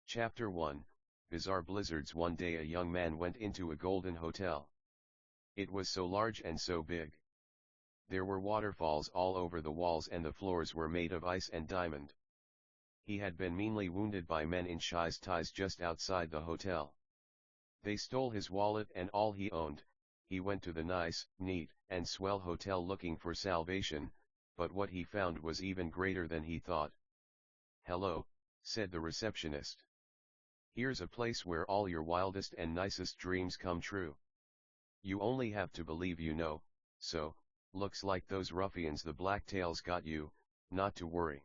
Chapter 1, Bizarre Blizzards. One day a young man went into a golden hotel. It was so large and so big. There were waterfalls all over the walls and the floors were made of ice and diamond. He had been meanly wounded by men in shies ties just outside the hotel. They stole his wallet and all he owned. He went to the nice, neat, and swell hotel looking for salvation, but what he found was even greater than he thought. "Hello," said the receptionist. "Here's a place where all your wildest and nicest dreams come true. You only have to believe you know, so, looks like those ruffians the Blacktails got you, not to worry."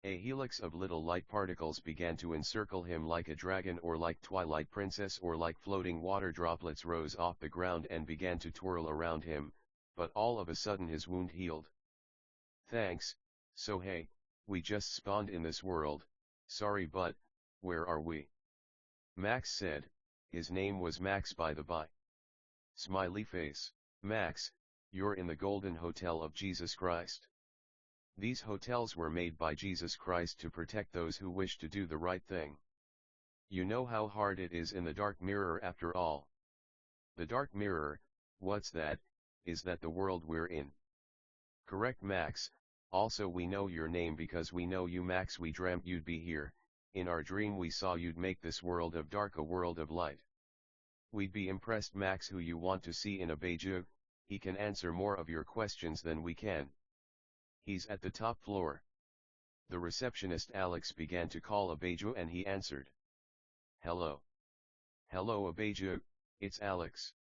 A helix of little light particles began to encircle him like a dragon or like Twilight Princess or like floating water droplets rose off the ground and began to twirl around him, but all of a sudden his wound healed. "Thanks, so hey, we just spawned in this world, sorry but, where are we?" Max said. His name was Max by the by. Smiley face. "Max, you're in the Golden Hotel of Jesus Christ. These hotels were made by Jesus Christ to protect those who wish to do the right thing. You know how hard it is in the dark mirror after all." "The dark mirror, what's that? Is that the world we're in?" "Correct, Max. Also we know your name because we know you, Max. We dreamt you'd be here. In our dream we saw you'd make this world of dark a world of light. We'd be impressed, Max. Who you want to see in a Beju? He can answer more of your questions than we can." "He's at the top floor." The receptionist Alex began to call Abeju and he answered. "Hello." "Hello Abeju, it's Alex.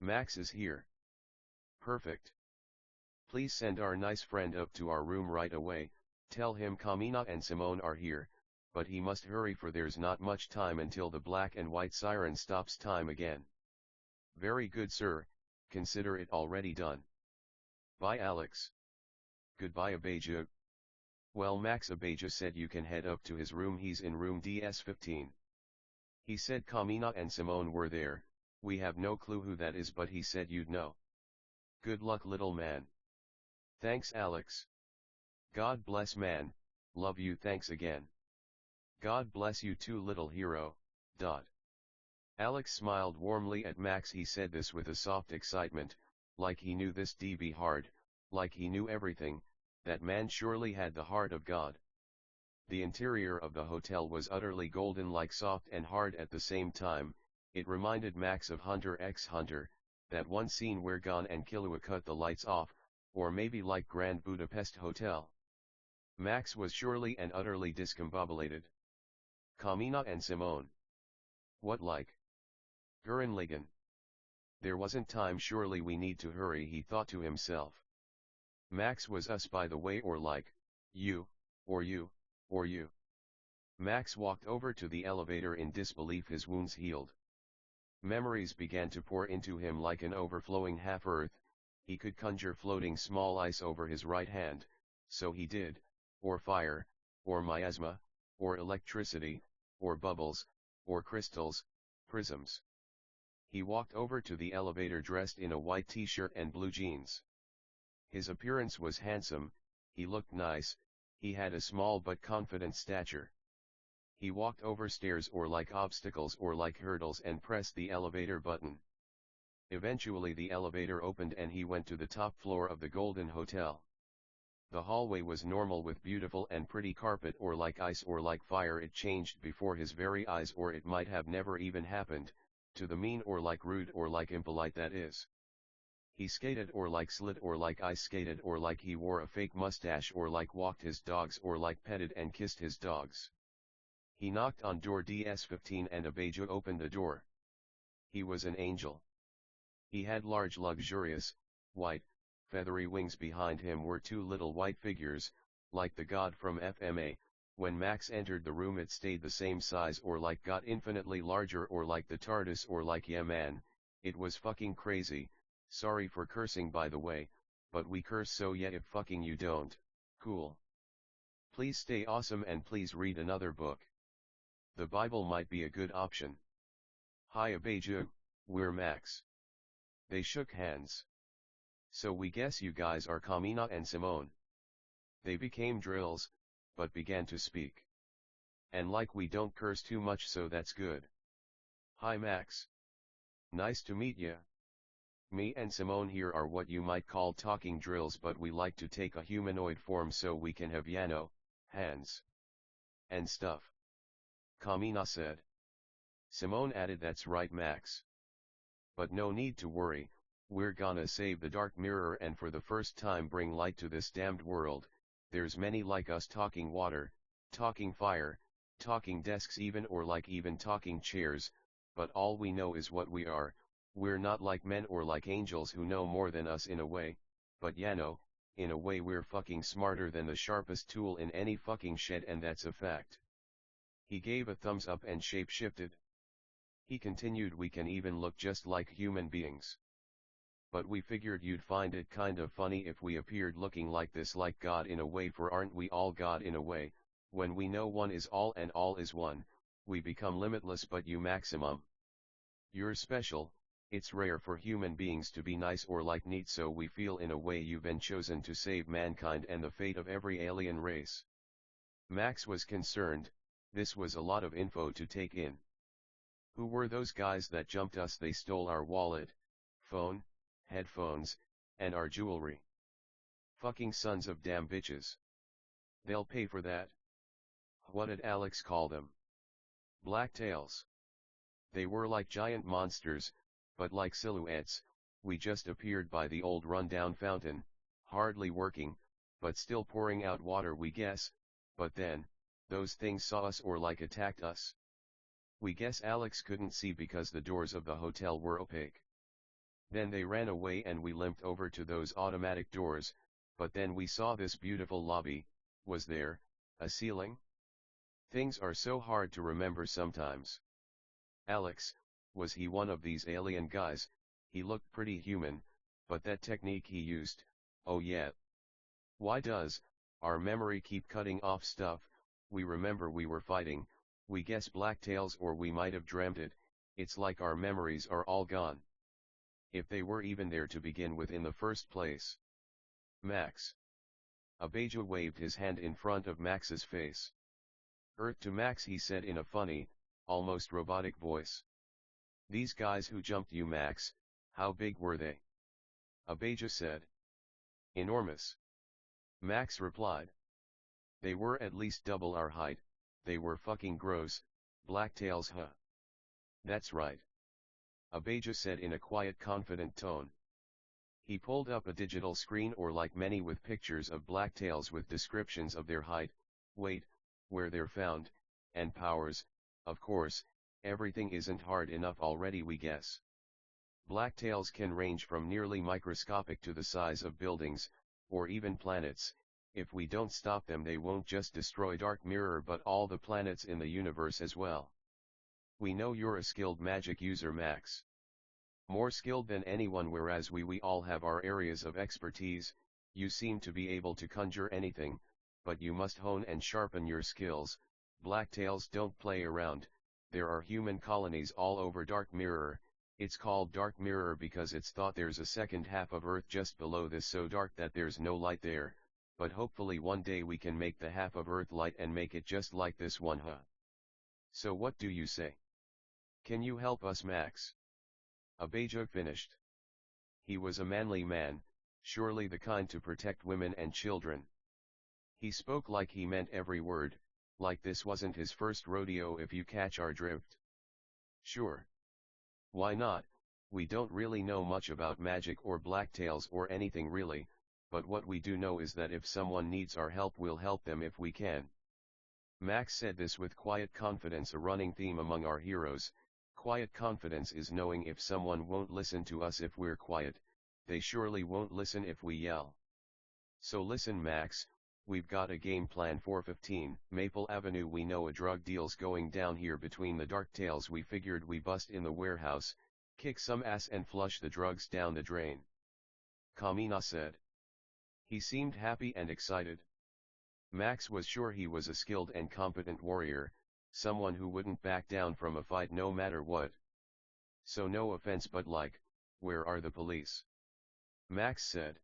Max is here." "Perfect. Please send our nice friend up to our room right away. Tell him Kamina and Simone are here, but he must hurry for there's not much time until the black and white siren stops time again." "Very good, sir, consider it already done." "Bye Alex." "Goodbye Abeju." "Well Max," Abeju said, "you can head up to his room. He's in room DS15. He said Kamina and Simone were there. We have no clue who that is, but he said you'd know." "Good luck little man." "Thanks Alex." "God bless man, love you, thanks again." "God bless you too little hero, dot." Alex smiled warmly at Max. He said this with a soft excitement, like he knew this DB hard, like he knew everything. That man surely had the heart of God. The interior of the hotel was utterly golden, like soft and hard at the same time. It reminded Max of Hunter x Hunter, that one scene where Gon and Killua cut the lights off, or maybe like Grand Budapest Hotel. Max was surely and utterly discombobulated. Kamina and Simone. What like? Gurren Lagann. There wasn't time, surely we need to hurry, he thought to himself. Max was us by the way, or like, you, or you, or you. Max walked over to the elevator in disbelief, his wounds healed. Memories began to pour into him like an overflowing half-earth. He could conjure floating small ice over his right hand, so he did, or fire, or miasma, or electricity, or bubbles, or crystals, prisms. He walked over to the elevator dressed in a white t-shirt and blue jeans. His appearance was handsome, he looked nice, he had a small but confident stature. He walked over stairs or like obstacles or like hurdles and pressed the elevator button. Eventually the elevator opened and he went to the top floor of the Golden Hotel. The hallway was normal with beautiful and pretty carpet, or like ice or like fire. It changed before his very eyes, or it might have never even happened, to the mean or like rude or like impolite, that is. He skated or like slid or like ice skated, or like he wore a fake mustache, or like walked his dogs, or like petted and kissed his dogs. He knocked on door DS15 and Abeju opened the door. He was an angel. He had large, luxurious, white, feathery wings. Behind him were two little white figures, like the god from FMA. When Max entered the room it stayed the same size, or like got infinitely larger, or like the TARDIS, or like, yeah man, it was fucking crazy. Sorry for cursing by the way, but we curse, so yeah, if fucking you don't, cool. Please stay awesome and please read another book. The Bible might be a good option. Hi Abeju, we're Max. They shook hands. So we guess you guys are Kamina and Simone. They became drills, but began to speak. And like we don't curse too much, so that's good. Hi Max. Nice to meet ya. Me and Simone here are what you might call talking drills, but we like to take a humanoid form so we can have hands, and stuff. Kamina said. Simone added, that's right Max. But no need to worry, we're gonna save the Dark Mirror and for the first time bring light to this damned world. There's many like us talking water, talking fire, talking desks even, or like even talking chairs, but all we know is what we are. We're not like men or like angels who know more than us in a way, but in a way we're fucking smarter than the sharpest tool in any fucking shed, and that's a fact. He gave a thumbs up and shape-shifted. He continued, we can even look just like human beings. But we figured you'd find it kind of funny if we appeared looking like this, like God in a way, for aren't we all God in a way? When we know one is all and all is one, we become limitless, but you maximum. You're special. It's rare for human beings to be nice or like neat, so we feel in a way you've been chosen to save mankind and the fate of every alien race. Max was concerned. This was a lot of info to take in. Who were those guys that jumped us? They stole our wallet, phone, headphones, and our jewelry. Fucking sons of damn bitches. They'll pay for that. What did Alex call them? Blacktails. They were like giant monsters, but like silhouettes. We just appeared by the old rundown fountain, hardly working, but still pouring out water, we guess. But then, those things saw us or like attacked us. We guess Alex couldn't see because the doors of the hotel were opaque. Then they ran away and we limped over to those automatic doors, but then we saw this beautiful lobby. Was there a ceiling? Things are so hard to remember sometimes. Alex, was he one of these alien guys? He looked pretty human, but that technique he used, oh yeah. Why does our memory keep cutting off stuff? We remember we were fighting, we guess blacktails, or we might have dreamt it. It's like our memories are all gone. If they were even there to begin with in the first place. Max. Abeja waved his hand in front of Max's face. Earth to Max, he said in a funny, almost robotic voice. These guys who jumped you, Max, how big were they? Abeja said. Enormous. Max replied. They were at least double our height. They were fucking gross, blacktails, huh? That's right. Abeja said in a quiet, confident tone. He pulled up a digital screen, or like many, with pictures of blacktails with descriptions of their height, weight, where they're found, and powers. Of course, everything isn't hard enough already, we guess. Blacktails can range from nearly microscopic to the size of buildings, or even planets. If we don't stop them, they won't just destroy Dark Mirror but all the planets in the universe as well. We know you're a skilled magic user, Max. More skilled than anyone, whereas we all have our areas of expertise. You seem to be able to conjure anything, but you must hone and sharpen your skills. Blacktails don't play around. There are human colonies all over Dark Mirror. It's called Dark Mirror because it's thought there's a second half of Earth just below this, so dark that there's no light there. But hopefully one day we can make the half of Earth light and make it just like this one, huh? So what do you say? Can you help us, Max? Abeja finished. He was a manly man, surely the kind to protect women and children. He spoke like he meant every word, like this wasn't his first rodeo, if you catch our drift. Sure. Why not? We don't really know much about magic or blacktails or anything really, but what we do know is that if someone needs our help, we'll help them if we can. Max said this with quiet confidence, a running theme among our heroes. Quiet confidence is knowing if someone won't listen to us if we're quiet, they surely won't listen if we yell. So listen, Max, we've got a game plan for 15 Maple Avenue. We know a drug deal's going down here between the Darktails. We figured we bust in the warehouse, kick some ass and flush the drugs down the drain. Kamina said. He seemed happy and excited. Max was sure he was a skilled and competent warrior, someone who wouldn't back down from a fight no matter what. So no offense, but like, where are the police? Max said.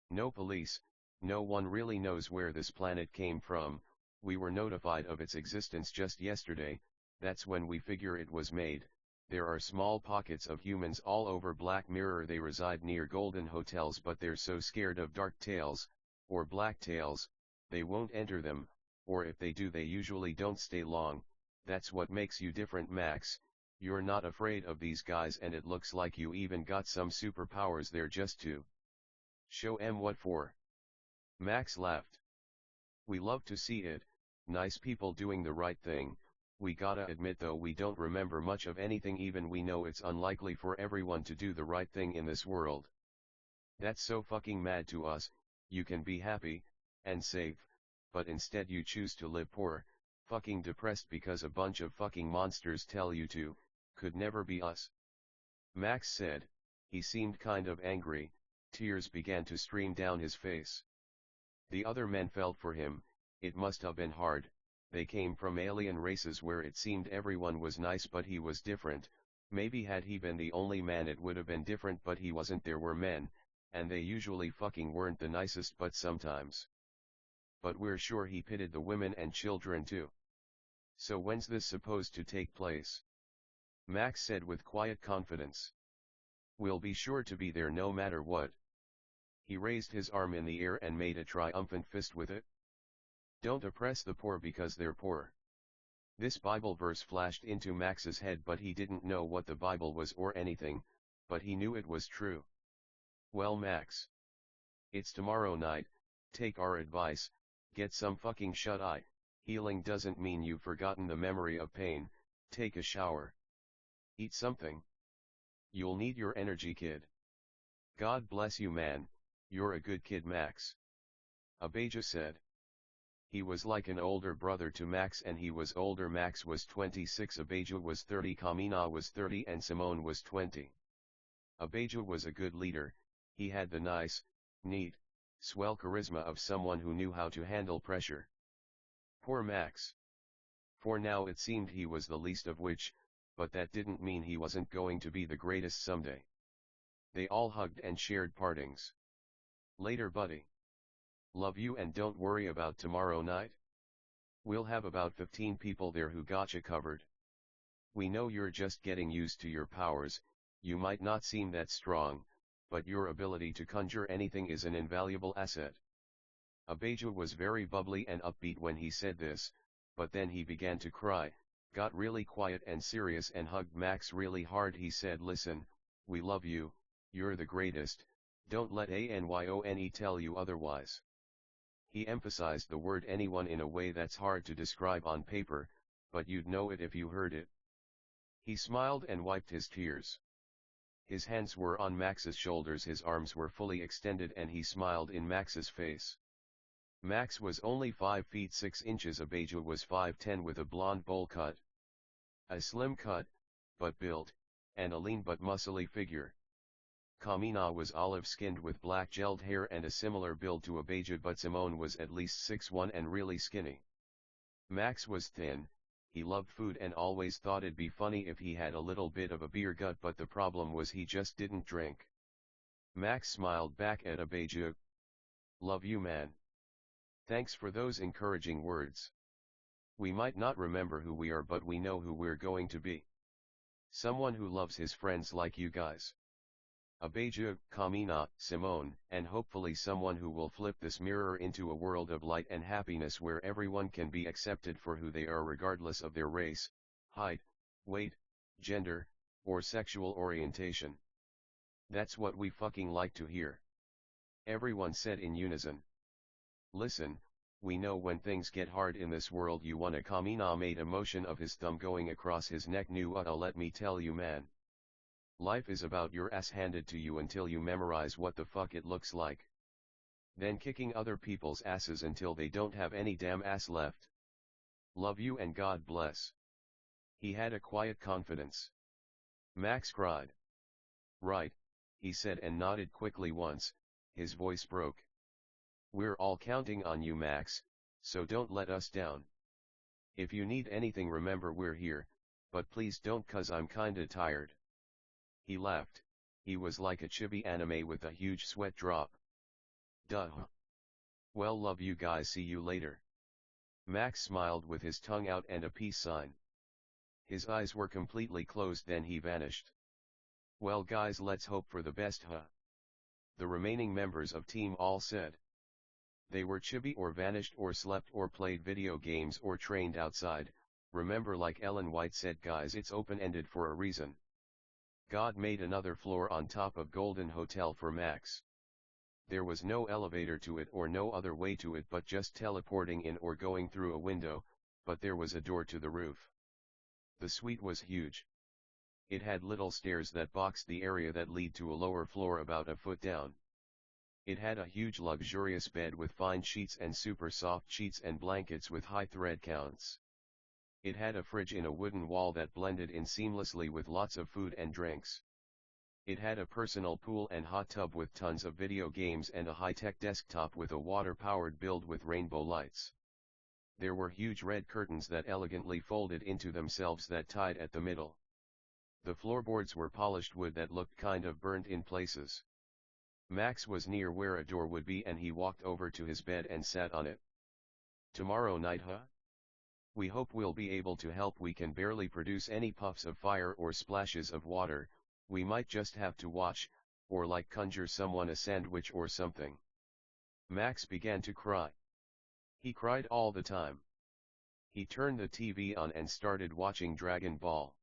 No police, no one really knows where this planet came from. We were notified of its existence just yesterday, that's when we figure it was made. There are small pockets of humans all over Black Mirror. They reside near golden hotels, but they're so scared of dark tales, or black tales, they won't enter them, or if they do they usually don't stay long. That's what makes you different, Max. You're not afraid of these guys, and it looks like you even got some superpowers there just to show 'em what for. Max laughed. We love to see it, nice people doing the right thing. We gotta admit though, we don't remember much of anything, even we know it's unlikely for everyone to do the right thing in this world. That's so fucking mad to us. You can be happy and safe, but instead you choose to live poor, fucking depressed because a bunch of fucking monsters tell you to. Could never be us. Max said. He seemed kind of angry, tears began to stream down his face. The other men felt for him. It must have been hard. They came from alien races where it seemed everyone was nice, but he was different. Maybe had he been the only man it would have been different, but he wasn't. There were men, and they usually fucking weren't the nicest, but sometimes. But we're sure he pitted the women and children too. So when's this supposed to take place? Max said with quiet confidence. We'll be sure to be there no matter what. He raised his arm in the air and made a triumphant fist with it. Don't oppress the poor because they're poor. This Bible verse flashed into Max's head, but he didn't know what the Bible was or anything, but he knew it was true. Well, Max, it's tomorrow night, take our advice, get some fucking shut-eye. Healing doesn't mean you've forgotten the memory of pain. Take a shower. Eat something. You'll need your energy, kid. God bless you, man, you're a good kid, Max. Abijah said. He was like an older brother to Max, and he was older. Max was 26, Abijah was 30, Kamina was 30, and Simone was 20. Abijah was a good leader. He had the nice, neat, swell charisma of someone who knew how to handle pressure. Poor Max. For now it seemed he was the least of which, but that didn't mean he wasn't going to be the greatest someday. They all hugged and shared partings. Later, buddy. Love you, and don't worry about tomorrow night. We'll have about 15 people there who gotcha covered. We know you're just getting used to your powers. You might not seem that strong, but your ability to conjure anything is an invaluable asset. Abijah was very bubbly and upbeat when he said this, but then he began to cry, got really quiet and serious, and hugged Max really hard. He said, listen, we love you, you're the greatest, don't let anyone tell you otherwise. He emphasized the word anyone in a way that's hard to describe on paper, but you'd know it if you heard it. He smiled and wiped his tears. His hands were on Max's shoulders, his arms were fully extended, and he smiled in Max's face. Max was only 5 feet 6 inches, Abijah was 5'10" with a blonde bowl cut. A slim cut, but built, and a lean but muscly figure. Kamina was olive-skinned with black gelled hair and a similar build to Abijah, but Simone was at least 6'1" and really skinny. Max was thin. He loved food and always thought it'd be funny if he had a little bit of a beer gut, but the problem was he just didn't drink. Max smiled back at Abijah. Love you, man. Thanks for those encouraging words. We might not remember who we are, but we know who we're going to be. Someone who loves his friends like you guys. Abijah, Kamina, Simone, and hopefully someone who will flip this mirror into a world of light and happiness where everyone can be accepted for who they are regardless of their race, height, weight, gender, or sexual orientation. That's what we fucking like to hear. Everyone said in unison. Listen, we know when things get hard in this world you wanna. Kamina made a motion of his thumb going across his neck. Let me tell you, man. Life is about your ass handed to you until you memorize what the fuck it looks like. Then kicking other people's asses until they don't have any damn ass left. Love you and God bless. He had a quiet confidence. Max cried. Right, he said and nodded quickly once. His voice broke. We're all counting on you, Max, so don't let us down. If you need anything, remember we're here, but please don't, 'cause I'm kinda tired. He laughed. He was like a chibi anime with a huge sweat drop. Duh. Well, love you guys, see you later. Max smiled with his tongue out and a peace sign. His eyes were completely closed, then he vanished. Well guys, let's hope for the best, huh? The remaining members of team all said. They were chibi or vanished or slept or played video games or trained outside. Remember, like Ellen White said, guys, it's open-ended for a reason. God made another floor on top of Golden Hotel for Max. There was no elevator to it or no other way to it but just teleporting in or going through a window, but there was a door to the roof. The suite was huge. It had little stairs that boxed the area that lead to a lower floor about a foot down. It had a huge luxurious bed with fine sheets and super soft sheets and blankets with high thread counts. It had a fridge in a wooden wall that blended in seamlessly with lots of food and drinks. It had a personal pool and hot tub with tons of video games and a high-tech desktop with a water-powered build with rainbow lights. There were huge red curtains that elegantly folded into themselves that tied at the middle. The floorboards were polished wood that looked kind of burnt in places. Max was near where a door would be and he walked over to his bed and sat on it. Tomorrow night, huh? We hope we'll be able to help. We can barely produce any puffs of fire or splashes of water. We might just have to watch, or like conjure someone a sandwich or something. Max began to cry. He cried all the time. He turned the TV on and started watching Dragon Ball.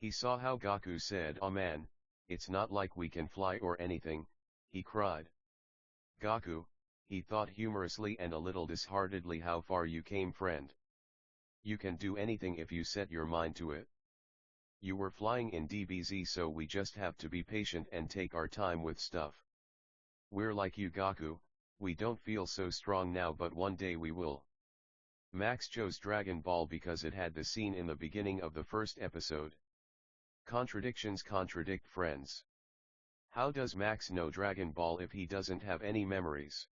He saw how Goku said, "Oh man, it's not like we can fly or anything," he cried. "Goku," he thought humorously and a little disheartedly, "how far you came, friend. You can do anything if you set your mind to it. You were flying in DBZ, so we just have to be patient and take our time with stuff. We're like you, Goku, we don't feel so strong now, but one day we will." Max chose Dragon Ball because it had the scene in the beginning of the first episode. Contradictions contradict, friends. How does Max know Dragon Ball if he doesn't have any memories?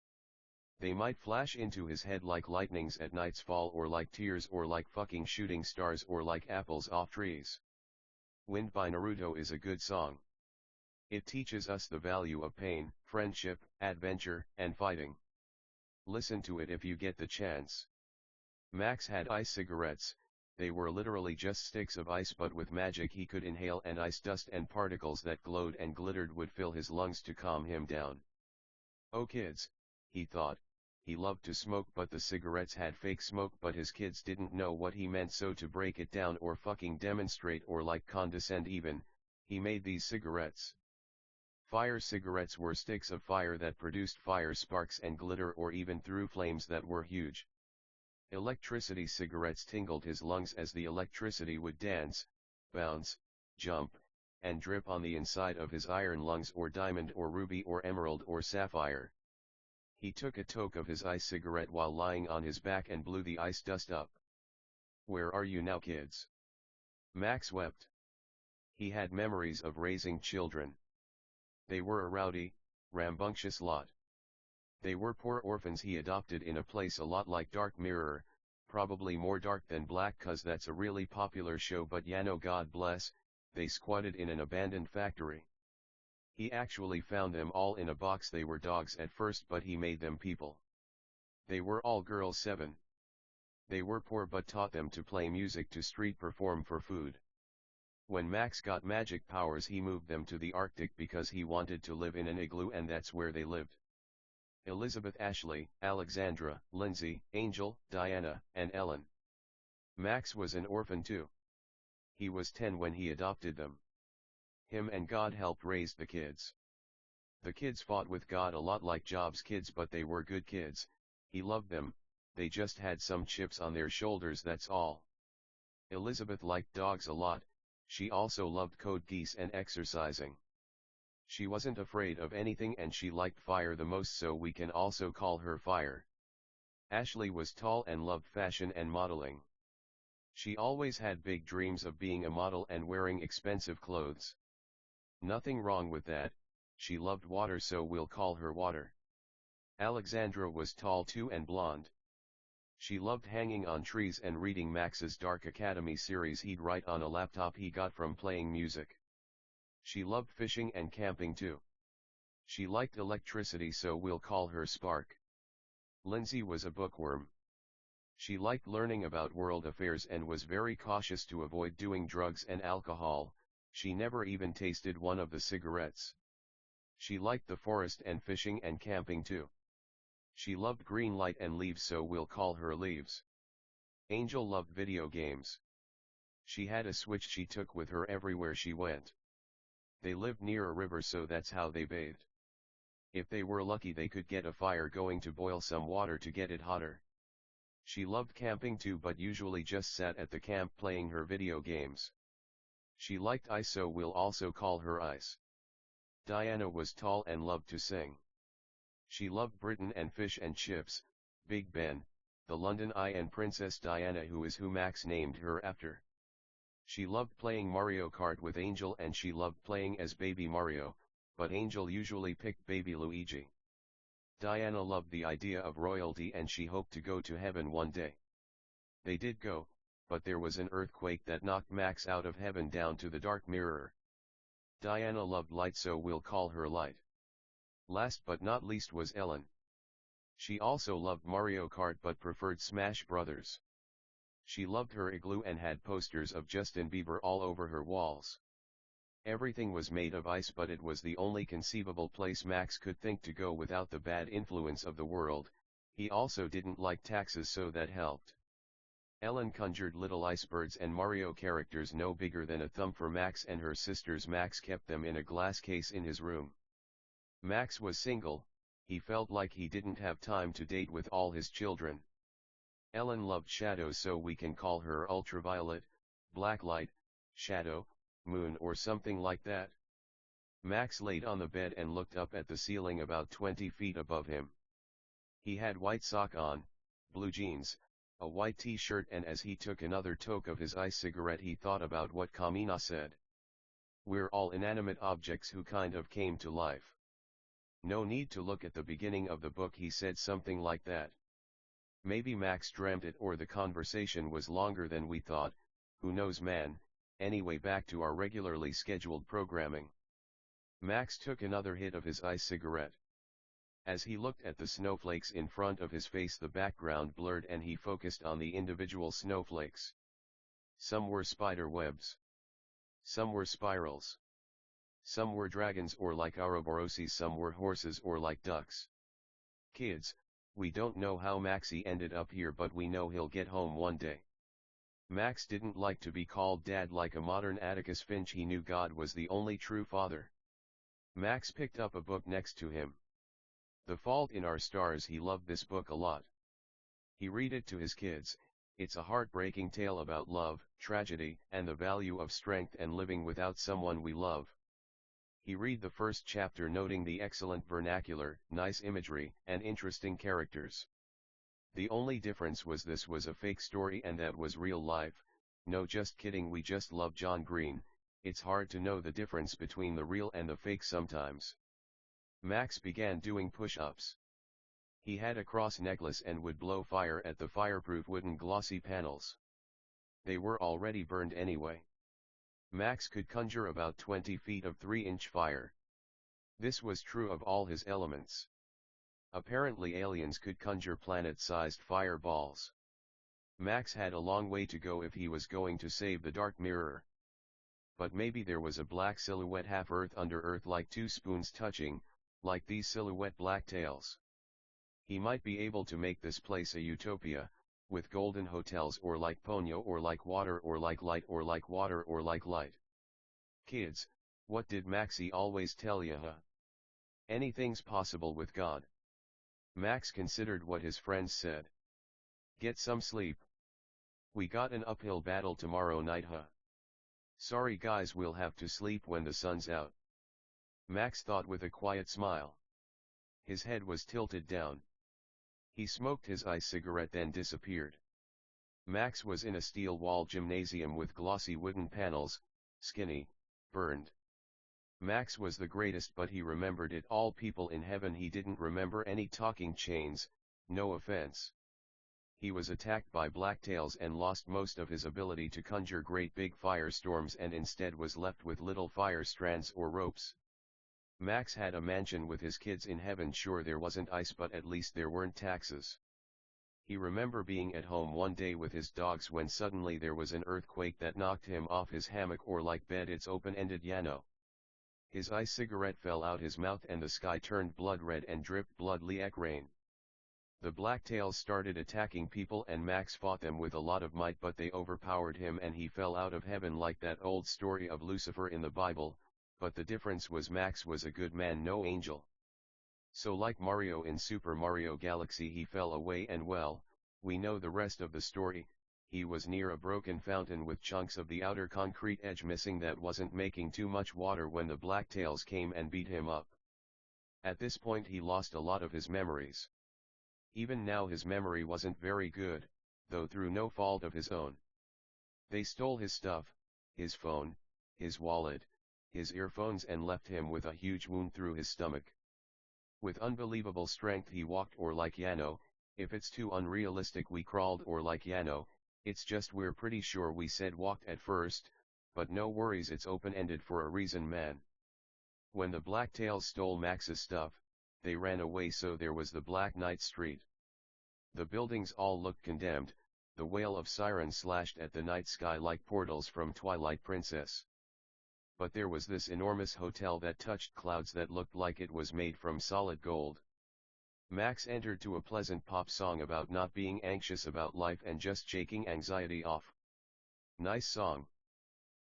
They might flash into his head like lightnings at night's fall, or like tears, or like fucking shooting stars, or like apples off trees. Wind by Naruto is a good song. It teaches us the value of pain, friendship, adventure, and fighting. Listen to it if you get the chance. Max had ice cigarettes. They were literally just sticks of ice, but with magic he could inhale, and ice dust and particles that glowed and glittered would fill his lungs to calm him down. Oh kids, he thought, he loved to smoke, but the cigarettes had fake smoke, but his kids didn't know what he meant, so to break it down or fucking demonstrate or like condescend even, he made these cigarettes. Fire cigarettes were sticks of fire that produced fire sparks and glitter, or even threw flames that were huge. Electricity cigarettes tingled his lungs as the electricity would dance, bounce, jump, and drip on the inside of his iron lungs, or diamond or ruby or emerald or sapphire. He took a toke of his ice cigarette while lying on his back and blew the ice dust up. "Where are you now, kids?" Max wept. He had memories of raising children. They were a rowdy, rambunctious lot. They were poor orphans he adopted in a place a lot like Dark Mirror, probably more dark than black, 'cause that's a really popular show, but no, God bless, they squatted in an abandoned factory. He actually found them all in a box. They were dogs at first, but he made them people. They were all girls, 7. They were poor but taught them to play music, to street perform for food. When Max got magic powers, he moved them to the Arctic because he wanted to live in an igloo, and that's where they lived. Elizabeth, Ashley, Alexandra, Lindsay, Angel, Diana, and Ellen. Max was an orphan too. He was 10 when he adopted them. Him and God helped raise the kids. The kids fought with God a lot like Job's kids, but they were good kids. He loved them, they just had some chips on their shoulders, that's all. Elizabeth liked dogs a lot. She also loved Code Geass and exercising. She wasn't afraid of anything, and she liked fire the most, so we can also call her Fire. Ashley was tall and loved fashion and modeling. She always had big dreams of being a model and wearing expensive clothes. Nothing wrong with that. She loved water, so we'll call her Water. Alexandra was tall too and blonde. She loved hanging on trees and reading Max's Dark Academy series he'd write on a laptop he got from playing music. She loved fishing and camping too. She liked electricity, so we'll call her Spark. Lindsay was a bookworm. She liked learning about world affairs and was very cautious to avoid doing drugs and alcohol. She never even tasted one of the cigarettes. She liked the forest and fishing and camping too. She loved green light and leaves, so we'll call her Leaves. Angel loved video games. She had a Switch she took with her everywhere she went. They lived near a river, so that's how they bathed. If they were lucky, they could get a fire going to boil some water to get it hotter. She loved camping too, but usually just sat at the camp playing her video games. She liked ice, so we'll also call her Ice. Diana was tall and loved to sing. She loved Britain and fish and chips, Big Ben, the London Eye and Princess Diana, who is who Max named her after. She loved playing Mario Kart with Angel, and she loved playing as Baby Mario, but Angel usually picked Baby Luigi. Diana loved the idea of royalty and she hoped to go to heaven one day. They did go, but there was an earthquake that knocked Max out of heaven down to the dark mirror. Diana loved light, so we'll call her Light. Last but not least was Ellen. She also loved Mario Kart but preferred Smash Brothers. She loved her igloo and had posters of Justin Bieber all over her walls. Everything was made of ice, but it was the only conceivable place Max could think to go without the bad influence of the world. He also didn't like taxes, so that helped. Ellen conjured little icebergs and Mario characters no bigger than a thumb for Max and her sisters. Max kept them in a glass case in his room. Max was single. He felt like he didn't have time to date with all his children. Ellen loved shadows, so we can call her Ultraviolet, Blacklight, Shadow, Moon, or something like that. Max laid on the bed and looked up at the ceiling about 20 feet above him. He had white sock on, blue jeans, a white t-shirt, and as he took another toke of his ice cigarette he thought about what Kamina said. We're all inanimate objects who kind of came to life. No need to look at the beginning of the book, he said something like that. Maybe Max dreamt it, or the conversation was longer than we thought, who knows, man. Anyway, back to our regularly scheduled programming. Max took another hit of his ice cigarette. As he looked at the snowflakes in front of his face, the background blurred and he focused on the individual snowflakes. Some were spider webs. Some were spirals. Some were dragons or like Ouroboroses, some were horses or like ducks. Kids, we don't know how Maxie ended up here, but we know he'll get home one day. Max didn't like to be called dad like a modern Atticus Finch. He knew God was the only true father. Max picked up a book next to him. The Fault in Our Stars. He loved this book a lot. He read it to his kids. It's a heartbreaking tale about love, tragedy, and the value of strength and living without someone we love. He read the first chapter, noting the excellent vernacular, nice imagery, and interesting characters. The only difference was this was a fake story and that was real life. No, just kidding, we just love John Green. It's hard to know the difference between the real and the fake sometimes. Max began doing push-ups. He had a cross necklace and would blow fire at the fireproof wooden glossy panels. They were already burned anyway. Max could conjure about 20 feet of 3-inch fire. This was true of all his elements. Apparently aliens could conjure planet-sized fireballs. Max had a long way to go if he was going to save the Dark Mirror. But maybe there was a black silhouette half Earth under Earth, like two spoons touching, like these silhouette black tails. He might be able to make this place a utopia, with golden hotels, or like Ponyo, or like water, or like light, or like water, or like light. Kids, what did Maxie always tell ya, huh? Anything's possible with God. Max considered what his friends said. Get some sleep. We got an uphill battle tomorrow night, huh? Sorry guys, we'll have to sleep when the sun's out. Max thought with a quiet smile. His head was tilted down. He smoked his ice cigarette, then disappeared. Max was in a steel-walled gymnasium with glossy wooden panels, skinny, burned. Max was the greatest, but he remembered it all. People in heaven. He didn't remember any talking chains, no offense. He was attacked by blacktails and lost most of his ability to conjure great big firestorms, and instead was left with little fire strands or ropes. Max had a mansion with his kids in heaven. Sure, there wasn't ice, but at least there weren't taxes. He remember being at home one day with his dogs when suddenly there was an earthquake that knocked him off his hammock or like bed it's open-ended Yano. His cigarette fell out his mouth and the sky turned blood red and dripped blood like rain. The blacktails started attacking people and Max fought them with a lot of might but they overpowered him and he fell out of heaven like that old story of Lucifer in the Bible, but the difference was Max was a good man, no angel. So like Mario in Super Mario Galaxy he fell away and well, we know the rest of the story. He was near a broken fountain with chunks of the outer concrete edge missing that wasn't making too much water when the blacktails came and beat him up. At this point he lost a lot of his memories. Even now his memory wasn't very good, though through no fault of his own. They stole his stuff, his phone, his wallet, his earphones and left him with a huge wound through his stomach. With unbelievable strength he walked or like Yano, if it's too unrealistic we crawled or like Yano, it's just we're pretty sure we said walked at first, but no worries it's open-ended for a reason man. When the blacktails stole Max's stuff, they ran away so there was the Black Knight Street. The buildings all looked condemned, the wail of sirens slashed at the night sky like portals from Twilight Princess. But there was this enormous hotel that touched clouds that looked like it was made from solid gold. Max entered to a pleasant pop song about not being anxious about life and just shaking anxiety off. Nice song.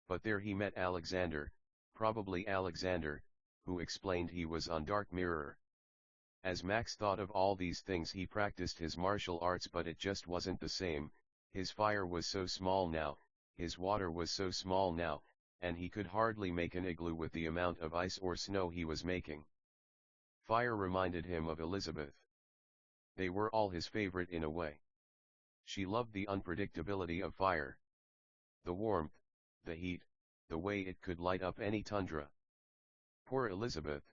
But there he met Alexander, probably Alexander, who explained he was on Dark Mirror. As Max thought of all these things he practiced his martial arts but it just wasn't the same, his fire was so small now, his water was so small now, and he could hardly make an igloo with the amount of ice or snow he was making. Fire reminded him of Elizabeth. They were all his favorite in a way. She loved the unpredictability of fire. The warmth, the heat, the way it could light up any tundra. Poor Elizabeth.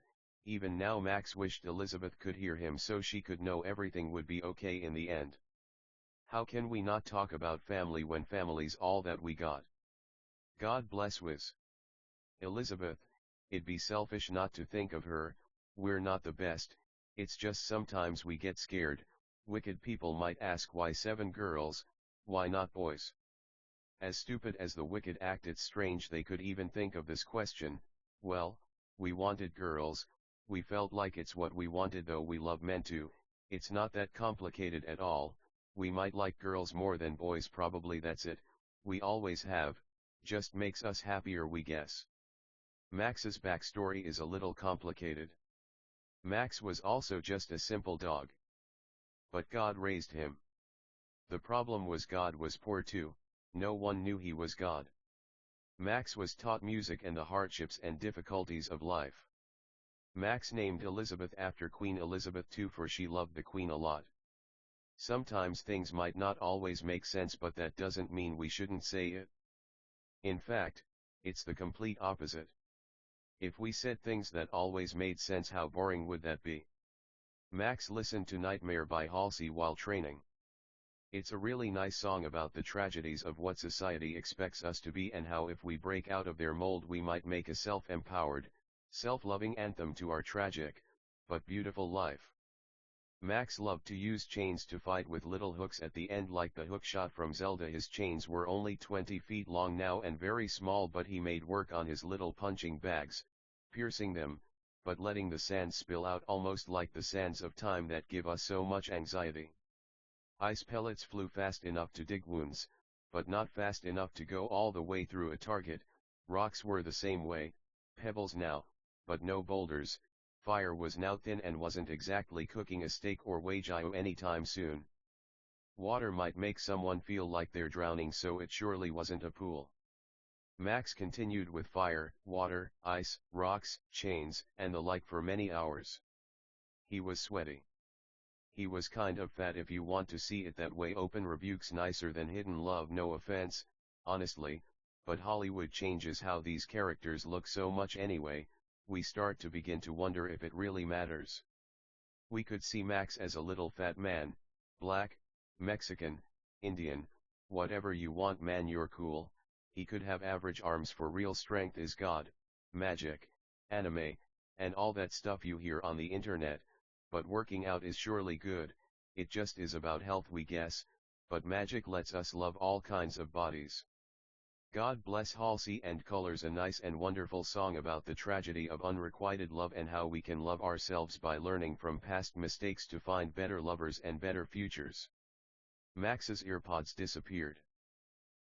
Even now Max wished Elizabeth could hear him so she could know everything would be okay in the end. How can we not talk about family when family's all that we got? God bless Wiz. Elizabeth, it'd be selfish not to think of her, we're not the best, it's just sometimes we get scared, wicked people might ask why 7 girls, why not boys? As stupid as the wicked act it's strange they could even think of this question, well, we wanted girls. We felt like it's what we wanted though we love men too, it's not that complicated at all, we might like girls more than boys probably that's it, we always have, just makes us happier we guess. Max's backstory is a little complicated. Max was also just a simple dog. But God raised him. The problem was God was poor too, no one knew he was God. Max was taught music and the hardships and difficulties of life. Max named Elizabeth after Queen Elizabeth II for she loved the Queen a lot. Sometimes things might not always make sense but that doesn't mean we shouldn't say it. In fact, it's the complete opposite. If we said things that always made sense how boring would that be? Max listened to Nightmare by Halsey while training. It's a really nice song about the tragedies of what society expects us to be and how if we break out of their mold we might make a self-empowered, self-loving anthem to our tragic, but beautiful life. Max loved to use chains to fight with little hooks at the end like the hookshot from Zelda. His chains were only 20 feet long now and very small but he made work on his little punching bags, piercing them, but letting the sands spill out almost like the sands of time that give us so much anxiety. Ice pellets flew fast enough to dig wounds, but not fast enough to go all the way through a target. Rocks were the same way, pebbles now, but no boulders. Fire was now thin and wasn't exactly cooking a steak or wagyu anytime soon. Water might make someone feel like they're drowning so it surely wasn't a pool. Max continued with fire, water, ice, rocks, chains, and the like for many hours. He was sweaty. He was kind of fat if you want to see it that way. Open rebukes nicer than hidden love, no offense, honestly, but Hollywood changes how these characters look so much anyway, we start to begin to wonder if it really matters. We could see Max as a little fat man, black, Mexican, Indian, whatever you want man you're cool, he could have average arms for real strength is God, magic, anime, and all that stuff you hear on the internet, but working out is surely good, it just is about health we guess, but magic lets us love all kinds of bodies. God bless Halsey and Colors, a nice and wonderful song about the tragedy of unrequited love and how we can love ourselves by learning from past mistakes to find better lovers and better futures. Max's earpods disappeared.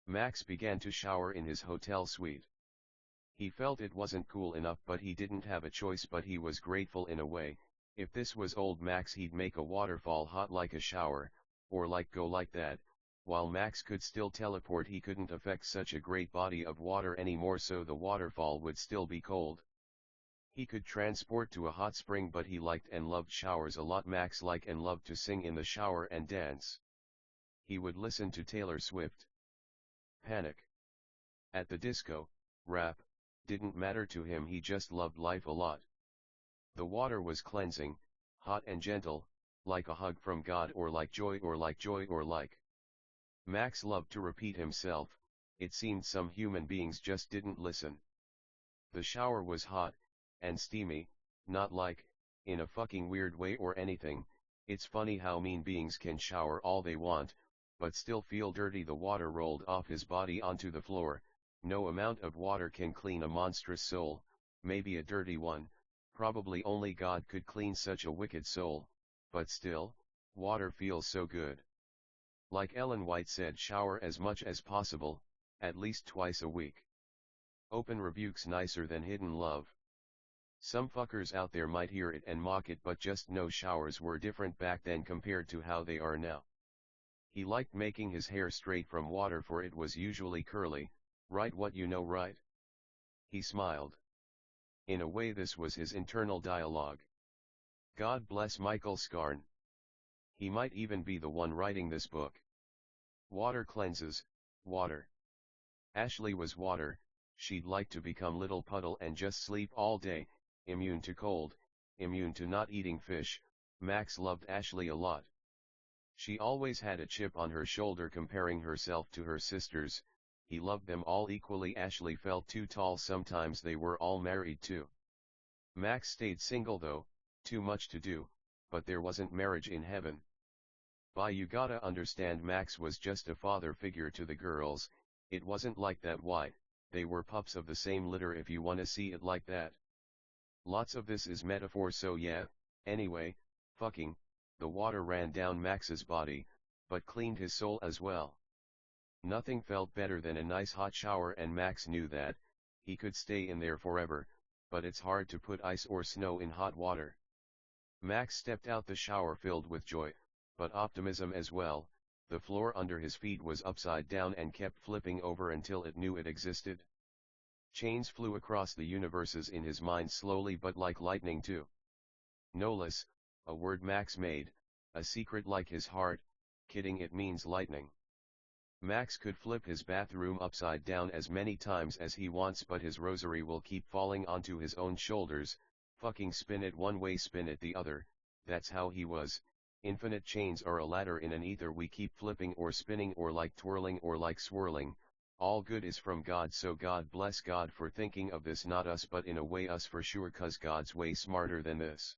Max began to shower in his hotel suite. He felt it wasn't cool enough, but he didn't have a choice, but he was grateful in a way. If this was old Max, he'd make a waterfall hot like a shower, or like go like that. While Max could still teleport, he couldn't affect such a great body of water anymore, so the waterfall would still be cold. He could transport to a hot spring, but he liked and loved showers a lot. Max liked and loved to sing in the shower and dance. He would listen to Taylor Swift. Panic at the disco, rap, didn't matter to him, he just loved life a lot. The water was cleansing, hot and gentle, like a hug from God, or like joy, or like joy, or like. Max loved to repeat himself. It seemed some human beings just didn't listen. The shower was hot and steamy, not like, in a fucking weird way or anything. It's funny how mean beings can shower all they want, but still feel dirty. The water rolled off his body onto the floor. No amount of water can clean a monstrous soul, maybe a dirty one. Probably only God could clean such a wicked soul, but still, water feels so good. Like Ellen White said, shower as much as possible, at least twice a week. Open rebuke's nicer than hidden love. Some fuckers out there might hear it and mock it, but just know showers were different back then compared to how they are now. He liked making his hair straight from water, for it was usually curly, right? What you know, right? He smiled. In a way, this was his internal dialogue. God bless Michael Scarn. He might even be the one writing this book. Water cleanses, water. Ashley was water. She'd like to become little puddle and just sleep all day, immune to cold, immune to not eating fish. Max loved Ashley a lot. She always had a chip on her shoulder comparing herself to her sisters. He loved them all equally. Ashley felt too tall sometimes. They were all married too. Max stayed single though, too much to do, but there wasn't marriage in heaven. You gotta understand, Max was just a father figure to the girls. It wasn't like that. Why, they were pups of the same litter, if you wanna see it like that. Lots of this is metaphor, so yeah. Anyway, fucking, the water ran down Max's body, but cleaned his soul as well. Nothing felt better than a nice hot shower, and Max knew that. He could stay in there forever, but it's hard to put ice or snow in hot water. Max stepped out the shower filled with joy, but optimism as well. The floor under his feet was upside down and kept flipping over until it knew it existed. Chains flew across the universes in his mind, slowly but like lightning too. Nolus, a word Max made, a secret like his heart. Kidding, it means lightning. Max could flip his bathroom upside down as many times as he wants, but his rosary will keep falling onto his own shoulders. Fucking spin it one way, spin it the other. That's how he was. Infinite chains are a ladder in an ether we keep flipping or spinning, or like twirling or like swirling. All good is from God, so God bless God for thinking of this, not us, but in a way us for sure, cause God's way smarter than this.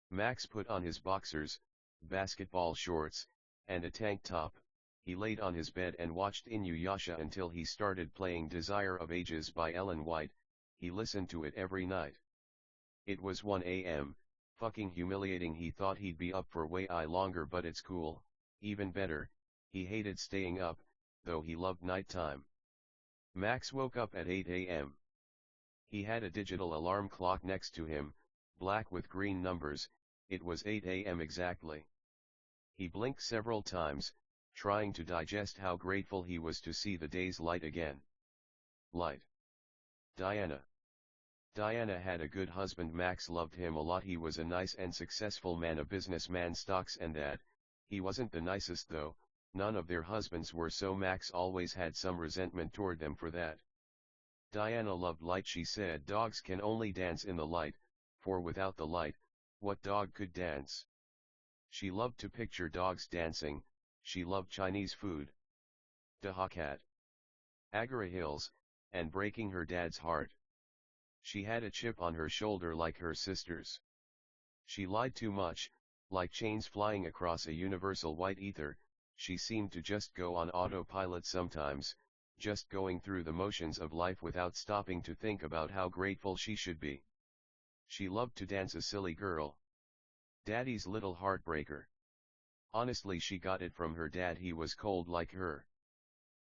Max put on his boxers, basketball shorts, and a tank top. He laid on his bed and watched Inuyasha until he started playing Desire of Ages by Ellen White. He listened to it every night. It was 1 a.m., fucking humiliating. He thought he'd be up for way longer, but it's cool. Even better, he hated staying up, though he loved nighttime. Max woke up at 8 a.m. He had a digital alarm clock next to him, black with green numbers. It was 8 a.m. exactly. He blinked several times, trying to digest how grateful he was to see the day's light again. Light. Diana. Diana had a good husband. Max loved him a lot. He was a nice and successful man, a businessman, stocks and that. He wasn't the nicest though. None of their husbands were, so Max always had some resentment toward them for that. Diana loved light. She said dogs can only dance in the light, for without the light, what dog could dance? She loved to picture dogs dancing. She loved Chinese food, Dahakat, Agara Hills, and breaking her dad's heart. She had a chip on her shoulder like her sisters. She lied too much, Like chains flying across a universal white ether, she seemed to just go on autopilot sometimes, just going through the motions of life without stopping to think about how grateful she should be. She loved to dance, a silly girl. Daddy's little heartbreaker. Honestly, she got it from her dad, he was cold like her.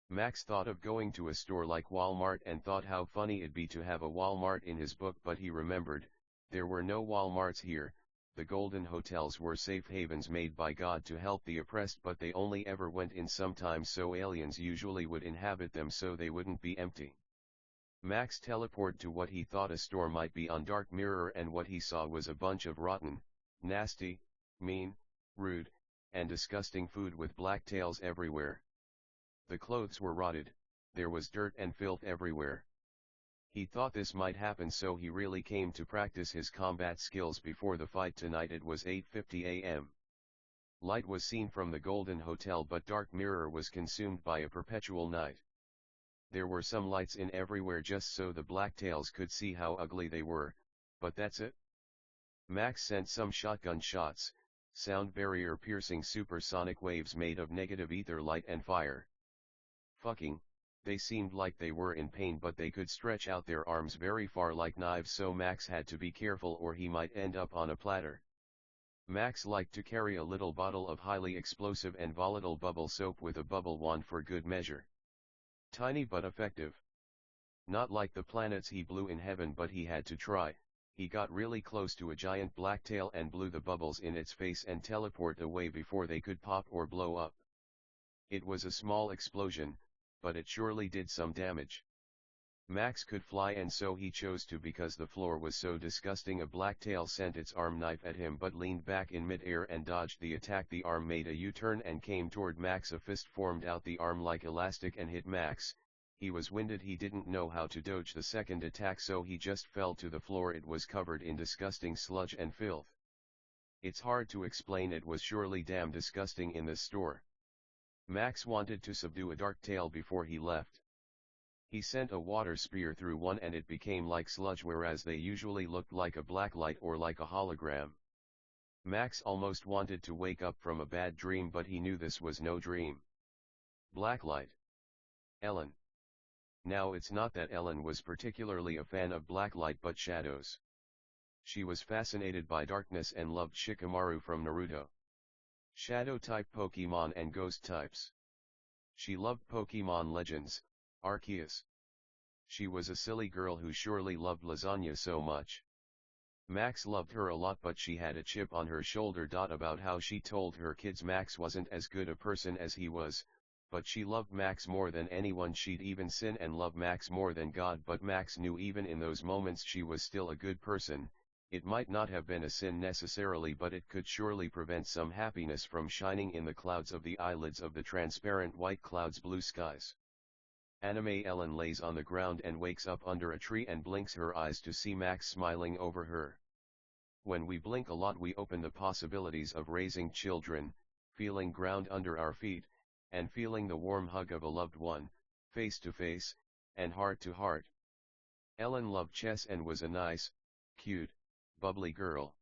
Max thought of going to a store like Walmart and thought how funny it'd be to have a Walmart in his book, but he remembered, there were no Walmarts here. The golden hotels were safe havens made by God to help the oppressed, but they only ever went in sometimes, so aliens usually would inhabit them so they wouldn't be empty. Max teleported to what he thought a store might be on Dark Mirror, and what he saw was a bunch of rotten, nasty, mean, rude, and disgusting food with black tails everywhere. The clothes were rotted, there was dirt and filth everywhere. He thought this might happen, so he really came to practice his combat skills before the fight tonight. It was 8:50 a.m. Light was seen from the Golden Hotel, but Dark Mirror was consumed by a perpetual night. There were some lights in everywhere just so the blacktails could see how ugly they were, but that's it. Max sent some shotgun shots, sound barrier piercing supersonic waves made of negative ether, light and fire. Fucking, they seemed like they were in pain, but they could stretch out their arms very far like knives, so Max had to be careful or he might end up on a platter. Max liked to carry a little bottle of highly explosive and volatile bubble soap with a bubble wand for good measure. Tiny but effective. Not like the planets he blew in heaven, but he had to try. He got really close to a giant blacktail and blew the bubbles in its face and teleported away before they could pop or blow up. It was a small explosion, but it surely did some damage. Max could fly, and so he chose to because the floor was so disgusting. A blacktail sent its arm knife at him but leaned back in mid-air and dodged the attack. The arm made a U-turn and came toward Max. A fist formed out the arm like elastic and hit Max. He was winded, he didn't know how to dodge the second attack, so he just fell to the floor. It was covered in disgusting sludge and filth. It's hard to explain, it was surely damn disgusting in this store. Max wanted to subdue a dark tail before he left. He sent a water spear through one and it became like sludge, whereas they usually looked like a black light or like a hologram. Max almost wanted to wake up from a bad dream, but he knew this was no dream. Blacklight. Ellen. Now it's not that Ellen was particularly a fan of blacklight but shadows. She was fascinated by darkness and loved Shikamaru from Naruto. Shadow-type Pokemon and ghost types. She loved Pokemon Legends, Arceus. She was a silly girl who surely loved lasagna so much. Max loved her a lot, but she had a chip on her shoulder. About how she told her kids Max wasn't as good a person as he was, but she loved Max more than anyone. She'd even sin and love Max more than God, but Max knew even in those moments she was still a good person. It might not have been a sin necessarily, but it could surely prevent some happiness from shining in the clouds of the eyelids of the transparent white clouds, blue skies. Anime Ellen lays on the ground and wakes up under a tree and blinks her eyes to see Max smiling over her. When we blink a lot, we open the possibilities of raising children, feeling ground under our feet, and feeling the warm hug of a loved one, face to face, and heart to heart. Ellen loved chess and was a nice, cute, bubbly girl.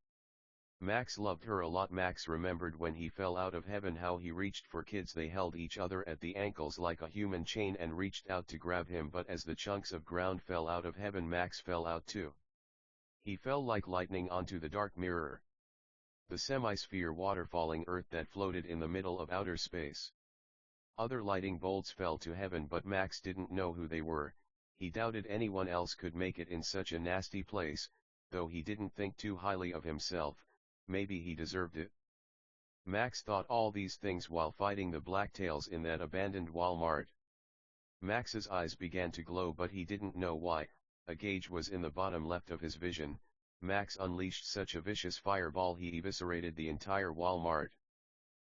Max loved her a lot. Max remembered when he fell out of heaven how he reached for kids. They held each other at the ankles like a human chain and reached out to grab him, but as the chunks of ground fell out of heaven, Max fell out too. He fell like lightning onto the dark mirror. The semi-sphere waterfalling earth that floated in the middle of outer space. Other lightning bolts fell to heaven, but Max didn't know who they were. He doubted anyone else could make it in such a nasty place, though he didn't think too highly of himself. Maybe he deserved it. Max thought all these things while fighting the blacktails in that abandoned Walmart. Max's eyes began to glow, but he didn't know why. A gauge was in the bottom left of his vision. Max unleashed such a vicious fireball he eviscerated the entire Walmart.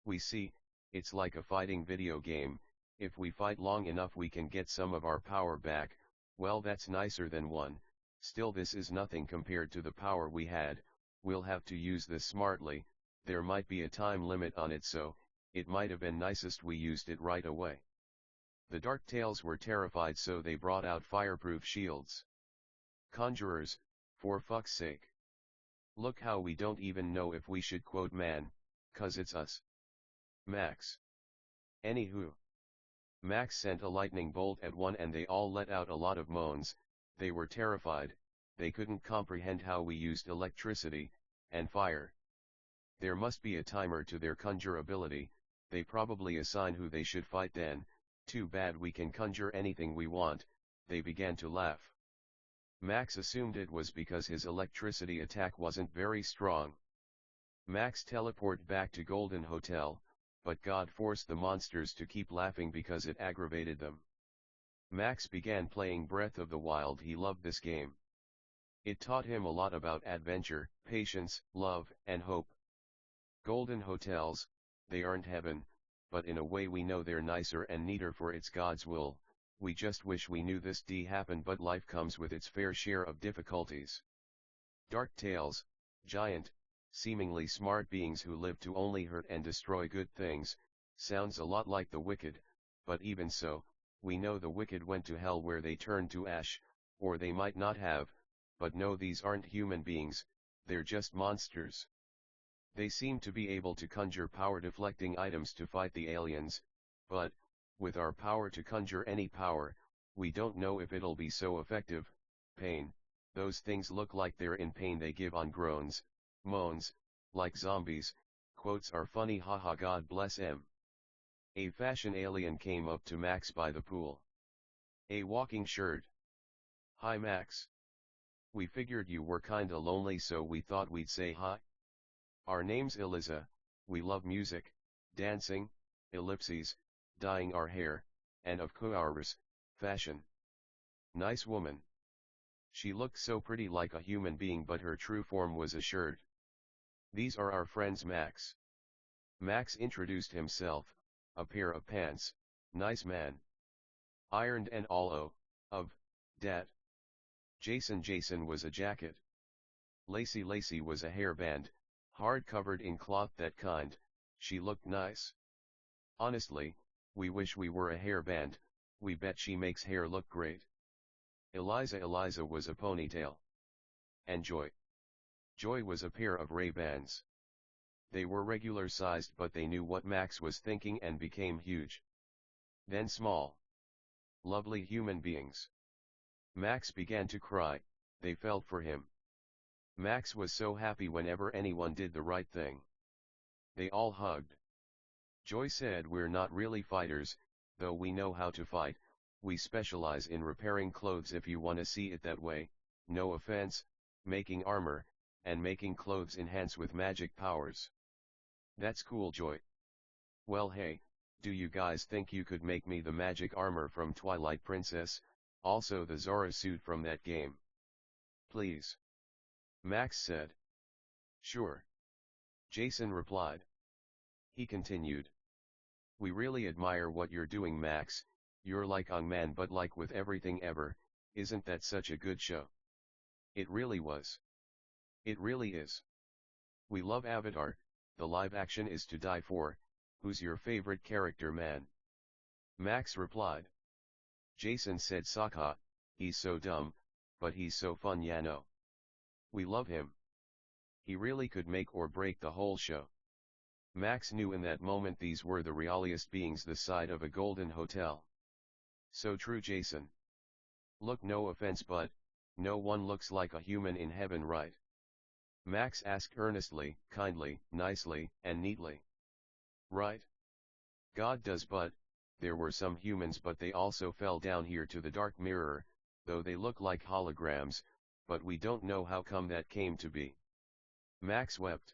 We see, it's like a fighting video game. If we fight long enough we can get some of our power back. Well, that's nicer than one. Still, this is nothing compared to the power we had. We'll have to use this smartly. There might be a time limit on it, so it might have been nicest we used it right away. The Dark Tails were terrified, so they brought out fireproof shields. Conjurers, for fuck's sake. Look how we don't even know if we should quote man, 'Cause it's us. Max. Anywho. Max sent a lightning bolt at one and they all let out a lot of moans. They were terrified, they couldn't comprehend how we used electricity, and fire. There must be a timer to their conjure ability, they probably assign who they should fight then. Too bad we can conjure anything we want. They began to laugh. Max assumed it was because his electricity attack wasn't very strong. Max teleported back to Golden Hotel, but God forced the monsters to keep laughing because it aggravated them. Max began playing Breath of the Wild. He loved this game. It taught him a lot about adventure, patience, love, and hope. Golden hotels, they aren't heaven, but in a way we know they're nicer and neater for it's God's will. We just wish we knew this happened, but life comes with its fair share of difficulties. Dark Tales, giant, seemingly smart beings who live to only hurt and destroy good things, sounds a lot like the wicked, but even so, we know the wicked went to hell where they turned to ash, or they might not have, but no, these aren't human beings, they're just monsters. They seem to be able to conjure power-deflecting items to fight the aliens, but, with our power to conjure any power, we don't know if it'll be so effective. Pain, those things look like they're in pain. They give on groans, moans, like zombies. Quotes are funny, haha, God bless em. A fashion alien came up to Max by the pool. A walking shirt. Hi Max. We figured you were kinda lonely, so we thought we'd say hi. Our name's Eliza, we love music, dancing, ellipses, dyeing our hair, and of course, fashion. Nice woman. She looked so pretty, like a human being, but her true form was a shirt. These are our friends Max. Max introduced himself, a pair of pants, nice man. Ironed and all of, dat. Jason was a jacket. Lacey was a hairband, hard covered in cloth, that kind. She looked nice. Honestly, we wish we were a hairband, we bet she makes hair look great. Eliza was a ponytail. And Joy was a pair of Ray-Bans. They were regular sized, but they knew what Max was thinking and became huge. Then small. Lovely human beings. Max began to cry, they felt for him. Max was so happy whenever anyone did the right thing. They all hugged. Joy said, we're not really fighters, though we know how to fight, we specialize in repairing clothes, if you wanna see it that way, no offense, making armor, and making clothes enhance with magic powers. That's cool, Joy. Well, hey, do you guys think you could make me the magic armor from Twilight Princess, also the Zora suit from that game? Please. Max said. Sure. Jason replied. He continued. We really admire what you're doing, Max, you're like Ong Man, but like with everything ever, isn't that such a good show? It really was. It really is. We love Avatar, the live action is to die for. Who's your favorite character, man? Max replied. Jason said Sokka, he's so dumb, but he's so fun, ya know. We love him. He really could make or break the whole show. Max knew in that moment these were the realiest beings this side of a golden hotel. So true, Jason. Look, no offense, but no one looks like a human in heaven, right? Max asked earnestly, kindly, nicely, and neatly. Right? God does, but there were some humans, but they also fell down here to the dark mirror, though they look like holograms, but we don't know how come that came to be. Max wept.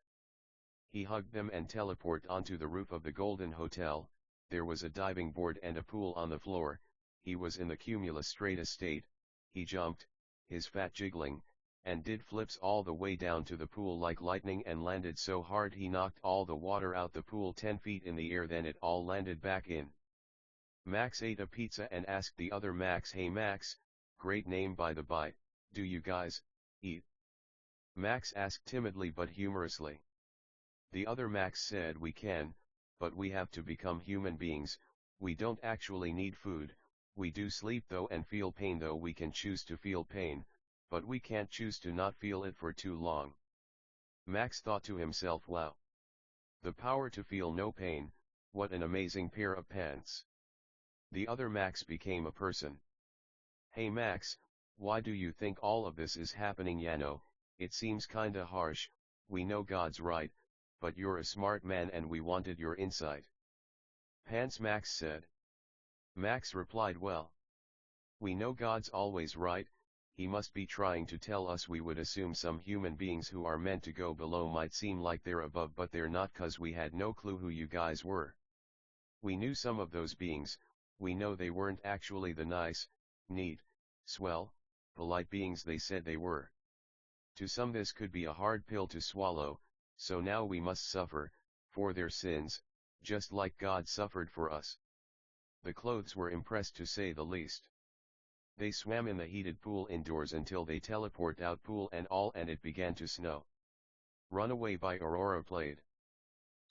He hugged them and teleported onto the roof of the Golden Hotel. There was a diving board and a pool on the floor. He was in the cumulus strata state. He jumped, his fat jiggling, and did flips all the way down to the pool like lightning, and landed so hard he knocked all the water out the pool 10 feet in the air, then it all landed back in. Max ate a pizza and asked the other Max, hey Max, great name by the by, do you guys eat? Max asked timidly but humorously. The other Max said, we can, but we have to become human beings, we don't actually need food, we do sleep though and feel pain, though we can choose to feel pain, but we can't choose to not feel it for too long. Max thought to himself, wow. The power to feel no pain, what an amazing pair of pants. The other Max became a person. Hey Max, why do you think all of this is happening? Yano, it seems kinda harsh, we know God's right, but you're a smart man and we wanted your insight. Pants, Max said. Max replied, well, we know God's always right, he must be trying to tell us we would assume some human beings who are meant to go below might seem like they're above but they're not, 'cause we had no clue who you guys were. We knew some of those beings, we know they weren't actually the nice, neat, swell, polite beings they said they were. To some this could be a hard pill to swallow, so now we must suffer, for their sins, just like God suffered for us. The clothes were impressed to say the least. They swam in the heated pool indoors until they teleport out, pool and all, and it began to snow. Runaway by Aurora played.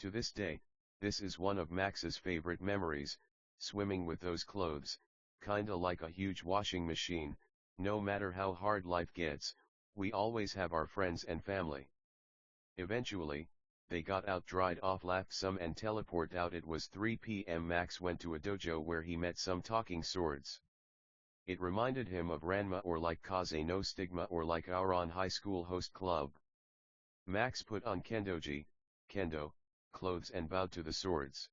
To this day, this is one of Max's favorite memories, swimming with those clothes, kinda like a huge washing machine. No matter how hard life gets, we always have our friends and family. Eventually, they got out, dried off, laughed some and teleport out. It was 3 p.m. Max went to a dojo where he met some talking swords. It reminded him of Ranma or like Kaze no Stigma or like Ouran High School Host Club. Max put on kendoji, kendo, clothes and bowed to the swords.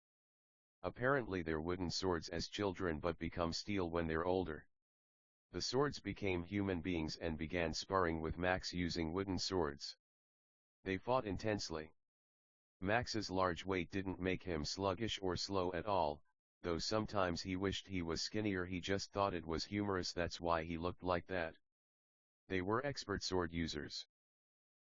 Apparently they're wooden swords as children but become steel when they're older. The swords became human beings and began sparring with Max using wooden swords. They fought intensely. Max's large weight didn't make him sluggish or slow at all, though sometimes he wished he was skinnier. He just thought it was humorous, that's why he looked like that. They were expert sword users.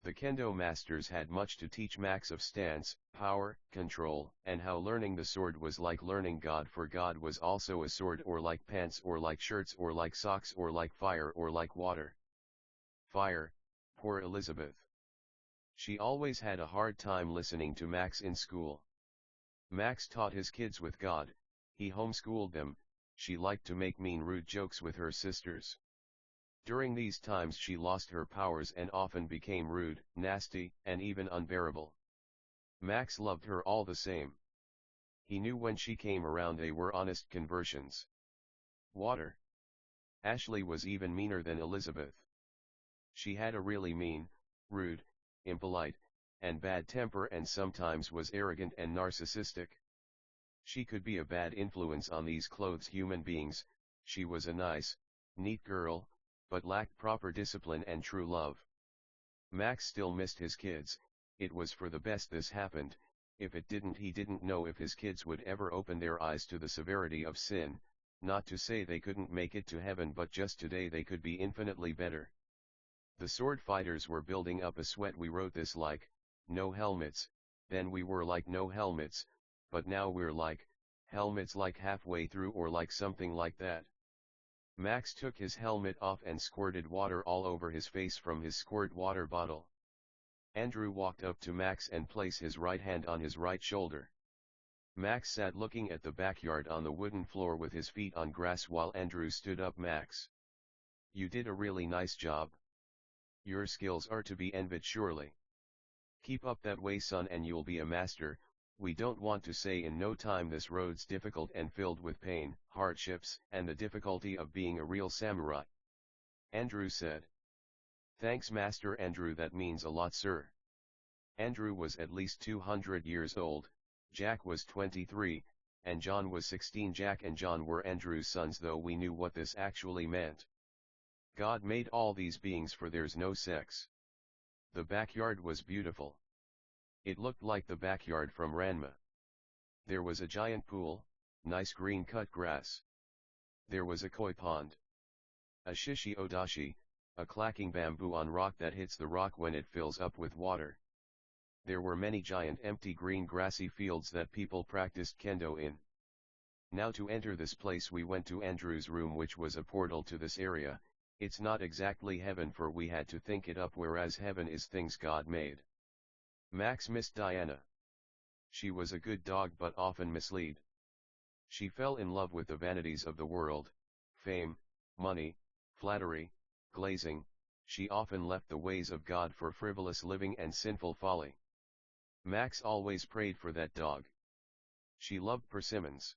The kendo masters had much to teach Max of stance, power, control, and how learning the sword was like learning God, for God was also a sword, or like pants, or like shirts, or like socks, or like fire, or like water. Fire, poor Elizabeth. She always had a hard time listening to Max in school. Max taught his kids with God, he homeschooled them. She liked to make mean, rude jokes with her sisters. During these times she lost her powers and often became rude, nasty, and even unbearable. Max loved her all the same. He knew when she came around they were honest conversions. Water. Ashley was even meaner than Elizabeth. She had a really mean, rude, impolite, and bad temper, and sometimes was arrogant and narcissistic. She could be a bad influence on these clothes human beings. She was a nice, neat girl, but lacked proper discipline and true love. Max still missed his kids. It was for the best this happened. If it didn't, he didn't know if his kids would ever open their eyes to the severity of sin. Not to say they couldn't make it to heaven, but just today they could be infinitely better. The sword fighters were building up a sweat. We wrote this like, no helmets, then we were like no helmets, but now we're like, helmets, like halfway through or like something like that. Max took his helmet off and squirted water all over his face from his squirt water bottle. Andrew walked up to Max and placed his right hand on his right shoulder. Max sat looking at the backyard on the wooden floor with his feet on grass while Andrew stood up. Max, you did a really nice job. Your skills are to be envied surely. Keep up that way, son, and you'll be a master. We don't want to say in no time this road's difficult and filled with pain, hardships, and the difficulty of being a real samurai. Andrew said. Thanks, Master Andrew, that means a lot, sir. Andrew was at least 200 years old, Jack was 23, and John was 16. Jack and John were Andrew's sons, though we knew what this actually meant. God made all these beings for there's no sex. The backyard was beautiful. It looked like the backyard from Ranma. There was a giant pool, nice green cut grass. There was a koi pond. A shishi odashi, a clacking bamboo on rock that hits the rock when it fills up with water. There were many giant empty green grassy fields that people practiced kendo in. Now to enter this place we went to Andrew's room, which was a portal to this area. It's not exactly heaven, for we had to think it up, whereas heaven is things God made. Max missed Diana. She was a good dog but often misled. She fell in love with the vanities of the world, fame, money, flattery, glazing. She often left the ways of God for frivolous living and sinful folly. Max always prayed for that dog. She loved persimmons.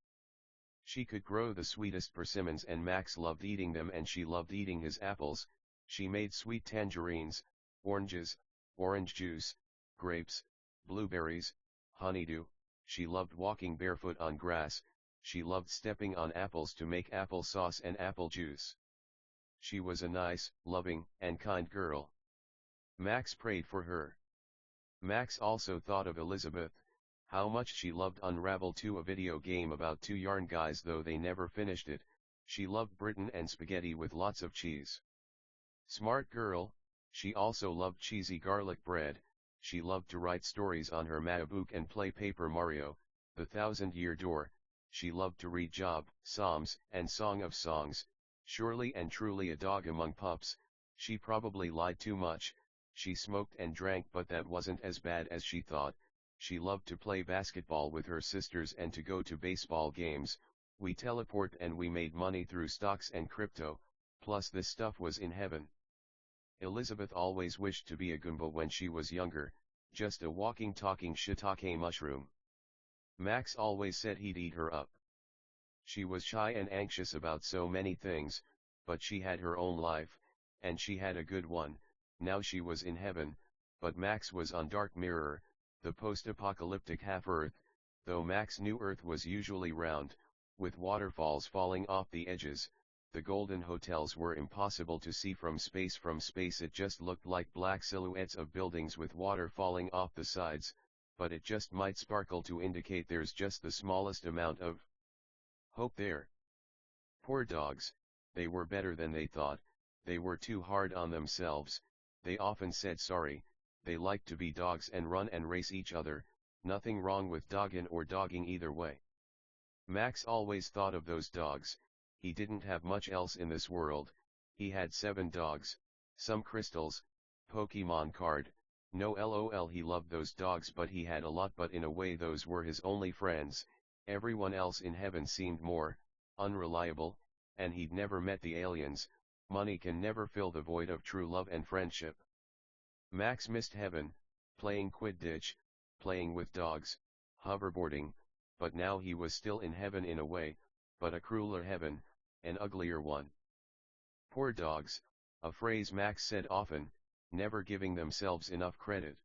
She could grow the sweetest persimmons and Max loved eating them and she loved eating his apples. She made sweet tangerines, oranges, orange juice, grapes, blueberries, honeydew. She loved walking barefoot on grass. She loved stepping on apples to make apple sauce and apple juice. She was a nice, loving, and kind girl. Max prayed for her. Max also thought of Elizabeth, how much she loved Unravel 2, a video game about two yarn guys, though they never finished it. She loved Britain and spaghetti with lots of cheese. Smart girl, she also loved cheesy garlic bread. She loved to write stories on her MacBook and play Paper Mario, The Thousand-Year Door. She loved to read Job, Psalms, and Song of Songs. Surely and truly a dog among pups. She probably lied too much. She smoked and drank, but that wasn't as bad as she thought. She loved to play basketball with her sisters and to go to baseball games. We teleport and we made money through stocks and crypto, plus this stuff was in heaven. Elizabeth always wished to be a Goomba when she was younger, just a walking talking shiitake mushroom. Max always said he'd eat her up. She was shy and anxious about so many things, but she had her own life, and she had a good one. Now she was in heaven, but Max was on Dark Mirror, the post-apocalyptic half-Earth, though Max knew Earth was usually round, with waterfalls falling off the edges. The golden hotels were impossible to see from space. From space it just looked like black silhouettes of buildings with water falling off the sides, but it just might sparkle to indicate there's just the smallest amount of hope there. Poor dogs, they were better than they thought. They were too hard on themselves. They often said sorry. They liked to be dogs and run and race each other. Nothing wrong with dogging or dogging either way. Max always thought of those dogs. He didn't have much else in this world. He had 7 dogs, some crystals, Pokemon card. No lol, he loved those dogs, but he had a lot, but in a way those were his only friends. Everyone else in heaven seemed more unreliable, and he'd never met the aliens. Money can never fill the void of true love and friendship. Max missed heaven, playing Quidditch, playing with dogs, hoverboarding, but now he was still in heaven in a way, but a crueler heaven, an uglier one. Poor dogs, a phrase Max said often, never giving themselves enough credit.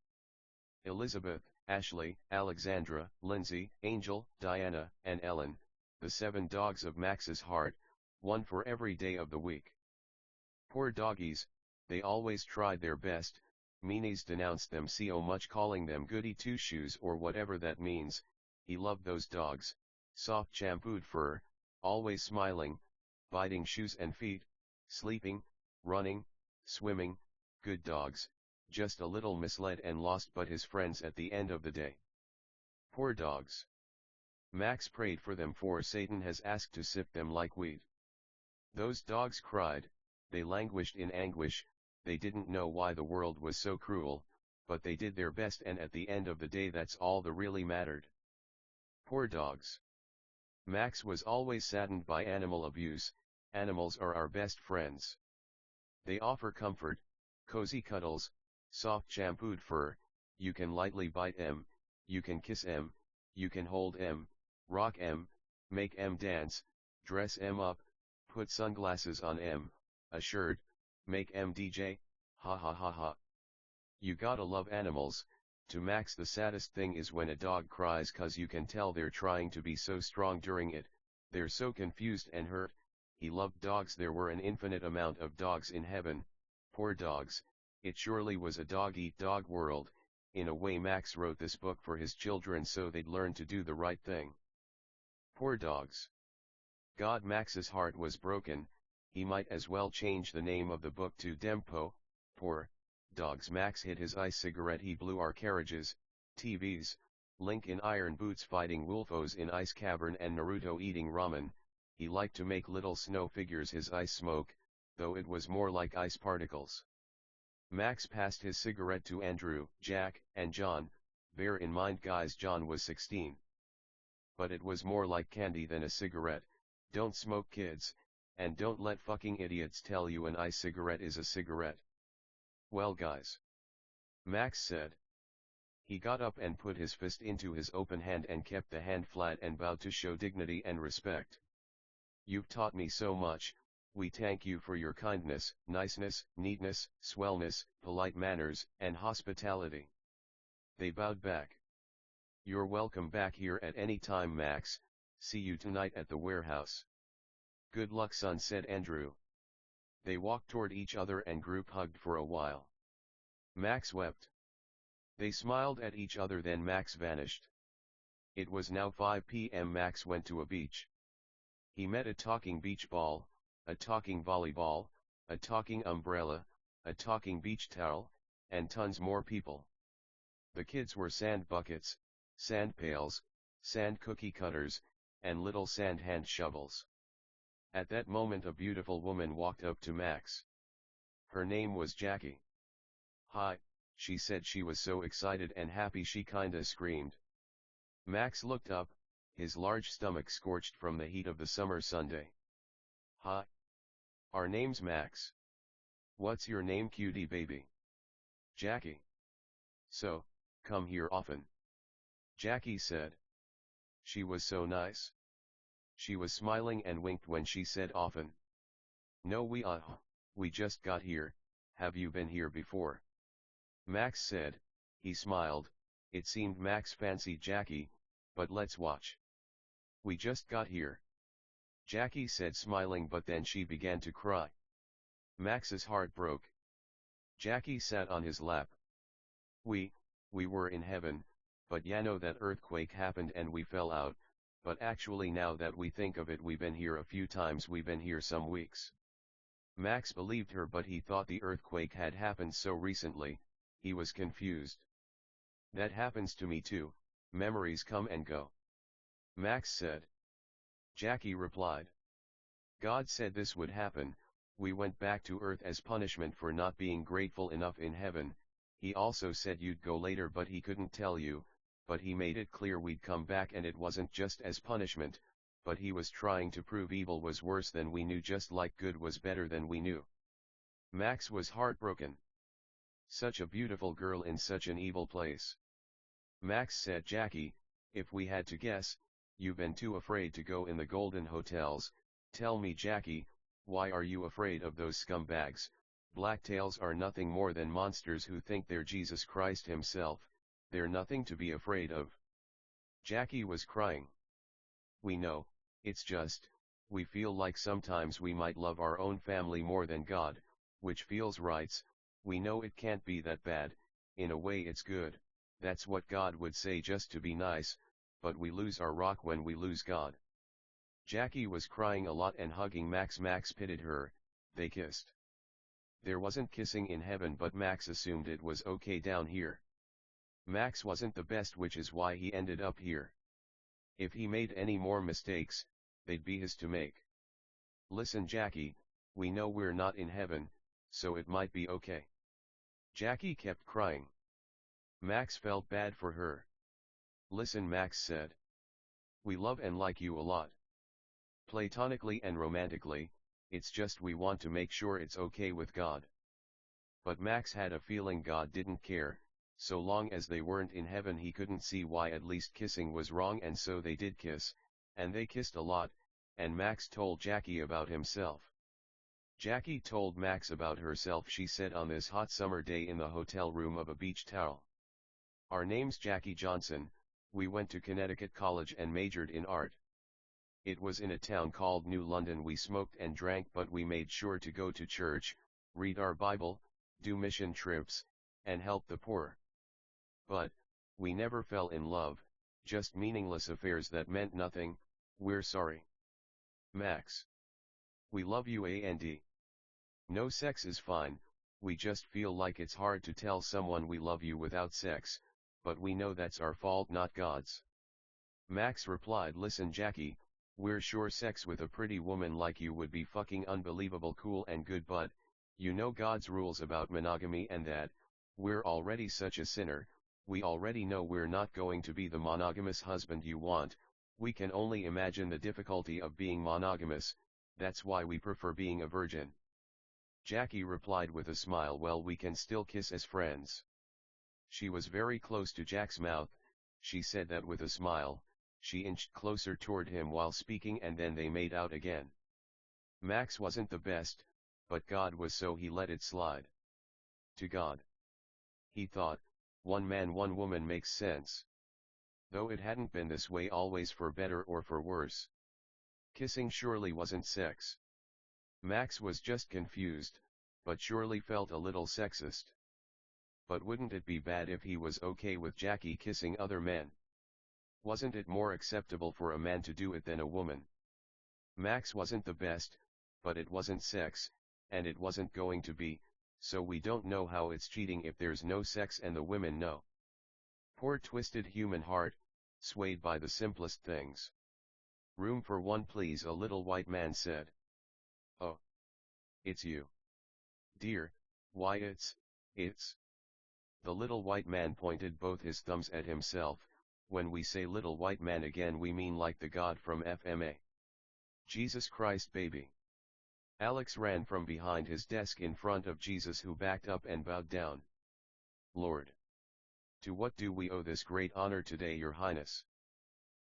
Elizabeth, Ashley, Alexandra, Lindsay, Angel, Diana, and Ellen, the 7 dogs of Max's heart, one for every day of the week. Poor doggies, they always tried their best. Meanies denounced them so much, calling them goody two-shoes or whatever that means. He loved those dogs, soft shampooed fur, always smiling, biting shoes and feet, sleeping, running, swimming, good dogs, just a little misled and lost but his friends at the end of the day. Poor dogs. Max prayed for them, for Satan has asked to sift them like wheat. Those dogs cried, they languished in anguish, they didn't know why the world was so cruel, but they did their best, and at the end of the day that's all that really mattered. Poor dogs. Max was always saddened by animal abuse. Animals are our best friends. They offer comfort, cozy cuddles, soft shampooed fur. You can lightly bite them, you can kiss them, you can hold them, rock them, make them dance, dress them up, put sunglasses on them, a shirt, make them DJ, ha ha ha ha. You gotta love animals. To Max the saddest thing is when a dog cries, cause you can tell they're trying to be so strong during it. They're so confused and hurt. He loved dogs. There were an infinite amount of dogs in heaven. Poor dogs. It surely was a dog-eat-dog world. In a way Max wrote this book for his children so they'd learn to do the right thing. Poor dogs. God, Max's heart was broken. He might as well change the name of the book to Dempo. Poor dogs. Max hit his ice cigarette. He blew our carriages, TVs, Link in iron boots fighting Wolfos in ice cavern, and Naruto eating ramen. He liked to make little snow figures his ice smoke, though it was more like ice particles. Max passed his cigarette to Andrew, Jack, and John. Bear in mind guys, John was 16. But it was more like candy than a cigarette. Don't smoke, kids, and don't let fucking idiots tell you an ice cigarette is a cigarette. Well guys, Max said. He got up and put his fist into his open hand and kept the hand flat and bowed to show dignity and respect. "You've taught me so much, we thank you for your kindness, niceness, neatness, swellness, polite manners, and hospitality." They bowed back. "You're welcome back here at any time, Max. See you tonight at the warehouse." "Good luck, son," said Andrew. They walked toward each other and group hugged for a while. Max wept. They smiled at each other, then Max vanished. It was now 5 p.m. Max went to a beach. He met a talking beach ball, a talking volleyball, a talking umbrella, a talking beach towel, and tons more people. The kids were sand buckets, sand pails, sand cookie cutters, and little sand hand shovels. At that moment a beautiful woman walked up to Max. Her name was Jackie. "Hi," she said. She was so excited and happy she kinda screamed. Max looked up, his large stomach scorched from the heat of the summer Sunday. "Hi. Our name's Max. What's your name, cutie baby?" "Jackie." "So, come here often?" Jackie said. She was so nice. She was smiling and winked when she said often. "No, we just got here. Have you been here before?" Max said. He smiled. It seemed Max fancied Jackie, but let's watch. "We just got here," Jackie said, smiling, but then she began to cry. Max's heart broke. Jackie sat on his lap. We were in heaven, but ya know that earthquake happened and we fell out, but actually now that we think of it, we've been here a few times, we've been here some weeks." Max believed her, but he thought the earthquake had happened so recently, he was confused. "That happens to me too, memories come and go," Max said. Jackie replied. "God said this would happen, we went back to earth as punishment for not being grateful enough in heaven. He also said you'd go later, but he couldn't tell you, but he made it clear we'd come back, and it wasn't just as punishment, but he was trying to prove evil was worse than we knew, just like good was better than we knew." Max was heartbroken. Such a beautiful girl in such an evil place. Max said, "Jackie, if we had to guess, you've been too afraid to go in the golden hotels. Tell me, Jackie, why are you afraid of those scumbags? Blacktails are nothing more than monsters who think they're Jesus Christ himself. They're nothing to be afraid of." Jackie was crying. "We know, it's just, we feel like sometimes we might love our own family more than God, which feels right. We know it can't be that bad, in a way it's good, that's what God would say just to be nice, but we lose our rock when we lose God." Jackie was crying a lot and hugging Max. Max pitied her. They kissed. There wasn't kissing in heaven, but Max assumed it was okay down here. Max wasn't the best, which is why he ended up here. If he made any more mistakes, they'd be his to make. "Listen, Jackie, we know we're not in heaven, so it might be okay." Jackie kept crying. Max felt bad for her. "Listen," Max said. "We love and like you a lot. Platonically and romantically, it's just we want to make sure it's okay with God." But Max had a feeling God didn't care. So long as they weren't in heaven, he couldn't see why at least kissing was wrong, and so they did kiss, and they kissed a lot, and Max told Jackie about himself. Jackie told Max about herself. She said, "On this hot summer day in the hotel room of a beach towel. Our name's Jackie Johnson, we went to Connecticut College and majored in art. It was in a town called New London. We smoked and drank, but we made sure to go to church, read our Bible, do mission trips, and help the poor. But, we never fell in love, just meaningless affairs that meant nothing. We're sorry. Max. We love you, and no sex is fine, we just feel like it's hard to tell someone we love you without sex, but we know that's our fault, not God's." Max replied, "Listen, Jackie, we're sure sex with a pretty woman like you would be fucking unbelievable cool and good, but, you know God's rules about monogamy and that, we're already such a sinner. We already know we're not going to be the monogamous husband you want. We can only imagine the difficulty of being monogamous, that's why we prefer being a virgin." Jackie replied with a smile, "Well, we can still kiss as friends." She was very close to Jack's mouth. She said that with a smile. She inched closer toward him while speaking, and then they made out again. Max wasn't the best, but God was, so he let it slide. To God, he thought, one man one woman makes sense. Though it hadn't been this way always, for better or for worse. Kissing surely wasn't sex. Max was just confused, but surely felt a little sexist. But wouldn't it be bad if he was okay with Jackie kissing other men? Wasn't it more acceptable for a man to do it than a woman? Max wasn't the best, but it wasn't sex, and it wasn't going to be, so we don't know how it's cheating if there's no sex and the women know. Poor twisted human heart, swayed by the simplest things. Room for one please, a little white man said. Oh. It's you. Dear, why it's. The little white man pointed both his thumbs at himself. When we say little white man again, we mean like the God from FMA. Jesus Christ, baby. Alex ran from behind his desk in front of Jesus, who backed up and bowed down. Lord. To what do we owe this great honor today, Your Highness?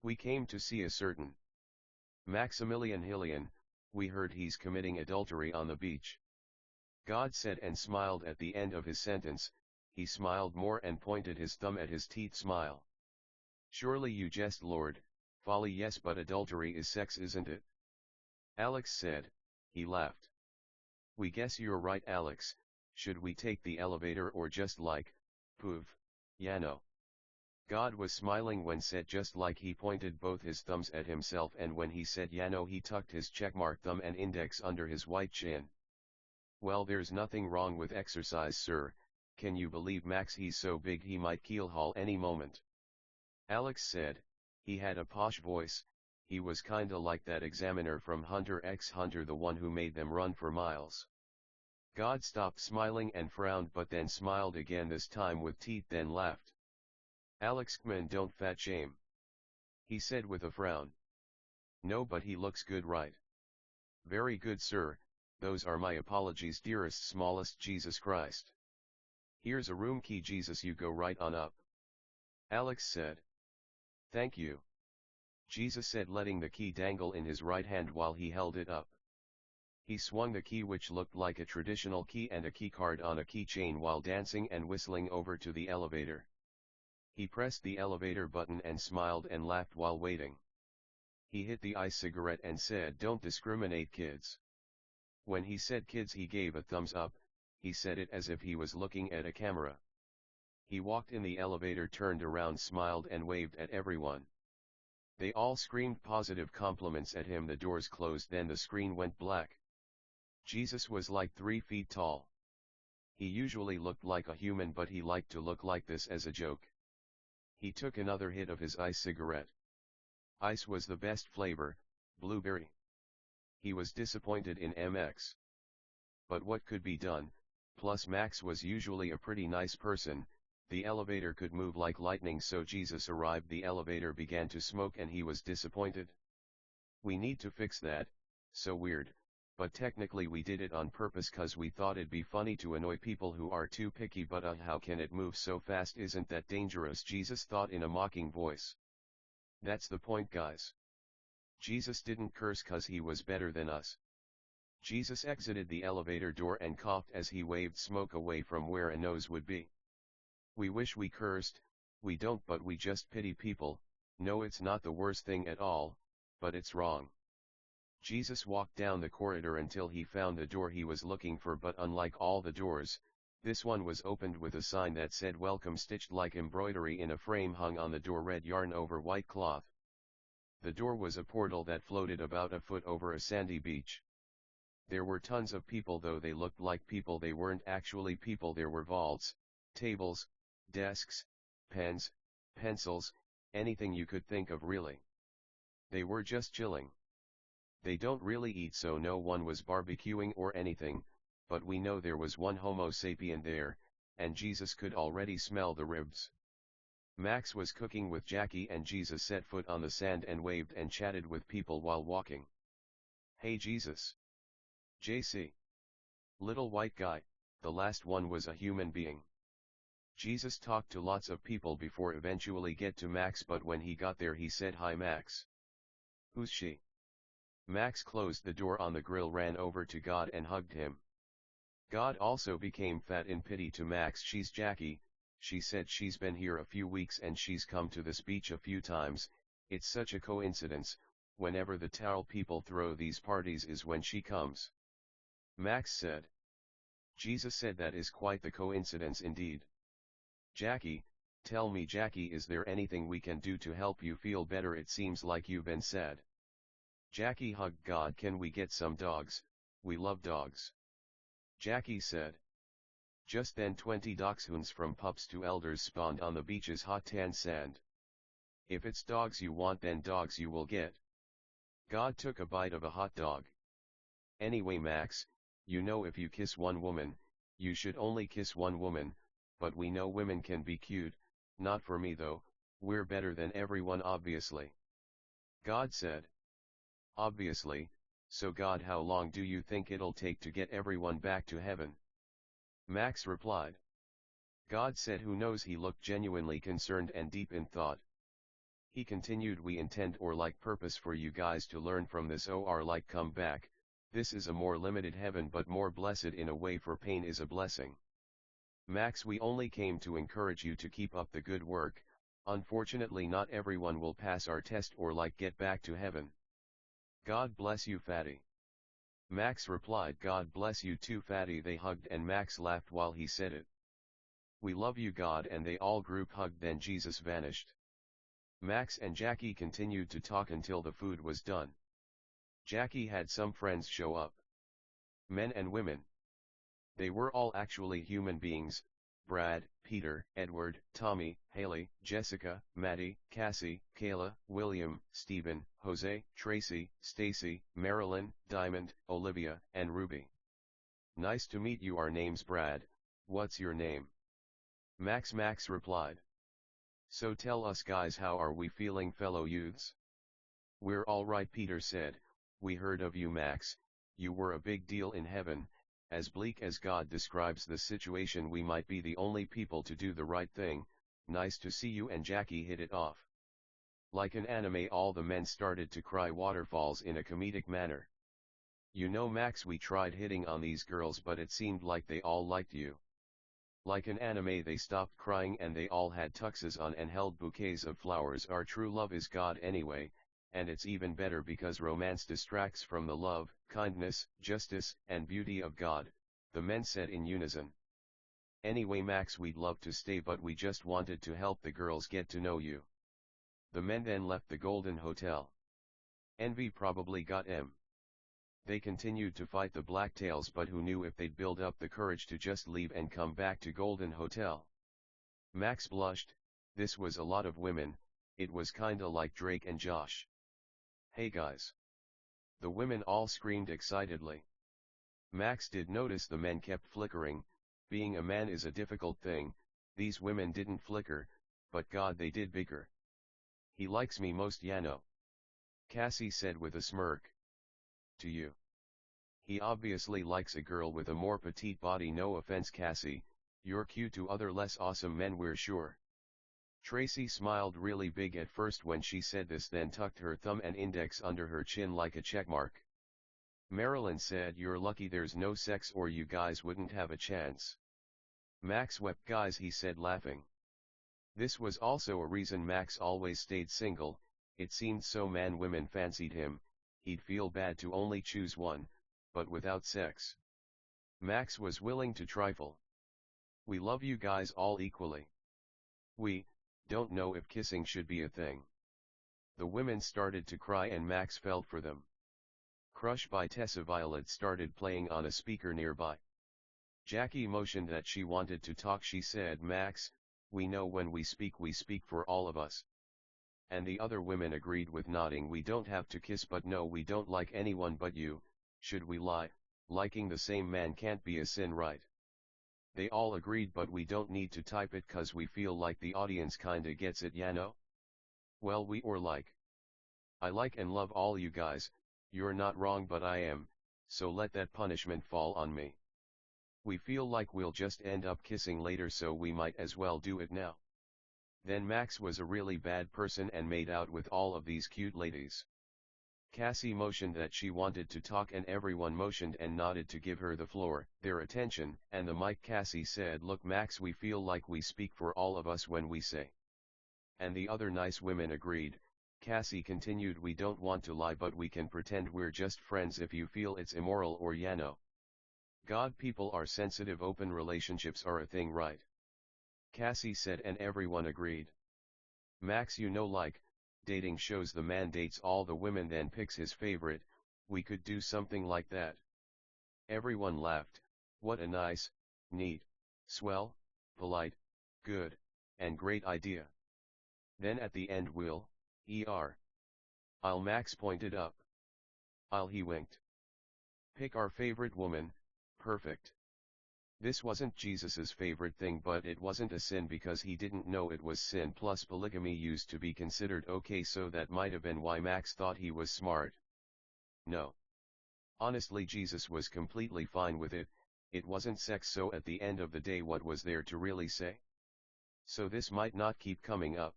We came to see a certain Maximilian Hillian. We heard he's committing adultery on the beach. God said and smiled at the end of his sentence. He smiled more and pointed his thumb at his teeth. Smile. Surely you jest, Lord. Folly, yes, but adultery is sex, isn't it? Alex said. He laughed. We guess you're right, Alex. Should we take the elevator or just like, poof, Yano? God was smiling when said just like. He pointed both his thumbs at himself, and when he said Yano he tucked his checkmark thumb and index under his white chin. Well, there's nothing wrong with exercise, sir. Can you believe Max? He's so big he might keelhaul any moment. Alex said. He had a posh voice. He was kinda like that examiner from Hunter x Hunter, the one who made them run for miles. God stopped smiling and frowned, but then smiled again, this time with teeth, then laughed. Alex, man, don't fat shame, he said with a frown. No, but he looks good, right? Very good, sir. Those are my apologies, dearest, smallest Jesus Christ. Here's a room key, Jesus, you go right on up. Alex said. Thank you, Jesus said, letting the key dangle in his right hand while he held it up. He swung the key, which looked like a traditional key and a keycard on a keychain, while dancing and whistling over to the elevator. He pressed the elevator button and smiled and laughed while waiting. He hit the e-cigarette and said, "Don't discriminate, kids." When he said kids, he gave a thumbs up. He said it as if he was looking at a camera. He walked in the elevator, turned around, smiled and waved at everyone. They all screamed positive compliments at him. The doors closed, then the screen went black. Jesus was like 3 feet tall. He usually looked like a human, but he liked to look like this as a joke. He took another hit of his ice cigarette. Ice was the best flavor, blueberry. He was disappointed in MX. But what could be done? Plus Max was usually a pretty nice person. The elevator could move like lightning, so Jesus arrived. The elevator began to smoke and he was disappointed. We need to fix that. So weird. But technically we did it on purpose, cause we thought it'd be funny to annoy people who are too picky. But how can it move so fast? Isn't that dangerous? Jesus thought in a mocking voice. That's the point, guys. Jesus didn't curse cause he was better than us. Jesus exited the elevator door and coughed as he waved smoke away from where a nose would be. We wish we cursed. We don't, but we just pity people. No, it's not the worst thing at all, but it's wrong. Jesus walked down the corridor until he found the door he was looking for, but unlike all the doors, this one was opened with a sign that said "Welcome," stitched like embroidery in a frame hung on the door, red yarn over white cloth. The door was a portal that floated about a foot over a sandy beach. There were tons of people, though they looked like people. They weren't actually people. There were vaults, tables, desks, pens, pencils, anything you could think of, really. They were just chilling. They don't really eat, so no one was barbecuing or anything, but we know there was one Homo sapien there, and Jesus could already smell the ribs. Max was cooking with Jackie, and Jesus set foot on the sand and waved and chatted with people while walking. "Hey Jesus." JC. Little white guy, the last one was a human being. Jesus talked to lots of people before eventually get to Max, but when he got there he said, "Hi Max." "Who's she?" Max closed the door on the grill, ran over to God and hugged him. God also became fat in pity to Max. "She's Jackie," she said. "She's been here a few weeks and she's come to this beach a few times. It's such a coincidence, whenever the towel people throw these parties is when she comes." Max said. Jesus said, "That is quite the coincidence indeed. Jackie, tell me Jackie, is there anything we can do to help you feel better? It seems like you've been sad." Jackie hugged God. "Can we get some dogs? We love dogs." Jackie said. Just then 20 dachshunds from pups to elders spawned on the beach's hot tan sand. "If it's dogs you want, then dogs you will get." God took a bite of a hot dog. "Anyway Max, you know if you kiss one woman, you should only kiss one woman, but we know women can be cute, not for me though, we're better than everyone obviously." God said. "Obviously, so God, how long do you think it'll take to get everyone back to heaven?" Max replied. God said, "Who knows?" He looked genuinely concerned and deep in thought. He continued, "We intend or like purpose for you guys to learn from this, or like come back. This is a more limited heaven but more blessed in a way, for pain is a blessing. Max, we only came to encourage you to keep up the good work. Unfortunately not everyone will pass our test or like get back to heaven." "God bless you fatty." Max replied, "God bless you too fatty." They hugged and Max laughed while he said it. "We love you God," and they all group hugged. Then Jesus vanished. Max and Jackie continued to talk until the food was done. Jackie had some friends show up. Men and women. They were all actually human beings: Brad, Peter, Edward, Tommy, Haley, Jessica, Maddie, Cassie, Kayla, William, Stephen, Jose, Tracy, Stacy, Marilyn, Diamond, Olivia, and Ruby. "Nice to meet you. Our name's Brad. What's your name?" Max replied. "So tell us guys, how are we feeling, fellow youths?" "We're all right," Peter said. "We heard of you Max, you were a big deal in heaven. As bleak as God describes the situation, we might be the only people to do the right thing. Nice to see you." And Jackie hit it off. Like an anime, all the men started to cry waterfalls in a comedic manner. "You know Max, we tried hitting on these girls but it seemed like they all liked you." Like an anime, they stopped crying and they all had tuxes on and held bouquets of flowers. "Our true love is God anyway, and it's even better because romance distracts from the love, kindness, justice, and beauty of God," the men said in unison. "Anyway Max, we'd love to stay but we just wanted to help the girls get to know you." The men then left the Golden Hotel. Envy probably got them. They continued to fight the Blacktails, but who knew if they'd build up the courage to just leave and come back to Golden Hotel. Max blushed. This was a lot of women. It was kinda like Drake and Josh. "Hey guys!" the women all screamed excitedly. Max did notice the men kept flickering. Being a man is a difficult thing. These women didn't flicker, but God, they did bigger. "He likes me most, Yano," Cassie said with a smirk. "To you. He obviously likes a girl with a more petite body. No offense Cassie, you're cute to other less awesome men, we're sure." Tracy smiled really big at first when she said this, then tucked her thumb and index under her chin like a checkmark. Marilyn said, "You're lucky there's no sex or you guys wouldn't have a chance." Max wept. "Guys," he said laughing. This was also a reason Max always stayed single. It seemed so women fancied him, he'd feel bad to only choose one, but without sex. Max was willing to trifle. "We love you guys all equally. We don't know if kissing should be a thing." The women started to cry and Max felt for them. Crush by Tessa Violet started playing on a speaker nearby. Jackie motioned that she wanted to talk. She said, "Max, we know when we speak for all of us." And the other women agreed with nodding. "We don't have to kiss, but no, we don't like anyone but you. Should we lie? Liking the same man can't be a sin, right?" They all agreed, "But we don't need to type it 'cause we feel like the audience kinda gets it, Yano." "Well, I like and love all you guys. You're not wrong, but I am, so let that punishment fall on me." We feel like we'll just end up kissing later, so we might as well do it now. Then Max was a really bad person and made out with all of these cute ladies. Cassie motioned that she wanted to talk and everyone motioned and nodded to give her the floor, their attention, and the mic. Cassie said, "Look Max, we feel like we speak for all of us when we say." And the other nice women agreed. Cassie continued, "We don't want to lie, but we can pretend we're just friends if you feel it's immoral or God, people are sensitive, open relationships are a thing, right?" Cassie said, and everyone agreed. Max, like, dating shows, the man dates all the women then picks his favorite, we could do something like that. Everyone laughed. What a nice, neat, swell, polite, good, and great idea. Then at the end I'll Max pointed up. He winked. Pick our favorite woman, perfect. This wasn't Jesus's favorite thing, but it wasn't a sin because he didn't know it was sin. Plus polygamy used to be considered okay, so that might have been why Max thought he was smart. No. Honestly, Jesus was completely fine with it. It wasn't sex, so at the end of the day what was there to really say? So this might not keep coming up.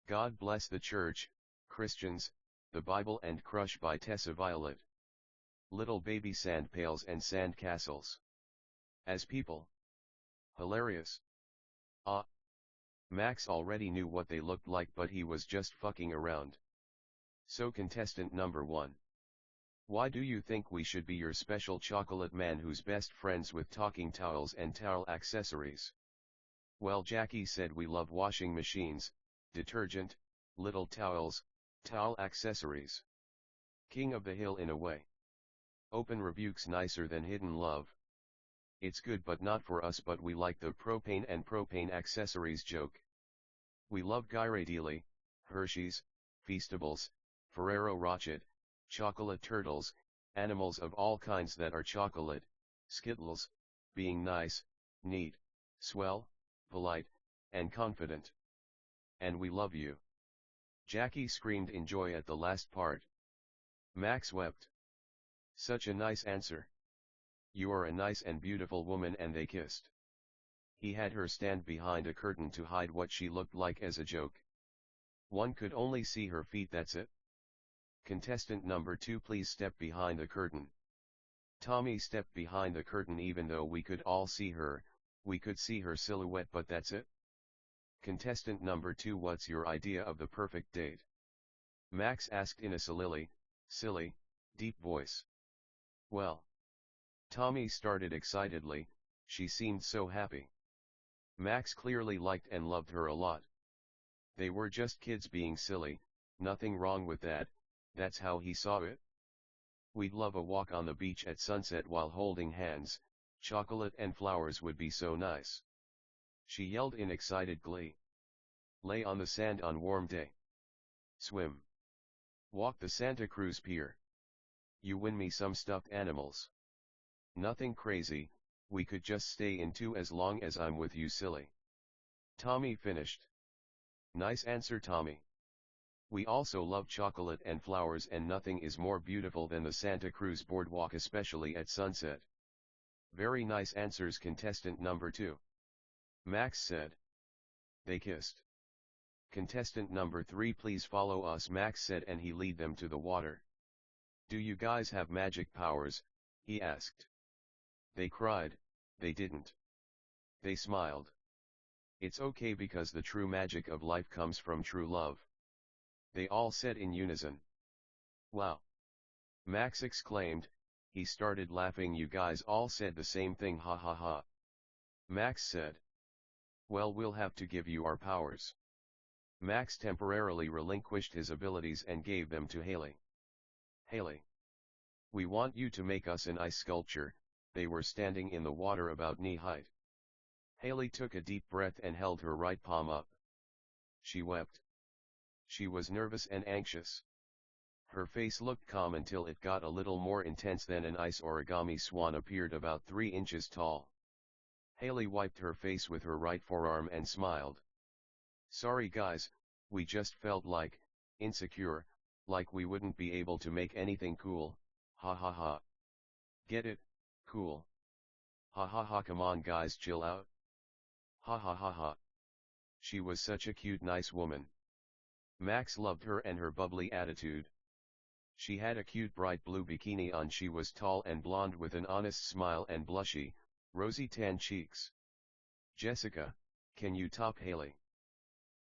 God bless the church, Christians, the Bible and Crush by Tessa Violet. Little baby sand pails and sand castles. As people. Hilarious. Max already knew what they looked like, but he was just fucking around. So contestant number 1. Why do you think we should be your special chocolate man who's best friends with talking towels and towel accessories? Well, Jackie said we love washing machines, detergent, little towels, towel accessories. King of the hill in a way. Open rebukes nicer than hidden love. It's good but not for us, but we like the propane and propane accessories joke. We love Ghirardelli, Hershey's, Feastables, Ferrero Rocher, chocolate turtles, animals of all kinds that are chocolate, Skittles, being nice, neat, swell, polite, and confident. And we love you. Jackie screamed in joy at the last part. Max wept. Such a nice answer. You are a nice and beautiful woman, and they kissed. He had her stand behind a curtain to hide what she looked like as a joke. One could only see her feet, that's it. Contestant number 2, please step behind the curtain. Tommy stepped behind the curtain. Even though we could all see her, we could see her silhouette, but that's it. Contestant number 2, what's your idea of the perfect date? Max asked in a silly, deep voice. Well. Tommy started excitedly, she seemed so happy. Max clearly liked and loved her a lot. They were just kids being silly, nothing wrong with that, that's how he saw it. We'd love a walk on the beach at sunset while holding hands, chocolate and flowers would be so nice. She yelled in excited glee. Lay on the sand on warm day. Swim. Walk the Santa Cruz Pier. You win me some stuffed animals. Nothing crazy, we could just stay in 2 as long as I'm with you, silly. Tommy finished. Nice answer, Tommy. We also love chocolate and flowers, and nothing is more beautiful than the Santa Cruz boardwalk, especially at sunset. Very nice answers, contestant number 2. Max said. They kissed. Contestant number 3, please follow us, Max said, and he led them to the water. Do you guys have magic powers? He asked. They cried, they didn't. They smiled. It's okay because the true magic of life comes from true love. They all said in unison. Wow! Max exclaimed, he started laughing. You guys all said the same thing, ha ha ha. Max said. Well, we'll have to give you our powers. Max temporarily relinquished his abilities and gave them to Haley. Haley. We want you to make us an ice sculpture. They were standing in the water about knee height. Haley took a deep breath and held her right palm up. She wept. She was nervous and anxious. Her face looked calm until it got a little more intense. Then an ice origami swan appeared about 3 inches tall. Haley wiped her face with her right forearm and smiled. Sorry guys, we just felt like, insecure, like we wouldn't be able to make anything cool, ha ha ha. Get it? Cool. Ha ha ha, come on guys, chill out. Ha ha ha ha. She was such a cute nice woman. Max loved her and her bubbly attitude. She had a cute bright blue bikini on. She was tall and blonde with an honest smile and blushy, rosy tan cheeks. Jessica, can you top Haley?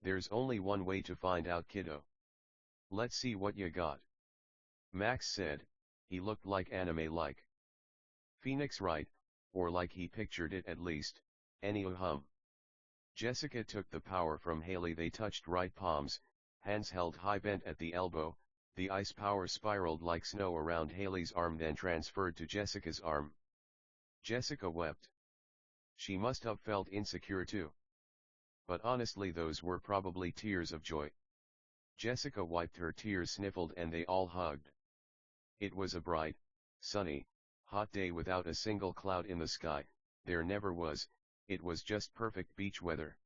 There's only one way to find out, kiddo. Let's see what you got. Max said. He looked like anime-like. Phoenix right, or like he pictured it at least, any-hum. Jessica took the power from Haley. They touched right palms, hands held high bent at the elbow. The ice power spiraled like snow around Haley's arm, then transferred to Jessica's arm. Jessica wept. She must have felt insecure too. But honestly, those were probably tears of joy. Jessica wiped her tears, sniffled, and they all hugged. It was a bright, sunny, hot day without a single cloud in the sky. There never was. It was just perfect beach weather.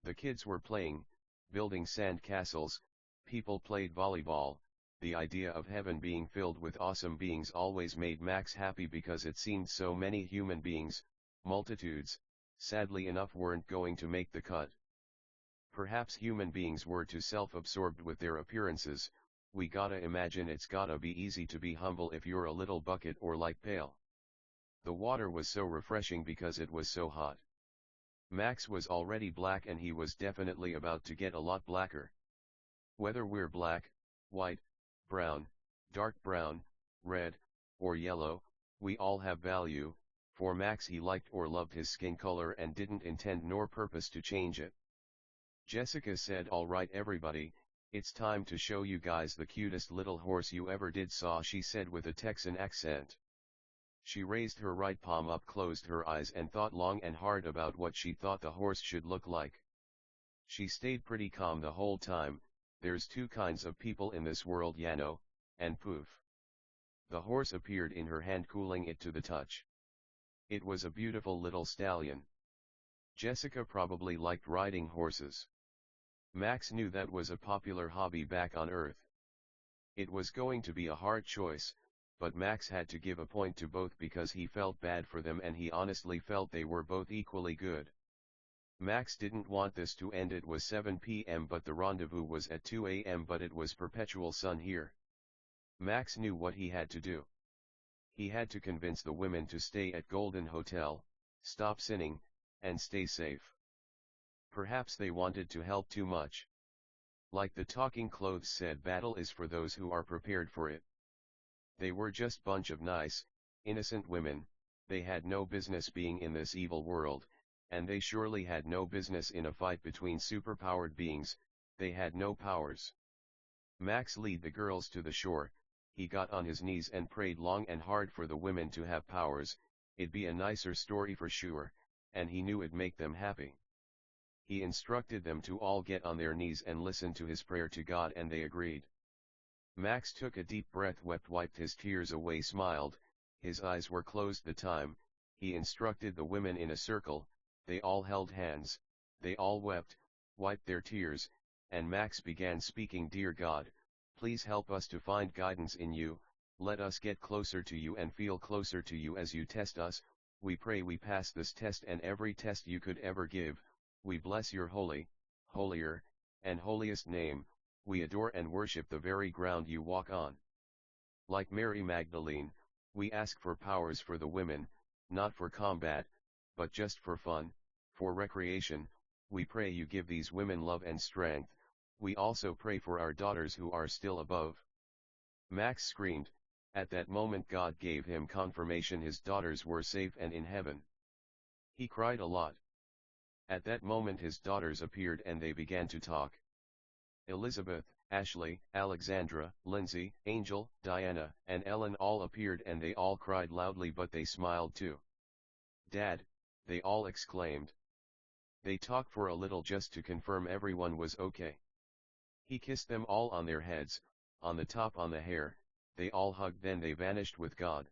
The kids were playing, building sand castles. People played volleyball. The idea of heaven being filled with awesome beings always made Max happy because it seemed so many human beings, multitudes, sadly enough, weren't going to make the cut. Perhaps human beings were too self-absorbed with their appearances. We gotta imagine it's gotta be easy to be humble if you're a little bucket or like pale. The water was so refreshing because it was so hot. Max was already black and he was definitely about to get a lot blacker. Whether we're black, white, brown, dark brown, red, or yellow, we all have value. For Max, he liked or loved his skin color and didn't intend nor purpose to change it. Jessica said, "All right everybody, it's time to show you guys the cutest little horse you ever did saw," she said with a Texan accent. She raised her right palm up, closed her eyes, and thought long and hard about what she thought the horse should look like. She stayed pretty calm the whole time. There's two kinds of people in this world, Yano, and poof. The horse appeared in her hand, cooling it to the touch. It was a beautiful little stallion. Jessica probably liked riding horses. Max knew that was a popular hobby back on Earth. It was going to be a hard choice, but Max had to give a point to both because he felt bad for them and he honestly felt they were both equally good. Max didn't want this to end. It was 7 p.m. but the rendezvous was at 2 a.m. but it was perpetual sun here. Max knew what he had to do. He had to convince the women to stay at Golden Hotel, stop sinning, and stay safe. Perhaps they wanted to help too much. Like the Talking Clothes said, battle is for those who are prepared for it. They were just bunch of nice, innocent women. They had no business being in this evil world, and they surely had no business in a fight between superpowered beings. They had no powers. Max led the girls to the shore. He got on his knees and prayed long and hard for the women to have powers. It'd be a nicer story for sure, and he knew it'd make them happy. He instructed them to all get on their knees and listen to his prayer to God, and they agreed. Max took a deep breath, wept, wiped his tears away, smiled. His eyes were closed the time. He instructed the women in a circle. They all held hands. They all wept, wiped their tears, and Max began speaking. "Dear God, please help us to find guidance in you. Let us get closer to you and feel closer to you as you test us. We pray we pass this test and every test you could ever give. We bless your holy, holier, and holiest name. We adore and worship the very ground you walk on." Like Mary Magdalene, we ask for powers for the women, not for combat, but just for fun, for recreation. We pray you give these women love and strength. We also pray for our daughters who are still above. Max screamed. At that moment God gave him confirmation his daughters were safe and in heaven. He cried a lot. At that moment his daughters appeared and they began to talk. Elizabeth, Ashley, Alexandra, Lindsay, Angel, Diana, and Ellen all appeared and they all cried loudly, but they smiled too. "Dad," they all exclaimed. They talked for a little just to confirm everyone was okay. He kissed them all on their heads, on the top, on the hair. They all hugged, then they vanished with God.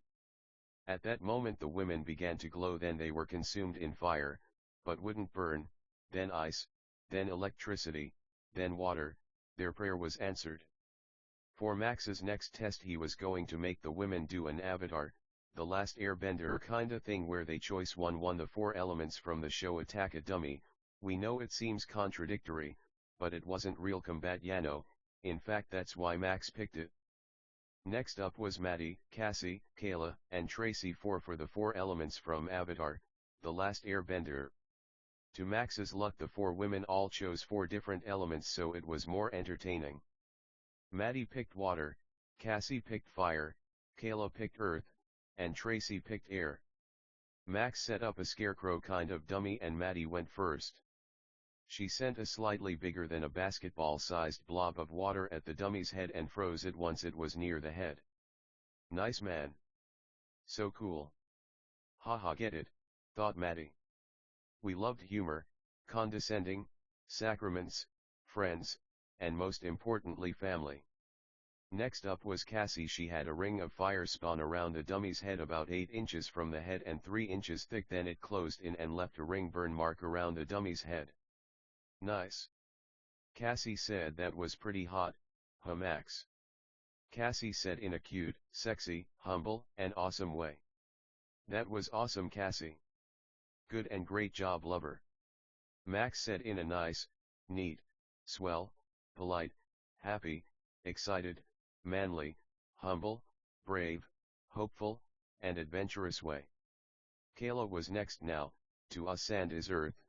At that moment the women began to glow, then they were consumed in fire, but wouldn't burn, then ice, then electricity, then water. Their prayer was answered. For Max's next test he was going to make the women do an avatar. the last airbender kinda thing where they choice one the four elements from the show Attack a Dummy. We know it seems contradictory, but it wasn't real combat Yano, in fact that's why Max picked it. Next up was Maddie, Cassie, Kayla, and Tracy for the four elements from Avatar, The Last Airbender. To Max's luck the four women all chose four different elements so it was more entertaining. Maddie picked water, Cassie picked fire, Kayla picked earth, and Tracy picked air. Max set up a scarecrow kind of dummy and Maddie went first. She sent a slightly bigger than a basketball-sized blob of water at the dummy's head and froze it once it was near the head. Nice man. So cool. Haha, get it, thought Maddie. We loved humor, condescending, sacraments, friends, and most importantly family. Next up was Cassie. She had a ring of fire spun around the dummy's head about 8 inches from the head and 3 inches thick, then it closed in and left a ring burn mark around the dummy's head. Nice. Cassie said that was pretty hot, huh Max? Cassie said in a cute, sexy, humble, and awesome way. That was awesome Cassie. Good and great job lover. Max said in a nice, neat, swell, polite, happy, excited, manly, humble, brave, hopeful, and adventurous way. Kayla was next. Now, to us sand is earth,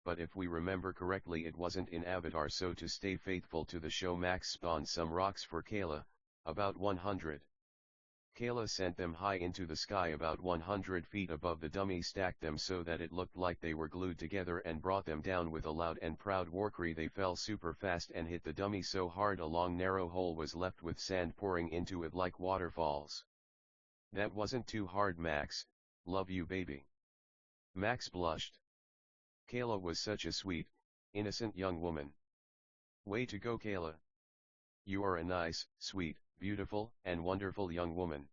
but if we remember correctly it wasn't in Avatar, so to stay faithful to the show Max spawned some rocks for Kayla, about 100. Kayla sent them high into the sky about 100 feet above the dummy, stacked them so that it looked like they were glued together, and brought them down with a loud and proud warcry. They fell super fast and hit the dummy so hard a long narrow hole was left with sand pouring into it like waterfalls. That wasn't too hard Max, love you baby. Max blushed. Kayla was such a sweet, innocent young woman. Way to go Kayla. You are a nice, sweet, beautiful, and wonderful young woman.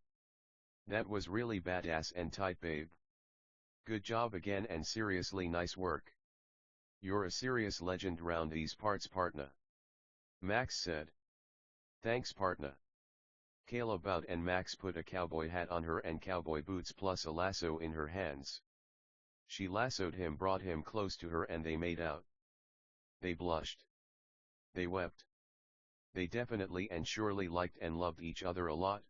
That was really badass and tight babe. Good job again and seriously nice work. You're a serious legend round these parts partner. Max said. Thanks partner. Kayla bowed and Max put a cowboy hat on her and cowboy boots plus a lasso in her hands. She lassoed him, brought him close to her, and they made out. They blushed. They wept. They definitely and surely liked and loved each other a lot.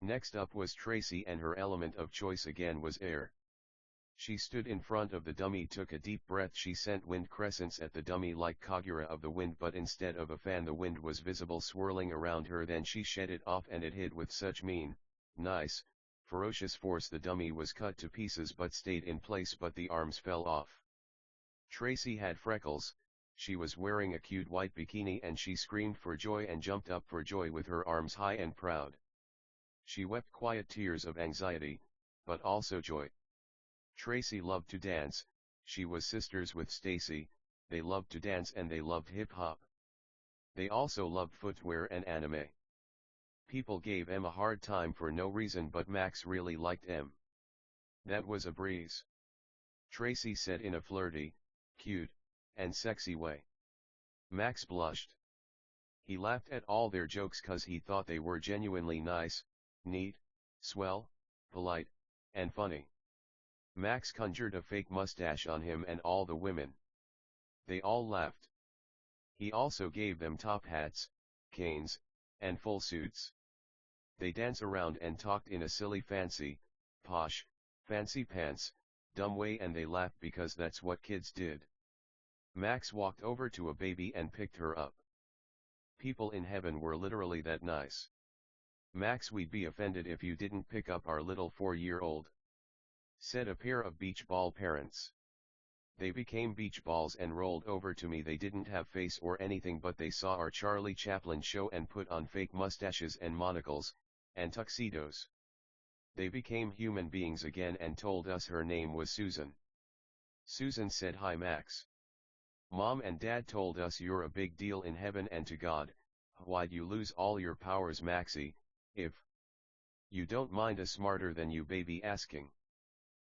Next up was Tracy, and her element of choice again was air. She stood in front of the dummy, took a deep breath. She sent wind crescents at the dummy like Kagura of the wind, but instead of a fan the wind was visible swirling around her. Then she shed it off and it hit with such mean, nice, ferocious force the dummy was cut to pieces but stayed in place, but the arms fell off. Tracy had freckles, she was wearing a cute white bikini, and she screamed for joy and jumped up for joy with her arms high and proud. She wept quiet tears of anxiety, but also joy. Tracy loved to dance, she was sisters with Stacy, they loved to dance and they loved hip-hop. They also loved footwear and anime. People gave Em a hard time for no reason, but Max really liked Em. That was a breeze. Tracy said in a flirty, cute, and sexy way. Max blushed. He laughed at all their jokes cause he thought they were genuinely nice, neat, swell, polite, and funny. Max conjured a fake mustache on him and all the women. They all laughed. He also gave them top hats, canes, and full suits. They danced around and talked in a silly fancy, posh, fancy pants, dumb way, and they laughed because that's what kids did. Max walked over to a baby and picked her up. People in heaven were literally that nice. Max, we'd be offended if you didn't pick up our little 4-year-old, said a pair of beach ball parents. They became beach balls and rolled over to me. They didn't have face or anything, but they saw our Charlie Chaplin show and put on fake mustaches and monocles, and tuxedos. They became human beings again and told us her name was Susan. Susan said, "Hi Max. Mom and Dad told us you're a big deal in heaven, and to God, why'd you lose all your powers Maxie, if you don't mind a smarter than you baby asking?"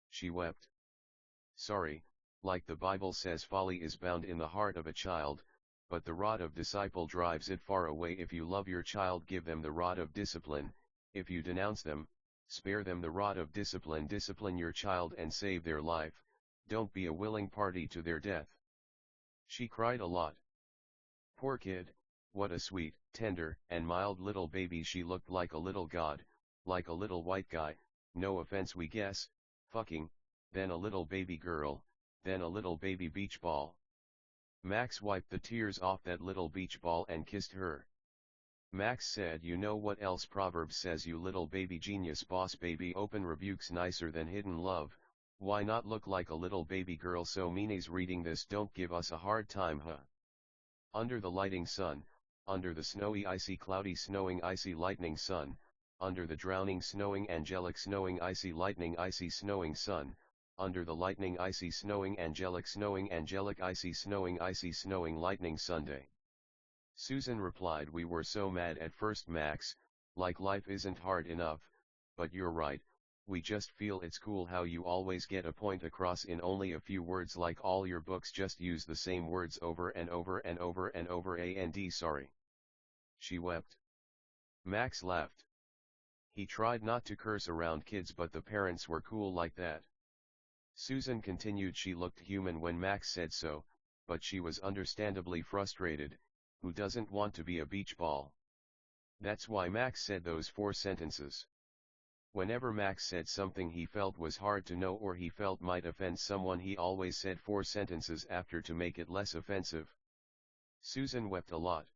She wept. Sorry, like the Bible says, folly is bound in the heart of a child, but the rod of disciple drives it far away. If you love your child, give them the rod of discipline. If you denounce them, Spare them the rod of discipline. Discipline your child and save their life, don't be a willing party to their death. She cried a lot. Poor kid, what a sweet, tender, and mild little baby. She looked like a little god, like a little white guy, no offense we guess, fucking, then a little baby girl, then a little baby beach ball. Max wiped the tears off that little beach ball and kissed her. Max said, you know what else Proverbs says, you little baby genius boss baby. Open rebukes nicer than hidden love, why not look like a little baby girl? So meanies reading this don't give us a hard time, huh? Under the lighting sun, under the snowy icy cloudy snowing icy lightning sun, under the drowning snowing angelic snowing icy lightning icy snowing sun, under the lightning icy snowing angelic icy snowing lightning Sunday. Susan replied, we were so mad at first, Max, like life isn't hard enough, but you're right, we just feel it's cool how you always get a point across in only a few words, like all your books just use the same words over and over and over and over. And sorry. She wept. Max laughed. He tried not to curse around kids, but the parents were cool like that. Susan continued, she looked human when Max said so, but she was understandably frustrated. Who doesn't want to be a beach ball? That's why Max said those 4 sentences. Whenever Max said something he felt was hard to know or he felt might offend someone, he always said 4 sentences after to make it less offensive. Susan wept a lot.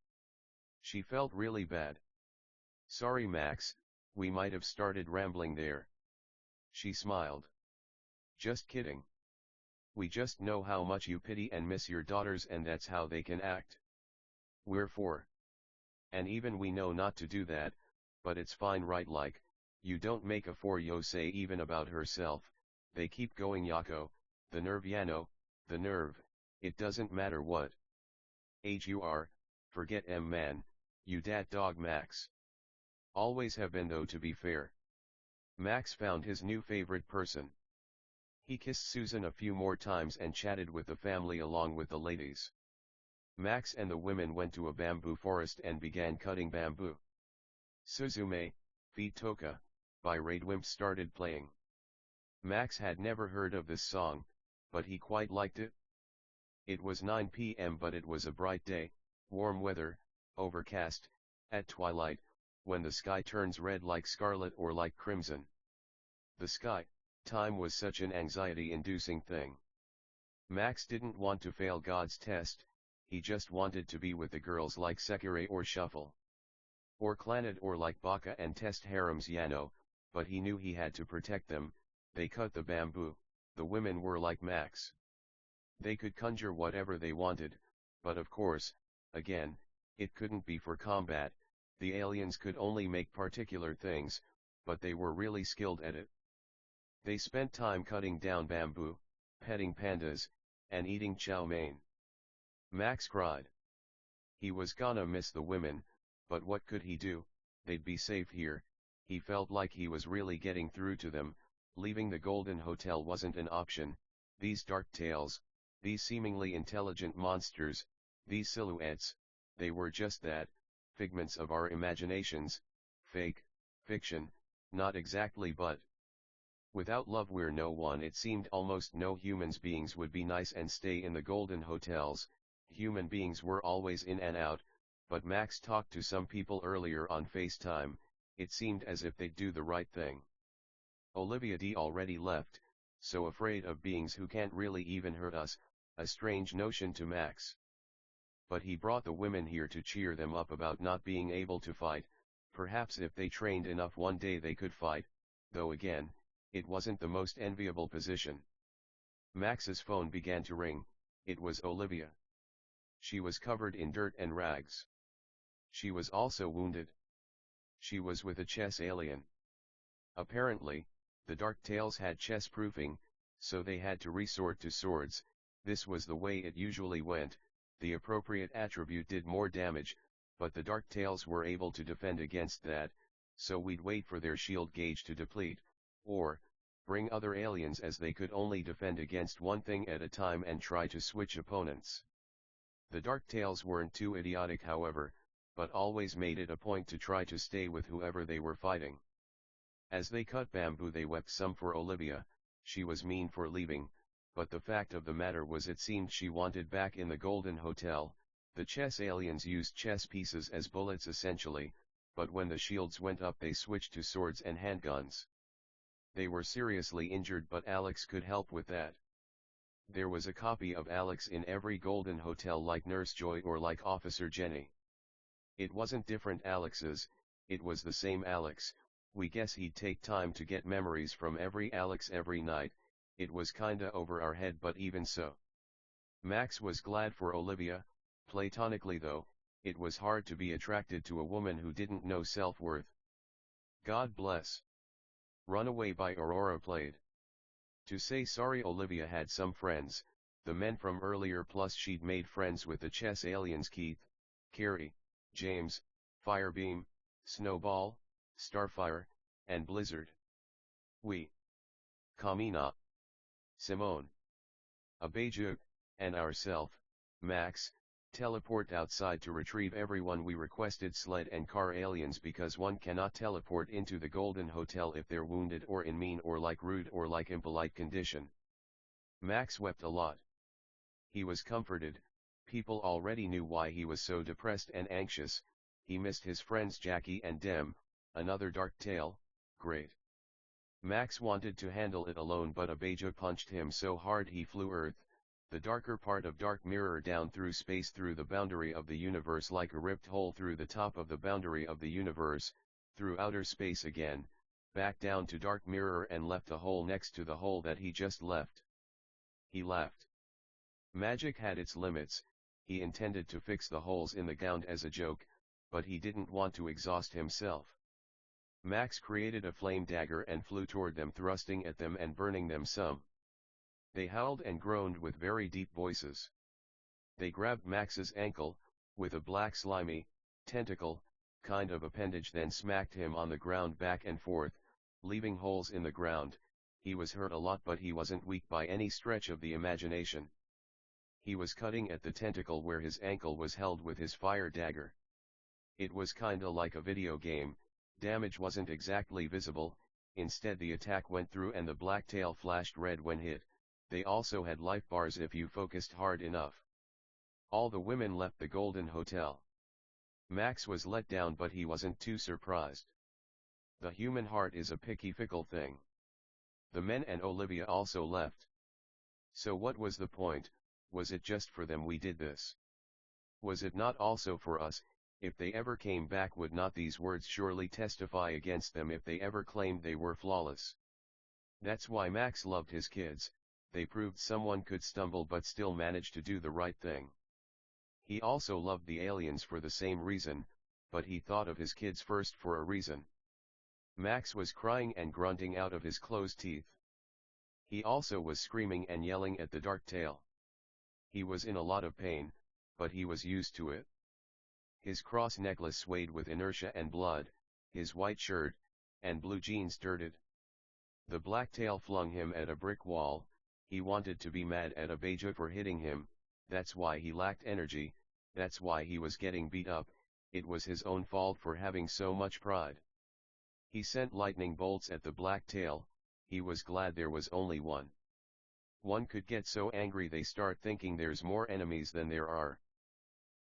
She felt really bad. Sorry, Max, we might have started rambling there. She smiled. Just kidding. We just know how much you pity and miss your daughters, and that's how they can act. We're 4. And even we know not to do that, but it's fine, right? Like, you don't make a 4-yo say even about herself. They keep going, Yako, the nerve, Yano, the nerve, it doesn't matter what age you are, forget man, you dat dog Max. Always have been though, to be fair. Max found his new favorite person. He kissed Susan a few more times and chatted with the family along with the ladies. Max and the women went to a bamboo forest and began cutting bamboo. Suzume, Feet Toka, by Radwimp started playing. Max had never heard of this song, but he quite liked it. It was 9 p.m. but it was a bright day, warm weather, overcast, at twilight, when the sky turns red like scarlet or like crimson. The sky, time was such an anxiety-inducing thing. Max didn't want to fail God's test, he just wanted to be with the girls like Sekire or Shuffle. Or Clannad or like Baka and Test Harems Yano, but he knew he had to protect them. They cut the bamboo, the women were like Max. They could conjure whatever they wanted, but of course, again, it couldn't be for combat. The aliens could only make particular things, but they were really skilled at it. They spent time cutting down bamboo, petting pandas, and eating chow mein. Max cried. He was gonna miss the women, but what could he do? They'd be safe here. He felt like he was really getting through to them. Leaving the Golden Hotel wasn't an option. These dark tales, these seemingly intelligent monsters, these silhouettes, they were just that, figments of our imaginations, fake, fiction, not exactly, but without love we're no one. It seemed almost no human beings would be nice and stay in the Golden Hotels. Human beings were always in and out, but Max talked to some people earlier on FaceTime. It seemed as if they'd do the right thing. Olivia D already left, so afraid of beings who can't really even hurt us, a strange notion to Max. But he brought the women here to cheer them up about not being able to fight. Perhaps if they trained enough one day they could fight, though again, it wasn't the most enviable position. Max's phone began to ring. It was Olivia. She was covered in dirt and rags. She was also wounded. She was with a chess alien. Apparently, the Dark Tales had chess proofing, so they had to resort to swords. This was the way it usually went. The appropriate attribute did more damage, but the Dark Tales were able to defend against that, so we'd wait for their shield gauge to deplete, or bring other aliens, as they could only defend against one thing at a time and try to switch opponents. The Dark Tales weren't too idiotic, however, but always made it a point to try to stay with whoever they were fighting. As they cut bamboo they wept some for Olivia, she was mean for leaving, but the fact of the matter was it seemed she wanted back in the Golden Hotel. The chess aliens used chess pieces as bullets essentially, but when the shields went up they switched to swords and handguns. They were seriously injured but Alex could help with that. There was a copy of Alex in every Golden Hotel like Nurse Joy or like Officer Jenny. It wasn't different Alexes, it was the same Alex. We guess he'd take time to get memories from every Alex every night. It was kinda over our head but even so. Max was glad for Olivia, platonically though, it was hard to be attracted to a woman who didn't know self-worth. God bless. Runaway by Aurora played. To say sorry Olivia had some friends, the men from earlier plus she'd made friends with the chess aliens Keith, Carrie, James, Firebeam, Snowball, Starfire, and Blizzard. We. Kamina. Simone. Abejuk, and ourself, Max, teleport outside to retrieve everyone we requested sled and car aliens because one cannot teleport into the Golden Hotel if they're wounded or in mean or like rude or like impolite condition. Max wept a lot. He was comforted, people already knew why he was so depressed and anxious, he missed his friends Jackie and Dem, another dark tale, great. Max wanted to handle it alone but Abeja punched him so hard he flew Earth, the darker part of Dark Mirror down through space through the boundary of the universe like a ripped hole through the top of the boundary of the universe, through outer space again, back down to Dark Mirror and left a hole next to the hole that he just left. He laughed. Magic had its limits, he intended to fix the holes in the ground as a joke, but he didn't want to exhaust himself. Max created a flame dagger and flew toward them thrusting at them and burning them some. They howled and groaned with very deep voices. They grabbed Max's ankle, with a black slimy, tentacle, kind of appendage then smacked him on the ground back and forth, leaving holes in the ground. He was hurt a lot but he wasn't weak by any stretch of the imagination. He was cutting at the tentacle where his ankle was held with his fire dagger. It was kinda like a video game. Damage wasn't exactly visible, instead the attack went through and the black tail flashed red when hit. They also had life bars if you focused hard enough. All the women left the Golden Hotel. Max was let down but he wasn't too surprised. The human heart is a picky fickle thing. The men and Olivia also left. So what was the point? Was it just for them we did this? Was it not also for us? If they ever came back would not these words surely testify against them if they ever claimed they were flawless? That's why Max loved his kids, they proved someone could stumble but still manage to do the right thing. He also loved the aliens for the same reason, but he thought of his kids first for a reason. Max was crying and grunting out of his closed teeth. He also was screaming and yelling at the dark tail. He was in a lot of pain, but he was used to it. His cross necklace swayed with inertia and blood, his white shirt, and blue jeans dirted. The black tail flung him at a brick wall, he wanted to be mad at Abeja for hitting him, that's why he lacked energy, that's why he was getting beat up, it was his own fault for having so much pride. He sent lightning bolts at the black tail, he was glad there was only one. One could get so angry they start thinking there's more enemies than there are.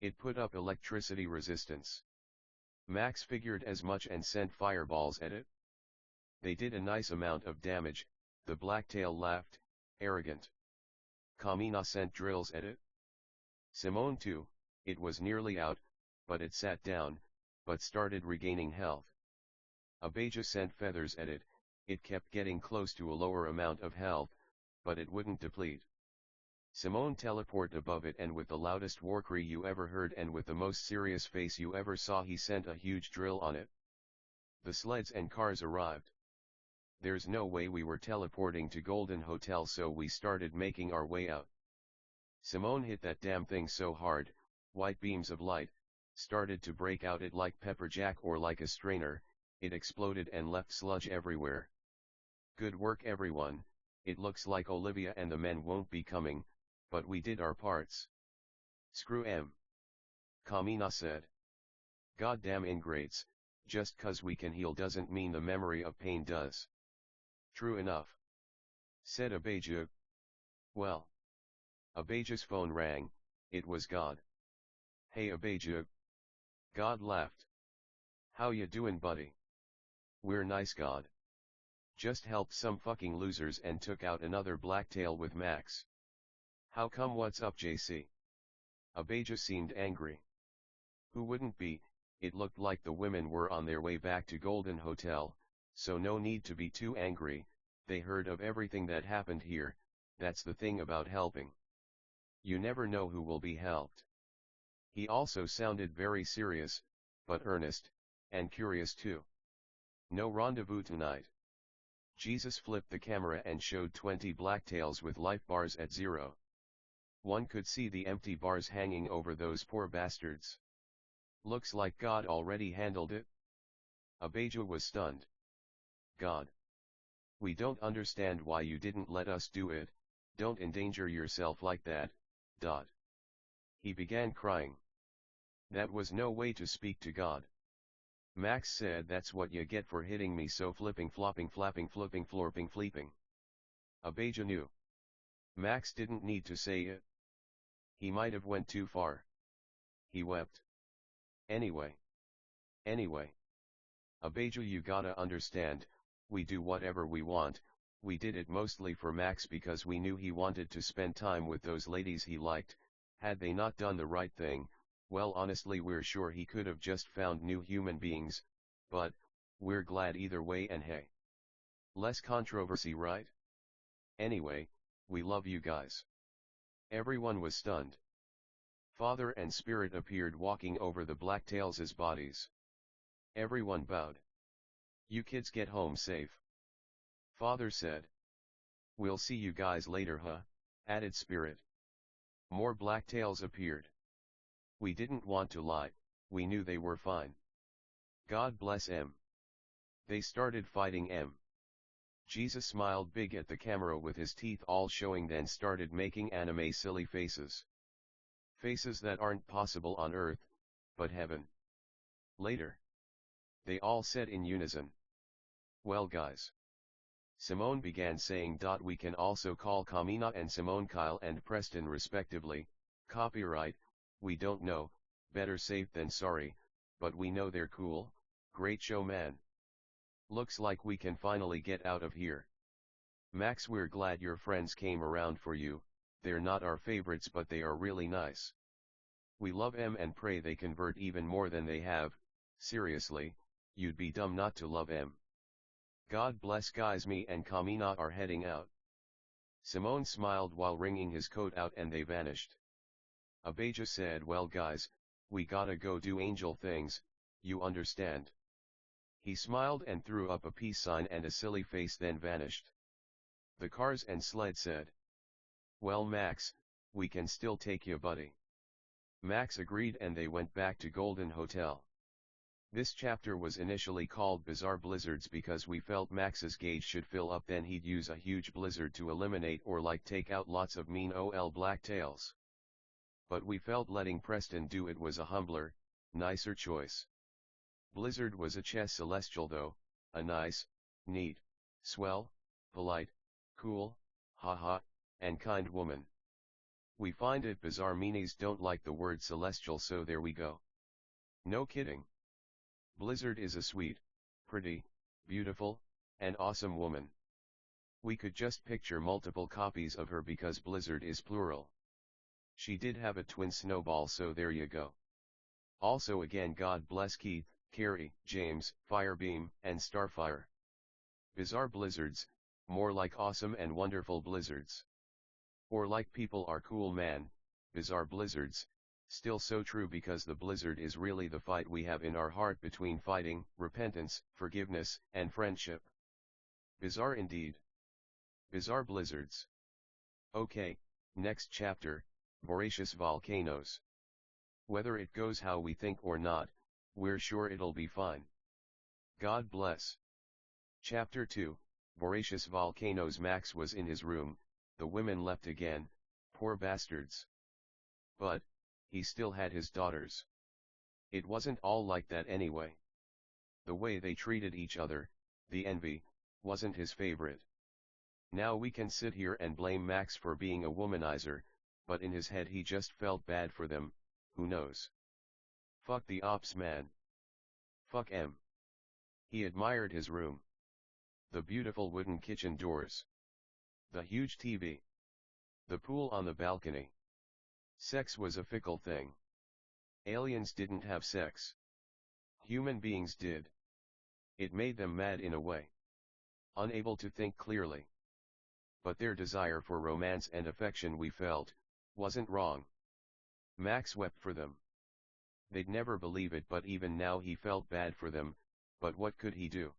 It put up electricity resistance. Max figured as much and sent fireballs at it. They did a nice amount of damage, the black tail laughed, arrogant. Kamina sent drills at it. Simone too, it was nearly out, but it sat down, but started regaining health. Abeja sent feathers at it, it kept getting close to a lower amount of health, but it wouldn't deplete. Simone teleported above it and with the loudest warcry you ever heard and with the most serious face you ever saw he sent a huge drill on it. The sleds and cars arrived. There's no way we were teleporting to Golden Hotel so we started making our way out. Simone hit that damn thing so hard, white beams of light, started to break out it like pepperjack or like a strainer, it exploded and left sludge everywhere. Good work everyone, it looks like Olivia and the men won't be coming, but we did our parts. Screw 'em. Kamina said. Goddamn ingrates, just 'cause we can heal doesn't mean the memory of pain does. True enough, said Abijah. Well. Abijah's phone rang, it was God. Hey Abijah. God laughed. How ya doing buddy? We're nice God. Just helped some fucking losers and took out another blacktail with Max. How come what's up JC? Abijah seemed angry. Who wouldn't be, it looked like the women were on their way back to Golden Hotel, so no need to be too angry, they heard of everything that happened here, that's the thing about helping. You never know who will be helped. He also sounded very serious, but earnest, and curious too. No rendezvous tonight. Jesus flipped the camera and showed 20 blacktails with life bars at 0. One could see the empty bars hanging over those poor bastards. Looks like God already handled it. Abijah was stunned. God. We don't understand why you didn't let us do it, don't endanger yourself like that, dot. He began crying. That was no way to speak to God. Max said that's what you get for hitting me so flipping flopping flapping flipping florping fleeping. Abijah knew. Max didn't need to say it. He might have went too far. He wept. Anyway. Abijah you gotta understand, we do whatever we want, we did it mostly for Max because we knew he wanted to spend time with those ladies he liked, had they not done the right thing, well honestly we're sure he could have just found new human beings, but, we're glad either way and hey. Less controversy right? Anyway, we love you guys. Everyone was stunned. Father and Spirit appeared walking over the blacktails' bodies. Everyone bowed. You kids get home safe. Father said. We'll see you guys later huh, added Spirit. More blacktails appeared. We didn't want to lie, we knew they were fine. God bless em. They started fighting em. Jesus smiled big at the camera with his teeth all showing then started making anime silly faces. Faces that aren't possible on earth, but heaven. Later. They all said in unison. Well guys. Simone began saying. We can also call Kamina and Simone Kyle and Preston respectively, copyright, we don't know, better safe than sorry, but we know they're cool, great show man. Looks like we can finally get out of here. Max we're glad your friends came around for you, they're not our favorites but they are really nice. We love em and pray they convert even more than they have, seriously, you'd be dumb not to love em. God bless guys me and Kamina are heading out. Simone smiled while wringing his coat out and they vanished. Abijah said well guys, we gotta go do angel things, you understand. He smiled and threw up a peace sign and a silly face then vanished. The cars and sled said. Well Max, we can still take you buddy. Max agreed and they went back to Golden Hotel. This chapter was initially called Bizarre Blizzards because we felt Max's gauge should fill up then he'd use a huge blizzard to eliminate or like take out lots of mean ol blacktails. But we felt letting Preston do it was a humbler, nicer choice. Blizzard was a chess celestial though, a nice, neat, swell, polite, cool, haha, and kind woman. We find it bizarre meanies don't like the word celestial so there we go. No kidding. Blizzard is a sweet, pretty, beautiful, and awesome woman. We could just picture multiple copies of her because Blizzard is plural. She did have a twin Snowball so there you go. Also again God bless Keith, Carrie, James, Firebeam, and Starfire. Bizarre blizzards, more like awesome and wonderful blizzards. Or like people are cool man, bizarre blizzards, still so true because the blizzard is really the fight we have in our heart between fighting, repentance, forgiveness, and friendship. Bizarre indeed. Bizarre blizzards. Okay, next chapter, voracious volcanoes. Whether it goes how we think or not, we're sure it'll be fine. God bless. Chapter 2, Voracious Volcanoes. Max was in his room, the women left again, poor bastards. But, he still had his daughters. It wasn't all like that anyway. The way they treated each other, the envy, wasn't his favorite. Now we can sit here and blame Max for being a womanizer, but in his head he just felt bad for them, who knows. Fuck the ops man. Fuck M. He admired his room. The beautiful wooden kitchen doors. The huge TV. The pool on the balcony. Sex was a fickle thing. Aliens didn't have sex. Human beings did. It made them mad in a way. Unable to think clearly. But their desire for romance and affection, we felt, wasn't wrong. Max wept for them. They'd never believe it, but even now he felt bad for them, but what could he do?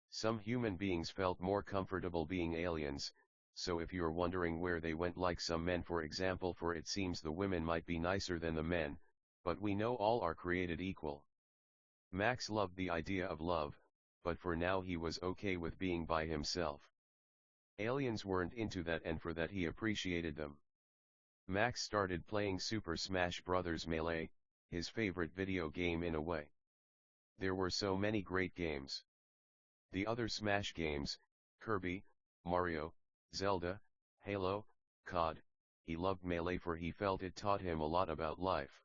Some human beings felt more comfortable being aliens, so if you're wondering where they went, like some men for example, for it seems the women might be nicer than the men, but we know all are created equal. Max loved the idea of love, but for now he was okay with being by himself. Aliens weren't into that, and for that he appreciated them. Max started playing Super Smash Bros. Melee, his favorite video game in a way. There were so many great games. The other Smash games, Kirby, Mario, Zelda, Halo, COD, he loved Melee for he felt it taught him a lot about life.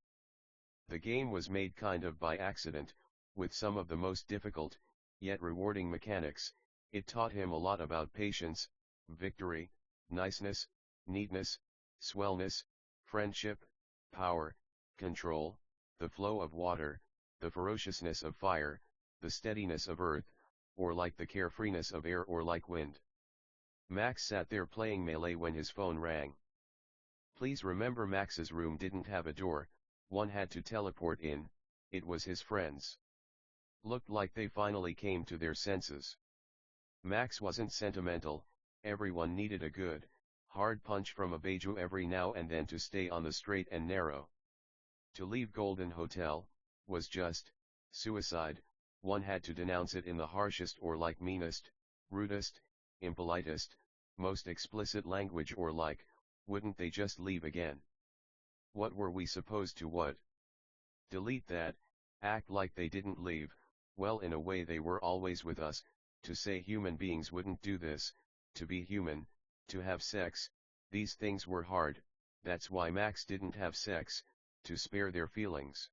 The game was made kind of by accident, with some of the most difficult, yet rewarding mechanics. It taught him a lot about patience, victory, niceness, neatness, swellness, friendship, power, control, the flow of water, the ferociousness of fire, the steadiness of earth, or like the carefreeness of air, or like wind. Max sat there playing Melee when his phone rang. Please remember, Max's room didn't have a door, one had to teleport in. It was his friends. Looked like they finally came to their senses. Max wasn't sentimental, everyone needed a good, hard punch from a Beiju every now and then to stay on the straight and narrow. To leave Golden Hotel was just suicide. One had to denounce it in the harshest or like meanest, rudest, impolitest, most explicit language, or like, wouldn't they just leave again? What were we supposed to what? Delete that, act like they didn't leave? Well, in a way they were always with us, to say human beings wouldn't do this, to be human, to have sex, these things were hard. That's why Max didn't have sex, to spare their feelings.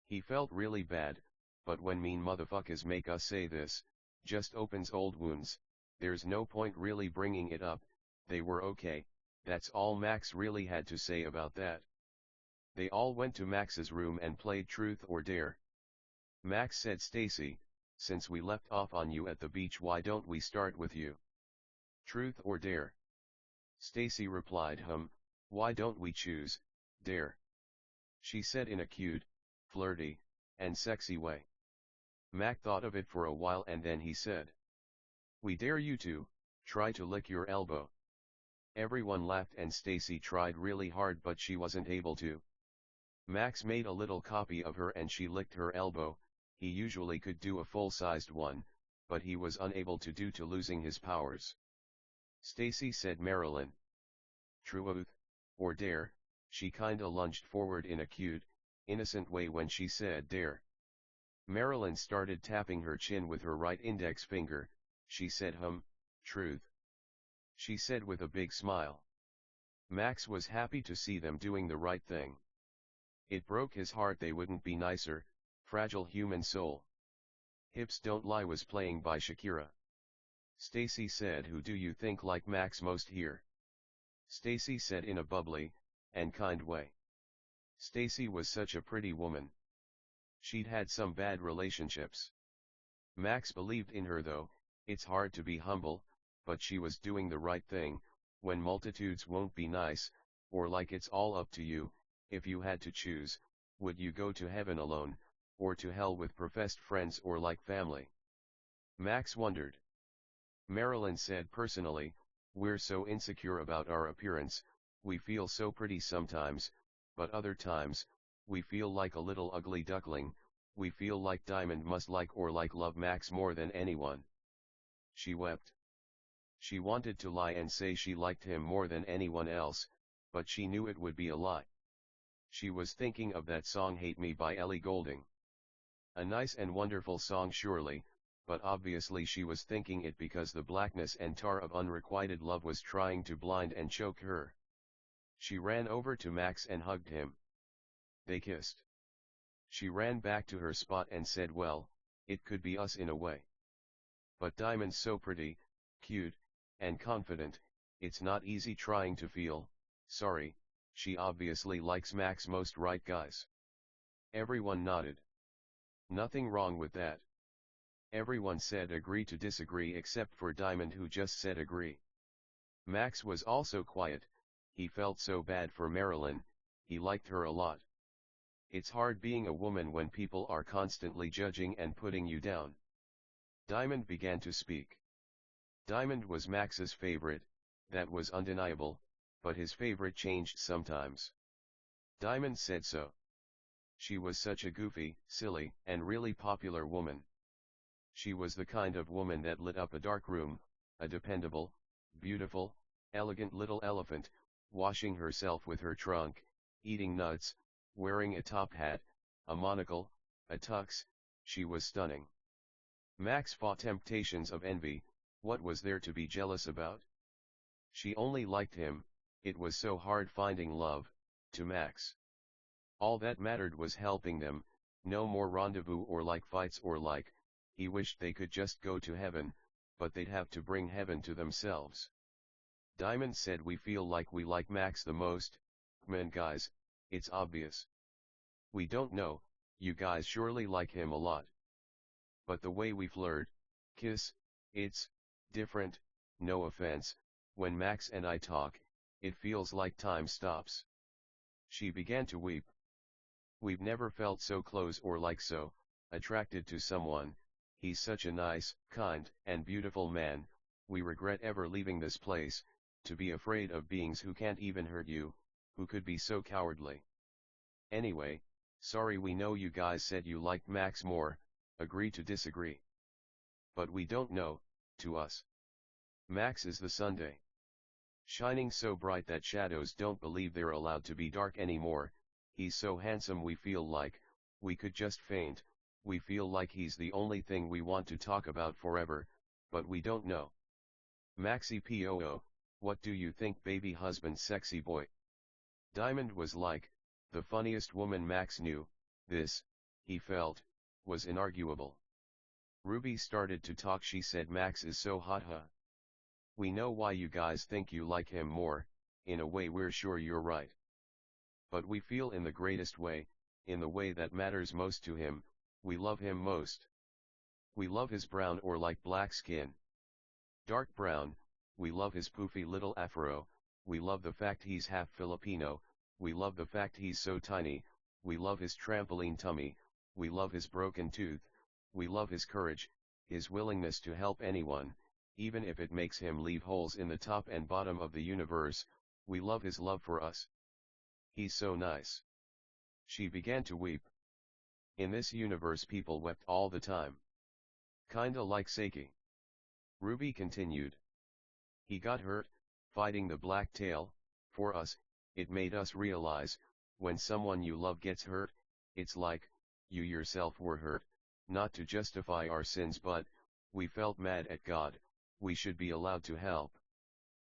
He felt really bad, but when mean motherfuckers make us say this, just opens old wounds. There's no point really bringing it up. They were okay, that's all Max really had to say about that. They all went to Max's room and played Truth or Dare. Max said, Stacy, since we left off on you at the beach, why don't we start with you? Truth or Dare? Stacy replied, why don't we choose Dare? She said in a cute, flirty, and sexy way. Mac thought of it for a while and then he said, we dare you to try to lick your elbow. Everyone laughed and Stacy tried really hard, but she wasn't able to. Max made a little copy of her and she licked her elbow. He usually could do a full-sized one, but he was unable to due to losing his powers. Stacy said, Marilyn. Truth or Dare? She kinda lunged forward in a cute, innocent way when she said Dare. Marilyn started tapping her chin with her right index finger. She said, Truth. She said with a big smile. Max was happy to see them doing the right thing. It broke his heart they wouldn't be nicer. Fragile human soul. Hips Don't Lie was playing by Shakira. Stacy said, who do you think like Max most here? Stacy said in a bubbly and kind way. Stacy was such a pretty woman. She'd had some bad relationships. Max believed in her though. It's hard to be humble, but she was doing the right thing. When multitudes won't be nice, or like it's all up to you, if you had to choose, would you go to heaven alone, or to hell with professed friends or like family? Max wondered. Marilyn said, personally, we're so insecure about our appearance, we feel so pretty sometimes, but other times, we feel like a little ugly duckling. We feel like Diamond must like or like love Max more than anyone. She wept. She wanted to lie and say she liked him more than anyone else, but she knew it would be a lie. She was thinking of that song Hate Me by Ellie Goulding. A nice and wonderful song surely, but obviously she was thinking it because the blackness and tar of unrequited love was trying to blind and choke her. She ran over to Max and hugged him. They kissed. She ran back to her spot and said, well, it could be us in a way. But Diamond's so pretty, cute, and confident, it's not easy trying to feel sorry. She obviously likes Max most, right guys? Everyone nodded. Nothing wrong with that. Everyone said agree to disagree except for Diamond, who just said agree. Max was also quiet. He felt so bad for Marilyn. He liked her a lot. It's hard being a woman when people are constantly judging and putting you down. Diamond began to speak. Diamond was Max's favorite, that was undeniable, but his favorite changed sometimes. Diamond said so. She was such a goofy, silly, and really popular woman. She was the kind of woman that lit up a dark room, a dependable, beautiful, elegant little elephant, washing herself with her trunk, eating nuts, wearing a top hat, a monocle, a tux. She was stunning. Max fought temptations of envy. What was there to be jealous about? She only liked him. It was so hard finding love, to Max. All that mattered was helping them, no more rendezvous or like fights or like, he wished they could just go to heaven, but they'd have to bring heaven to themselves. Diamond said, we feel like we like Max the most. Man guys, it's obvious. We don't know, you guys surely like him a lot. But the way we flirt, kiss, it's different, no offense. When Max and I talk, it feels like time stops. She began to weep. We've never felt so close or like so attracted to someone. He's such a nice, kind, and beautiful man. We regret ever leaving this place, to be afraid of beings who can't even hurt you, who could be so cowardly. Anyway, sorry, we know you guys said you liked Max more, agree to disagree. But we don't know, to us, Max is the Sunday. Shining so bright that shadows don't believe they're allowed to be dark anymore. He's so handsome we feel like we could just faint. We feel like he's the only thing we want to talk about forever, but we don't know. Maxi Poo, what do you think, baby husband, sexy boy? Diamond was like the funniest woman Max knew. This, he felt, was inarguable. Ruby started to talk. She said, Max is so hot, huh? We know why you guys think you like him more. In a way we're sure you're right. But we feel in the greatest way, in the way that matters most to him, we love him most. We love his brown or like black skin. Dark brown, we love his poofy little afro, we love the fact he's half Filipino, we love the fact he's so tiny, we love his trampoline tummy, we love his broken tooth, we love his courage, his willingness to help anyone, even if it makes him leave holes in the top and bottom of the universe. We love his love for us. He's so nice. She began to weep. In this universe people wept all the time. Kinda like Saki. Ruby continued. He got hurt, fighting the black tail. For us, it made us realize, when someone you love gets hurt, it's like, you yourself were hurt. Not to justify our sins, but, we felt mad at God. We should be allowed to help.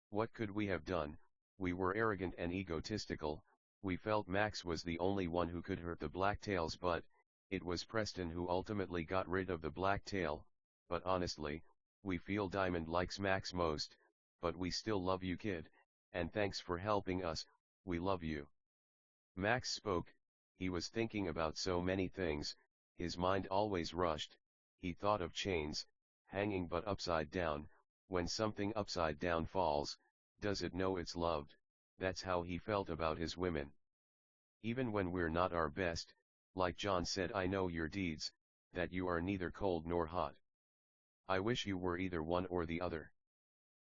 What could we have done? We were arrogant and egotistical. We felt Max was the only one who could hurt the blacktails, but it was Preston who ultimately got rid of the blacktail. But honestly, we feel Diamond likes Max most, but we still love you, kid, and thanks for helping us. We love you. Max spoke. He was thinking about so many things. His mind always rushed. He thought of chains, hanging but upside down. When something upside down falls, does it know it's loved? That's how he felt about his women. Even when we're not our best, like John said, I know your deeds, that you are neither cold nor hot. I wish you were either one or the other.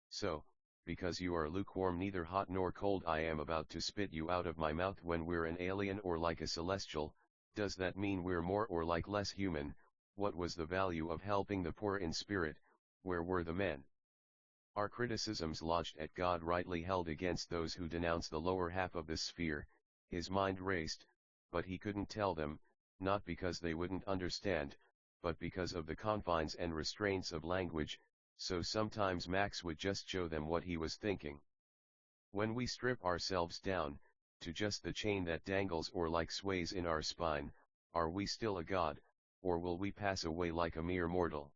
So, because you are lukewarm, neither hot nor cold, I am about to spit you out of my mouth. When we're an alien or like a celestial, does that mean we're more or like less human? What was the value of helping the poor in spirit? Where were the men? Our criticisms lodged at God rightly held against those who denounce the lower half of the sphere. His mind raced, but he couldn't tell them, not because they wouldn't understand, but because of the confines and restraints of language, so sometimes Max would just show them what he was thinking. When we strip ourselves down, to just the chain that dangles or like sways in our spine, are we still a god, or will we pass away like a mere mortal?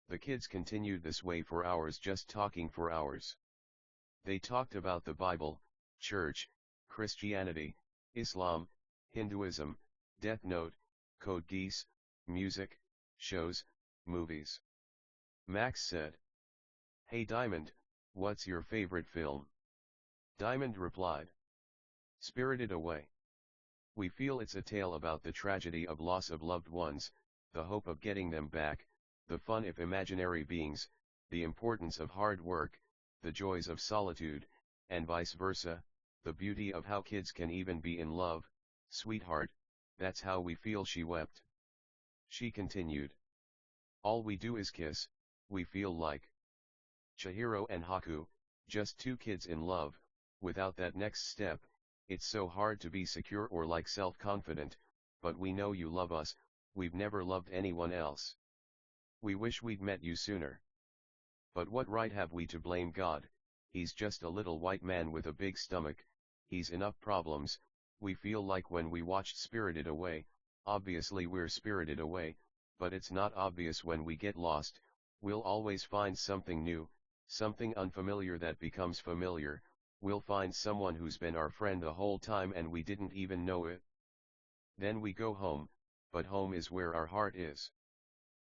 The kids continued this way for hours, just talking for hours. They talked about the Bible, church, Christianity, Islam, Hinduism, Death Note, Code Geass, music, shows, movies. Max said, "Hey Diamond, what's your favorite film?" Diamond replied, "Spirited Away. We feel it's a tale about the tragedy of loss of loved ones, the hope of getting them back, the fun of imaginary beings, the importance of hard work, the joys of solitude, and vice versa, the beauty of how kids can even be in love, sweetheart, that's how we feel," she wept. She continued, "All we do is kiss, we feel like Chihiro and Haku, just two kids in love. Without that next step, it's so hard to be secure or like self-confident, but we know you love us, we've never loved anyone else. We wish we'd met you sooner. But what right have we to blame God? He's just a little white man with a big stomach, he's enough problems." We feel like when we watched Spirited Away, obviously we're spirited away, but it's not obvious when we get lost, we'll always find something new, something unfamiliar that becomes familiar, we'll find someone who's been our friend the whole time and we didn't even know it. Then we go home, but home is where our heart is.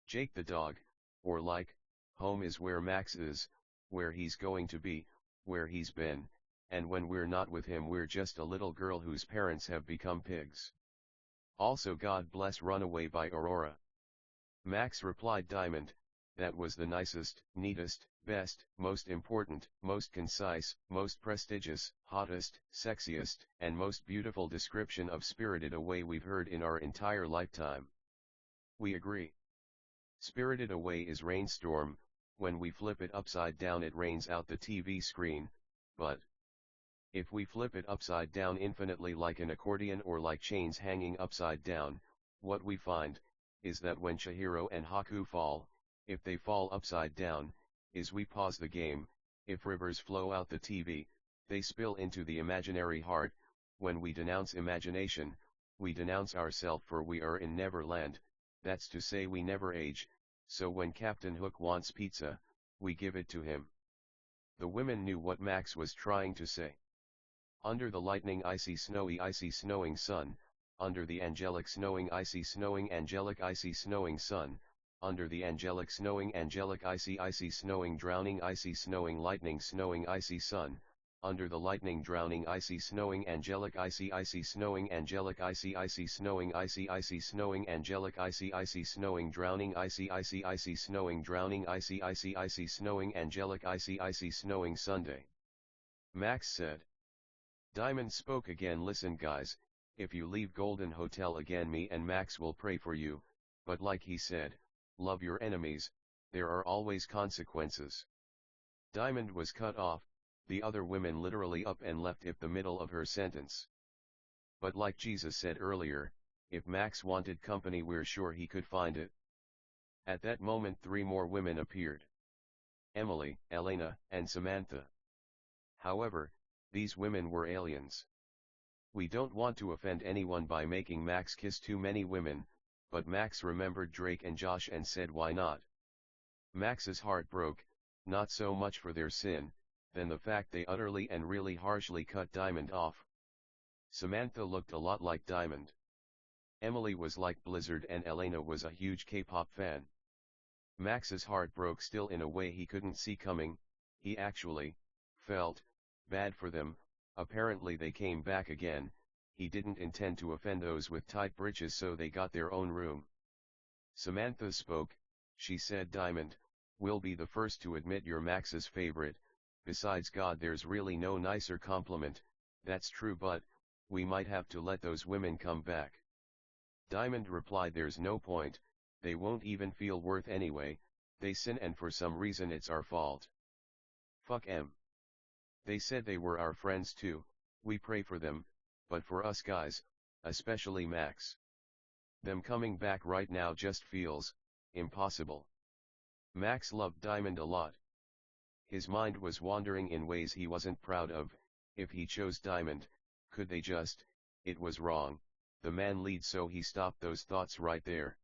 Jake the dog, or like, home is where Max is, where he's going to be, where he's been, and when we're not with him we're just a little girl whose parents have become pigs. Also God bless Runaway by Aurora. Max replied, "Diamond, that was the nicest, neatest, best, most important, most concise, most prestigious, hottest, sexiest, and most beautiful description of Spirited Away we've heard in our entire lifetime." We agree. Spirited Away is Rainstorm. When we flip it upside down it rains out the TV screen, but if we flip it upside down infinitely like an accordion or like chains hanging upside down, what we find, is that when Chihiro and Haku fall, if they fall upside down, is we pause the game, if rivers flow out the TV, they spill into the imaginary heart. When we denounce imagination, we denounce ourself, for we are in Neverland, that's to say we never age, so when Captain Hook wants pizza, we give it to him. The women knew what Max was trying to say. Under the lightning icy snowing sun, under the angelic snowing angelic icy snowing sun, under the angelic icy snowing drowning lightning icy sun, under the lightning drowning icy snowing angelic snowing angelic icy snowing angelic icy snowing drowning icy snowing drowning icy snowing angelic icy snowing Sunday. Max said. Diamond spoke again. "Listen guys, if you leave Golden Hotel again me and Max will pray for you, but like he said, love your enemies, there are always consequences." Diamond was cut off, the other women literally up and left if the middle of her sentence. But like Jesus said earlier, if Max wanted company we're sure he could find it. At that moment 3 more women appeared. Emily, Elena, and Samantha. However, these women were aliens. We don't want to offend anyone by making Max kiss too many women, but Max remembered Drake and Josh and said why not. Max's heart broke, not so much for their sin, than the fact they utterly and really harshly cut Diamond off. Samantha looked a lot like Diamond. Emily was like Blizzard and Elena was a huge K-pop fan. Max's heart broke still in a way he couldn't see coming. He actually felt bad for them. Apparently they came back again. He didn't intend to offend those with tight britches, so they got their own room. Samantha spoke. She said, "Diamond, we'll be the first to admit you're Max's favorite. Besides God, there's really no nicer compliment. That's true, but we might have to let those women come back." Diamond replied, "There's no point, they won't even feel worth anyway, they sin and for some reason it's our fault. Fuck 'em. They said they were our friends too, we pray for them, but for us guys, especially Max. Them coming back right now just feels impossible. Max loved Diamond a lot. His mind was wandering in ways he wasn't proud of. If he chose Diamond, could they just? It was wrong. The man lead, so he stopped those thoughts right there.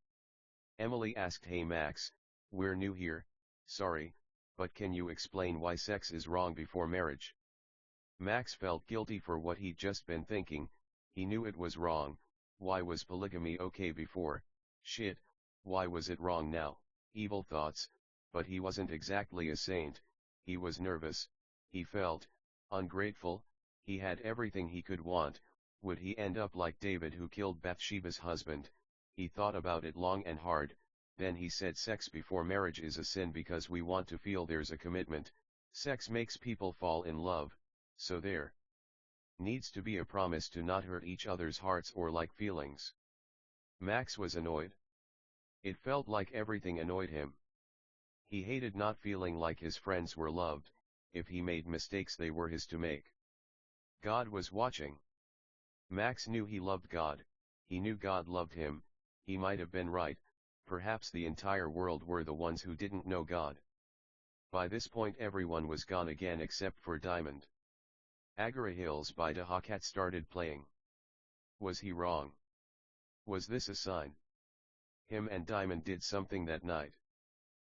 Emily asked, "Hey Max, we're new here, sorry, but can you explain why sex is wrong before marriage?" Max felt guilty for what he'd just been thinking. He knew it was wrong. Why was polygamy okay before? Shit, why was it wrong now? Evil thoughts, but he wasn't exactly a saint. He was nervous. He felt ungrateful. He had everything he could want. Would he end up like David, who killed Bathsheba's husband? He thought about it long and hard. Then he said, sex before marriage is a sin because we want to feel there's a commitment. Sex makes people fall in love, so there needs to be a promise to not hurt each other's hearts or like feelings. Max was annoyed. It felt like everything annoyed him. He hated not feeling like his friends were loved. If he made mistakes, they were his to make. God was watching. Max knew he loved God. He knew God loved him. He might have been right. Perhaps the entire world were the ones who didn't know God. By this point everyone was gone again except for Diamond. Agora Hills by Doja Cat started playing. Was he wrong? Was this a sign? Him and Diamond did something that night.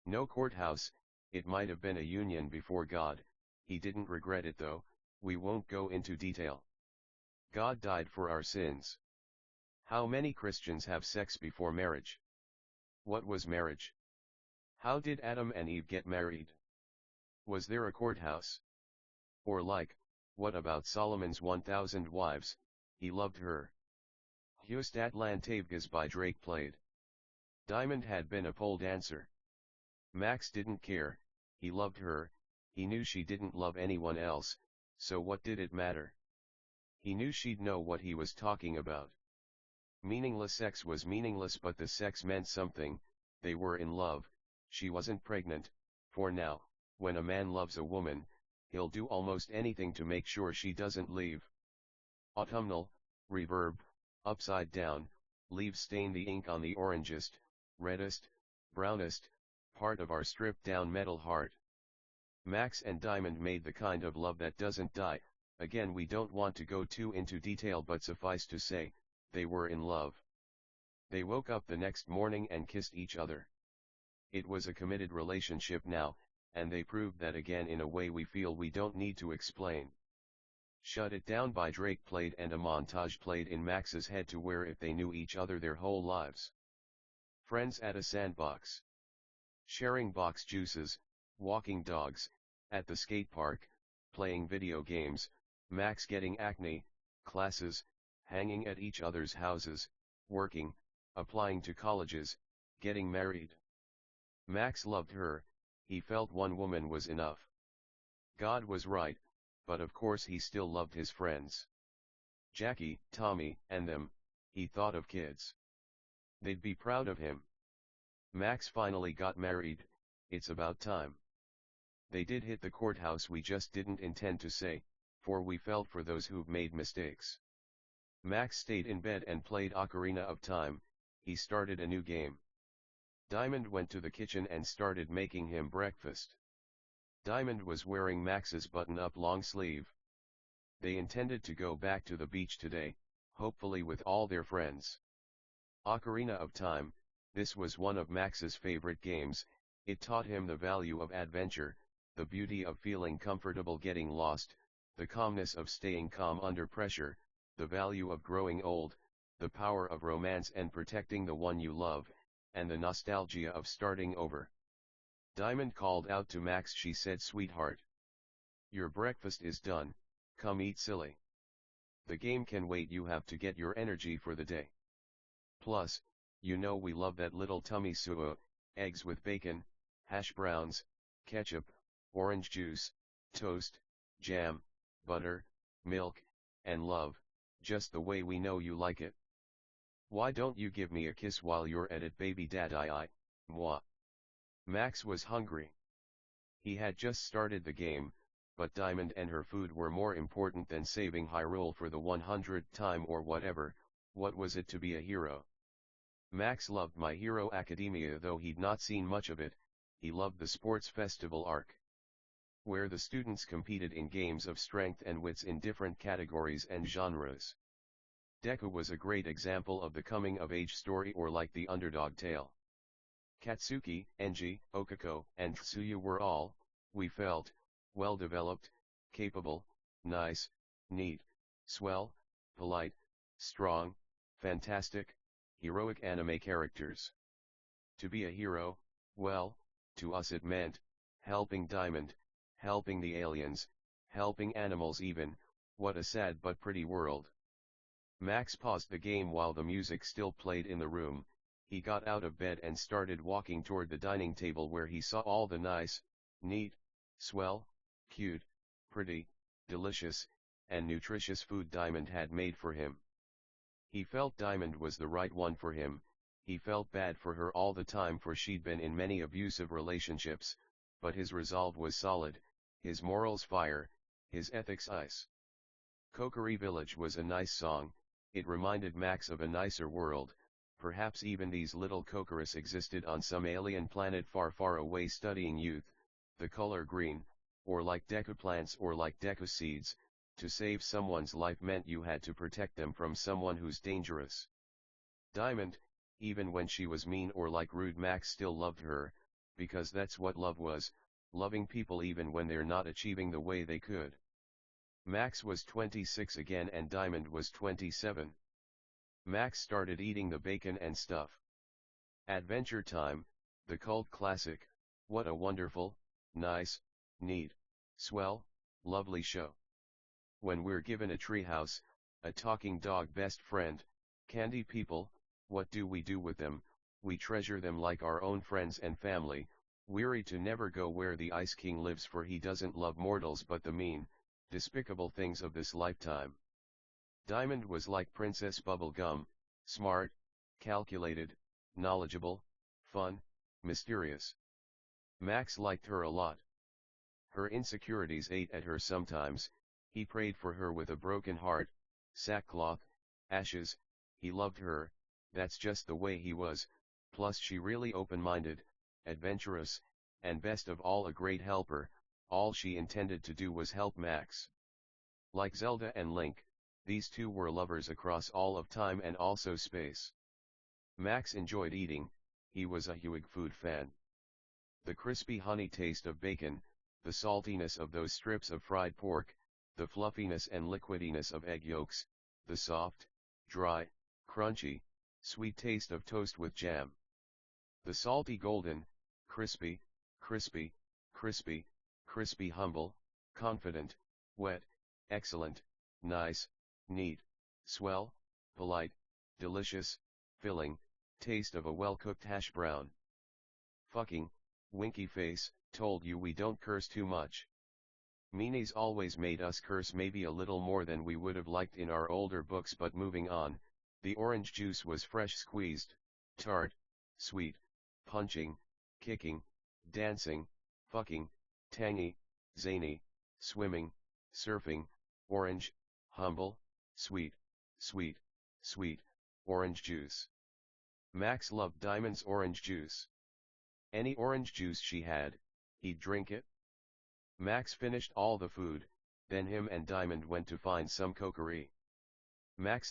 No courthouse, it might have been a union before God. He didn't regret it though. We won't go into detail. God died for our sins. How many Christians have sex before marriage? What was marriage? How did Adam and Eve get married? Was there a courthouse? Or like, what about Solomon's 1,000 wives? He loved her. Hustat Lantavgas by Drake played. Diamond had been a pole dancer. Max didn't care. He loved her. He knew she didn't love anyone else, so what did it matter? He knew she'd know what he was talking about. Meaningless sex was meaningless, but the sex meant something. They were in love. She wasn't pregnant. For now, when a man loves a woman, he'll do almost anything to make sure she doesn't leave. Autumnal, reverb, upside down, leaves stain the ink on the orangest, reddest, brownest, part of our stripped down metal heart. Max and Diamond made the kind of love that doesn't die. Again, we don't want to go too into detail, but suffice to say, they were in love. They woke up the next morning and kissed each other. It was a committed relationship now, and they proved that again in a way we feel we don't need to explain. Shut It Down by Drake played, and a montage played in Max's head to where if they knew each other their whole lives. Friends at a sandbox. Sharing box juices, walking dogs, at the skate park, playing video games, Max getting acne, classes, hanging at each other's houses, working, applying to colleges, getting married. Max loved her. He felt one woman was enough. God was right, but of course he still loved his friends. Jackie, Tommy, and them. He thought of kids. They'd be proud of him. Max finally got married. It's about time. They did hit the courthouse, we just didn't intend to say, for we felt for those who've made mistakes. Max stayed in bed and played Ocarina of Time. He started a new game. Diamond went to the kitchen and started making him breakfast. Diamond was wearing Max's button-up long sleeve. They intended to go back to the beach today, hopefully with all their friends. Ocarina of Time, this was one of Max's favorite games. It taught him the value of adventure, the beauty of feeling comfortable getting lost, the calmness of staying calm under pressure, the value of growing old, the power of romance and protecting the one you love, and the nostalgia of starting over. Diamond called out to Max. She said, "Sweetheart, your breakfast is done, come eat, silly. The game can wait, you have to get your energy for the day. Plus, you know we love that little tummy suo, eggs with bacon, hash browns, ketchup, orange juice, toast, jam, butter, milk, and love, just the way we know you like it. Why don't you give me a kiss while you're at it, baby daddy? Moi." Max was hungry. He had just started the game, but Diamond and her food were more important than saving Hyrule for the 100th time or whatever. What was it to be a hero? Max loved My Hero Academia, though he'd not seen much of it. He loved the sports festival arc, where the students competed in games of strength and wits in different categories and genres. Deku was a great example of the coming-of-age story, or like the underdog tale. Katsuki, Enji, Okako, and Tsuyu were all, we felt, well-developed, capable, nice, neat, swell, polite, strong, fantastic, heroic anime characters. To be a hero, well, to us it meant, helping Diamond, helping the aliens, helping animals even. What a sad but pretty world. Max paused the game while the music still played in the room. He got out of bed and started walking toward the dining table, where he saw all the nice, neat, swell, cute, pretty, delicious, and nutritious food Diamond had made for him. He felt Diamond was the right one for him. He felt bad for her all the time, for she'd been in many abusive relationships, but his resolve was solid, his morals fire, his ethics ice. Kokiri Village was a nice song. It reminded Max of a nicer world. Perhaps even these little Kokoris existed on some alien planet far far away, studying youth, the color green, or like Deku plants or like Deku seeds. To save someone's life meant you had to protect them from someone who's dangerous. Diamond, even when she was mean or like rude, Max still loved her, because that's what love was, loving people even when they're not achieving the way they could. Max was 26 again and Diamond was 27. Max started eating the bacon and stuff. Adventure Time, the cult classic. What a wonderful, nice, neat, swell, lovely show. When we're given a treehouse, a talking dog best friend, candy people, what do we do with them? We treasure them like our own friends and family, weary to never go where the Ice King lives, for he doesn't love mortals but the mean, despicable things of this lifetime. Diamond was like Princess Bubblegum, smart, calculated, knowledgeable, fun, mysterious. Max liked her a lot. Her insecurities ate at her sometimes. He prayed for her with a broken heart, sackcloth, ashes. He loved her, that's just the way he was, plus she really open-minded, adventurous, and best of all a great helper. All she intended to do was help Max. Like Zelda and Link, these two were lovers across all of time and also space. Max enjoyed eating. He was a huge food fan. The crispy honey taste of bacon, the saltiness of those strips of fried pork, the fluffiness and liquidiness of egg yolks, the soft, dry, crunchy, sweet taste of toast with jam. The salty golden, crispy, crispy, crispy, crispy, humble, confident, wet, excellent, nice, neat, swell, polite, delicious, filling, taste of a well-cooked hash brown. Fucking, winky face, told you we don't curse too much. Meanies always made us curse maybe a little more than we would have liked in our older books, but moving on. The orange juice was fresh squeezed, tart, sweet, punching, kicking, dancing, fucking, tangy, zany, swimming, surfing, orange, humble, sweet, sweet, sweet, orange juice. Max loved Diamond's orange juice. Any orange juice she had, he'd drink it. Max finished all the food, then him and Diamond went to find some Kokiri. Max